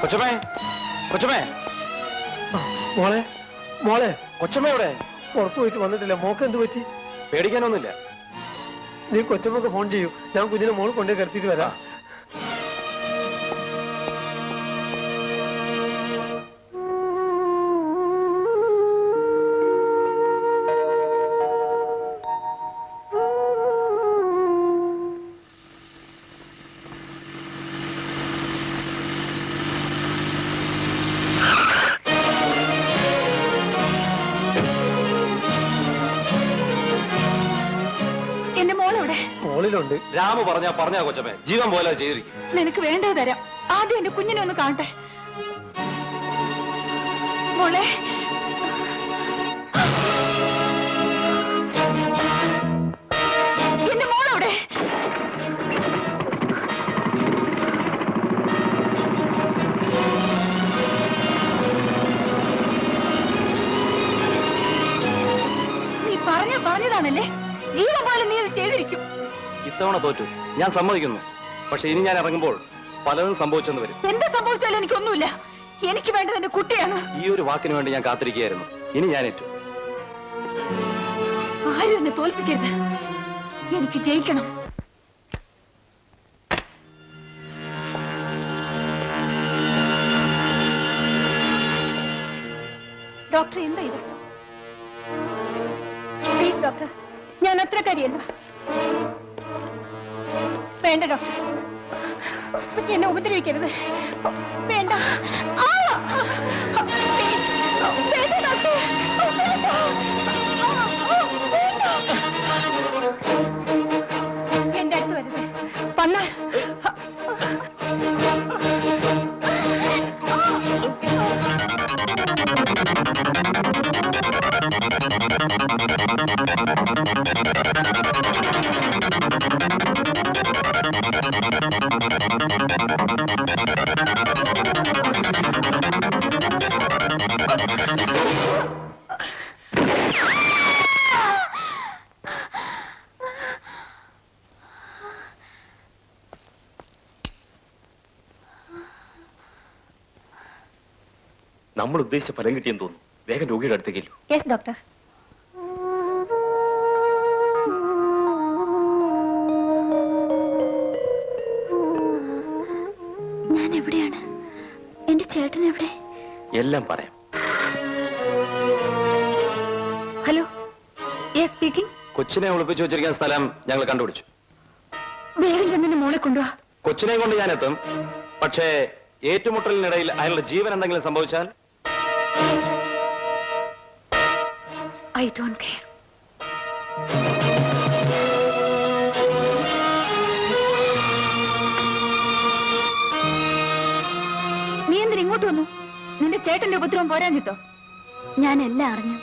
കൊച്ചമ്മേ, കൊച്ചമ്മേ, മോളെ, മോളെ, കൊച്ചമ്മ എവിടെ? പുറത്തു പോയിട്ട് വന്നിട്ടില്ല. മോക്ക് എന്ത് പറ്റി? പേടിക്കാനൊന്നുമില്ല. നീ കൊച്ചമ്മക്ക് ഫോൺ ചെയ്യൂ, ഞാൻ കുഞ്ഞിനെ മോൾ കൊണ്ടേ കിടത്തിയിട്ട് വരാം. മോളിലുണ്ട്. രാമു പറഞ്ഞാ കൊച്ചമ്മേ, ജീവൻ പോലെ ചെയ്തിരിക്കും. നിനക്ക് വേണ്ടത് തരാം. ആദ്യം എന്റെ കുഞ്ഞിനെ ഒന്ന് കാണട്ടെ. മോളെ, എന്റെ മോളവിടെ. നീ പറഞ്ഞതാണല്ലേ, ജീവൻ പോലെ നീ അത് ചെയ്തിരിക്കും. ഇത്തവണ തോറ്റു, ഞാൻ സമ്മതിക്കുന്നു. പക്ഷെ ഇനി ഞാൻ ഇറങ്ങുമ്പോൾ പലതും സംഭവിച്ചെന്ന് വരും. എന്താ സംഭവിച്ചാലും എനിക്കൊന്നുമില്ല. എനിക്ക് വേണ്ടത് എന്റെ കുട്ടിയാണ്. ഈ ഒരു വാക്കിന് വേണ്ടി ഞാൻ കാത്തിരിക്കുകയായിരുന്നു. ഇനി ഞാൻ ഏറ്റു. ആരും എന്നെ തോൽപ്പിക്കരുത്. എനിക്ക് ജയിക്കണം. ഡോക്ടർ, എന്താ ഇത്? പ്ലീസ് ഡോക്ടർ, ഞാൻ അത്ര കാര്യമല്ല. വേണ്ട ഡോക്ടർ, എന്നെ ഉപദ്രവിക്കരുത്. വേണ്ട. വേണ്ട ഡോക്ടർ. എന്റെ അടുത്ത് വരുന്നത് വന്നാൽ നമ്മൾ ഉദ്ദേശിച്ച ഫലം കിട്ടിയെന്ന് തോന്നുന്നു. വേഗം രോഗിയുടെ അടുത്തേക്കല്ലോ. Yes doctor. ഞാൻ എവിടെയാണ്? എന്റെ ചേട്ടൻ എവിടെ? എല്ലാം പറയാം. Hello, yes speaking. കൊച്ചിനെ ഒളിപ്പിച്ചു വെച്ചിരിക്കുന്ന സ്ഥലം ഞങ്ങൾ കണ്ടുപിടിച്ചു. വേഗം ചെന്നെ മോളെ കൊണ്ടുവാ. കൊച്ചിനെ കൊണ്ട് ഞാൻ എത്തും. പക്ഷേ ഏറ്റുമുട്ടലിനിടയിൽ അയാളുടെ ജീവൻ എന്തെങ്കിലും സംഭവിച്ചാൽ I don't care. നീ എന്തിനാ ഇങ്ങോട്ട് വന്നു? നിന്റെ ചേട്ടന്റെ ഉപദ്രവം പോരാഞ്ഞിട്ടോ? ഞാൻ എല്ലാം അറിഞ്ഞു.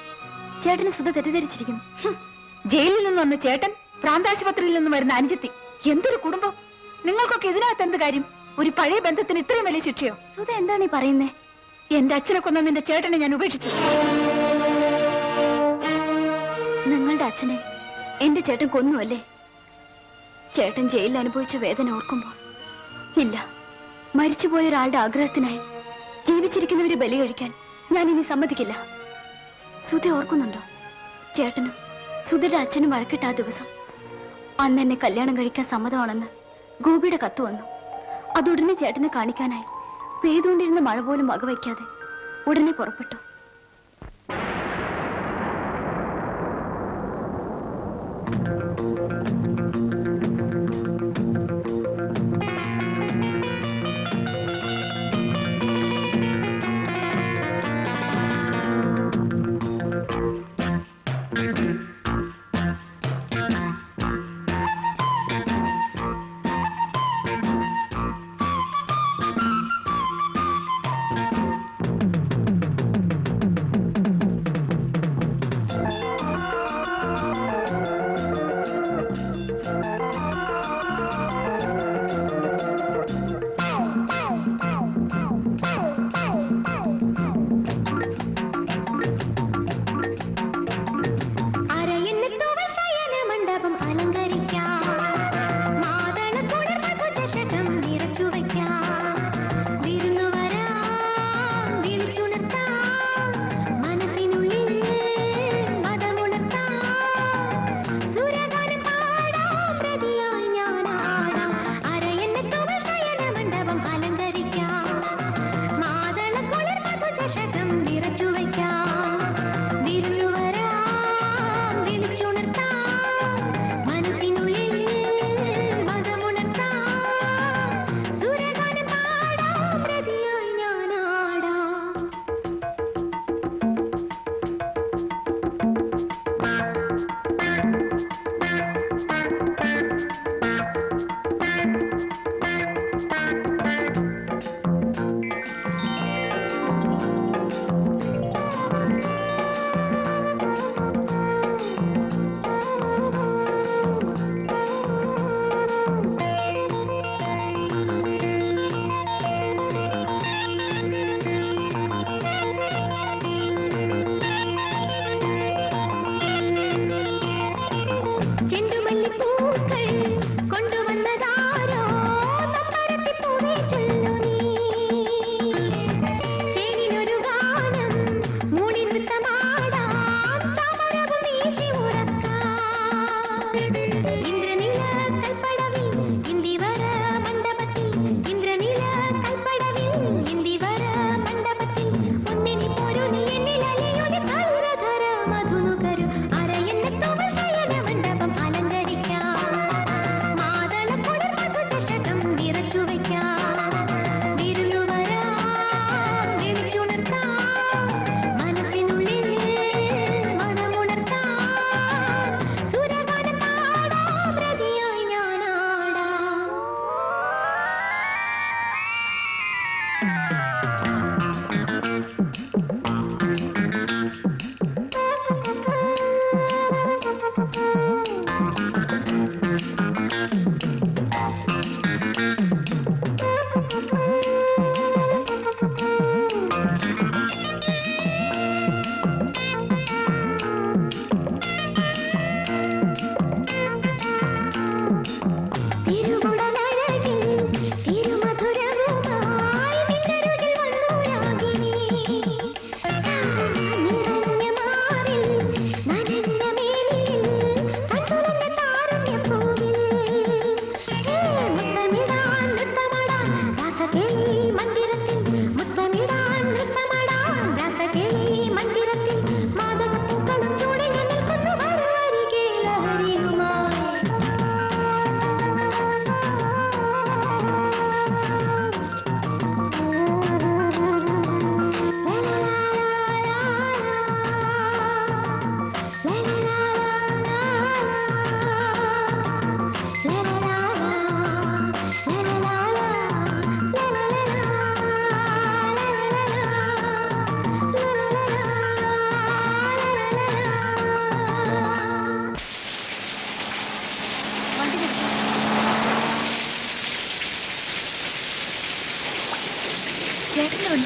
ചേട്ടന് സുധ തെറ്റിദ്ധരിച്ചിരിക്കുന്നു. ജയിലിൽ നിന്ന് വന്ന ചേട്ടൻ, പ്രാന്താശുപത്രിയിൽ നിന്ന് വരുന്ന അനുജത്തി, എന്തൊരു കുടുംബം! നിങ്ങൾക്കൊക്കെ ഇതിനകത്ത് എന്ത് കാര്യം? ഒരു പഴയ ബന്ധത്തിന് ഇത്രയും വലിയ ശിക്ഷയോ? സുധ എന്താണ് ഈ പറയുന്നേ? എന്റെ അച്ഛനെ കൊന്ന നിന്റെ ചേട്ടനെ ഞാൻ ഉപേക്ഷിച്ചു. നിങ്ങളുടെ അച്ഛനെ എന്റെ ചേട്ടൻ കൊന്നുവല്ലേ? ചേട്ടൻ ജയിലിൽ അനുഭവിച്ച വേദന ഓർക്കുമ്പോൾ ഇല്ല, മരിച്ചുപോയ ഒരാളുടെ ആഗ്രഹത്തിനായി ജീവിച്ചിരിക്കുന്നവരെ ബലി കഴിക്കാൻ ഞാൻ ഇനി സമ്മതിക്കില്ല. സുധ ഓർക്കുന്നുണ്ടോ? ചേട്ടനും സുധയുടെ അച്ഛനും വഴക്കിട്ട ആ ദിവസം, അന്ന് എന്നെ കല്യാണം കഴിക്കാൻ സമ്മതമാണെന്ന് ഗോപിയുടെ കത്ത് വന്നു. അതുടനെ ചേട്ടനെ കാണിക്കാനായി പെയ്തുകൊണ്ടിരുന്ന മഴ പോലും വകവയ്ക്കാതെ ഉടനെ പുറപ്പെട്ടു.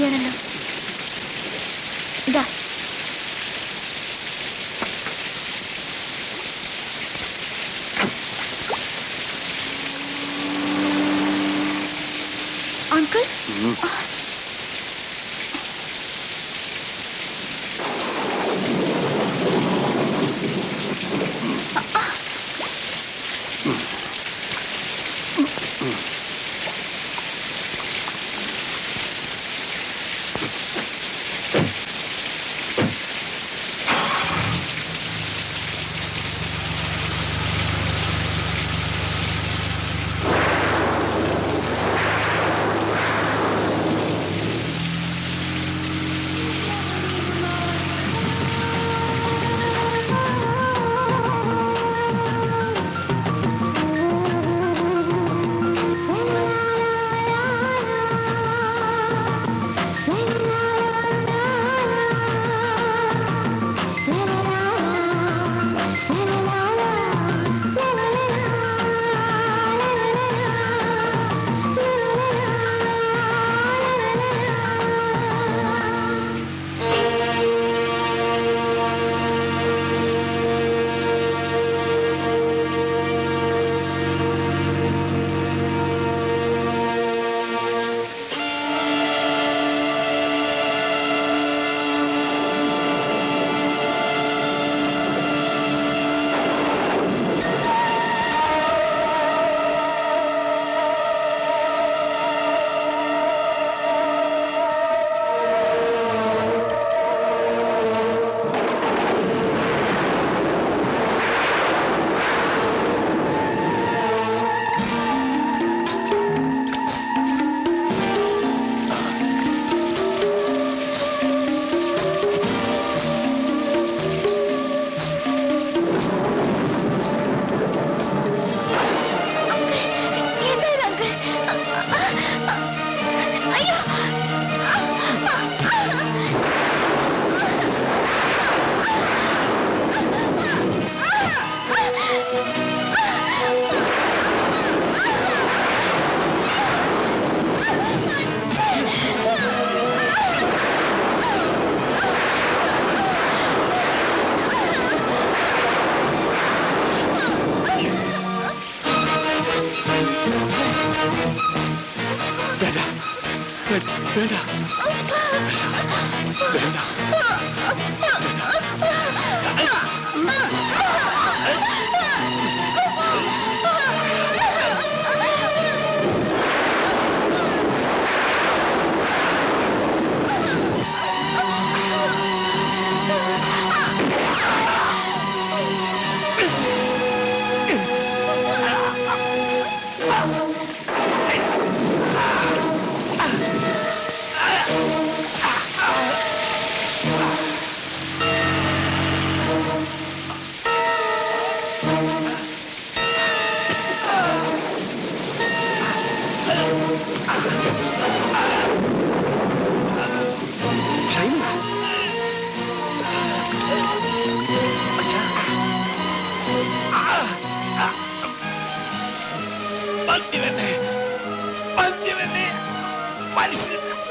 വേണ്ടിയാണല്ലോ. ഇതാ അങ്കിൾ.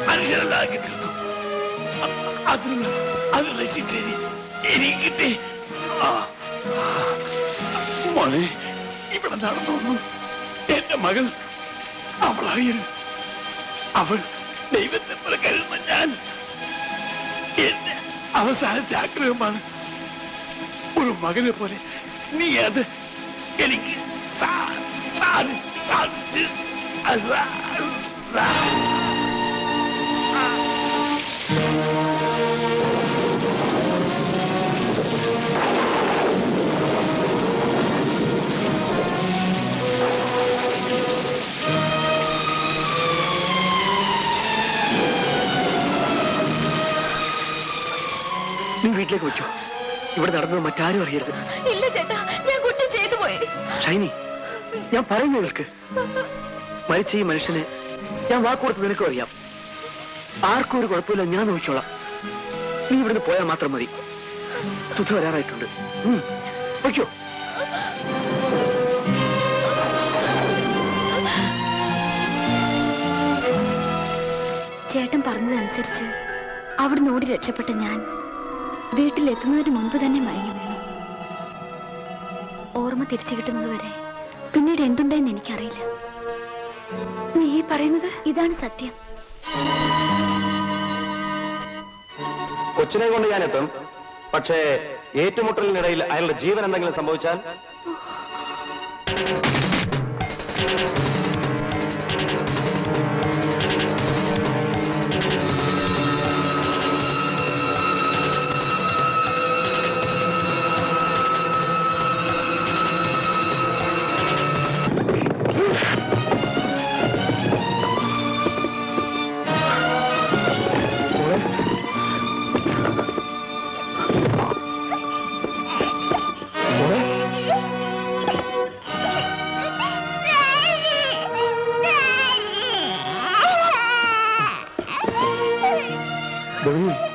മനുഷ്യരുണ്ടാക്കി തീർത്തു. അതിനുള്ള ശിക്ഷ എനിക്ക് കിട്ടി. മോനെ, ഇവിടെ നടന്നു എന്റെ മകൾ അവളായിരുന്നു. അവൾ ദൈവത്തെ പോലെ കരുതുന്ന ഞാൻ എന്റെ അവസാനത്തെ ആഗ്രഹമാണ്. ഒരു മകനെ പോലെ നീ അത് എനിക്ക് സാധിച്ചു. നീ വീട്ടിലേക്ക് വെച്ചോ. ഇവിടെ നടന്നത് മറ്റാരും അറിയരുത്. ഇല്ല ചേട്ടാ, ഞാൻ കുറ്റം ചെയ്തു പോയി. ഷൈനി, ഞാൻ പറയുന്നു നിനക്ക്, മരിച്ച ഈ മനുഷ്യനെ ഞാൻ വാക്കുകൊടുത്ത് നിനക്കും അറിയാം. ആർക്കും ഒരു കുഴപ്പമില്ല, ഞാൻ നോക്കിച്ചോളാം. നീ ഇവിടുന്ന് പോയാൽ മാത്രം മതി. സുധ വരാറായിട്ടുണ്ട്. വയ്ക്കോ. ചേട്ടൻ പറഞ്ഞതനുസരിച്ച് അവിടുന്ന് ഓടി രക്ഷപ്പെട്ട ഞാൻ വീട്ടിലെത്തുന്നതിന് മുൻപ് തന്നെ മയങ്ങി വീണു. ഓർമ്മ തിരിച്ചു കിട്ടുന്നത് വരെ പിന്നീട് എന്തുണ്ടെന്ന് എനിക്കറിയില്ല. നീ പറയുന്നത് ഇതാണ് സത്യം. കൊച്ചിനെ കൊണ്ട് ഞാൻ എത്തും. പക്ഷേ ഏറ്റുമുട്ടലിനിടയിൽ അയാളുടെ ജീവൻ എന്തെങ്കിലും സംഭവിച്ചാൽ Daddy.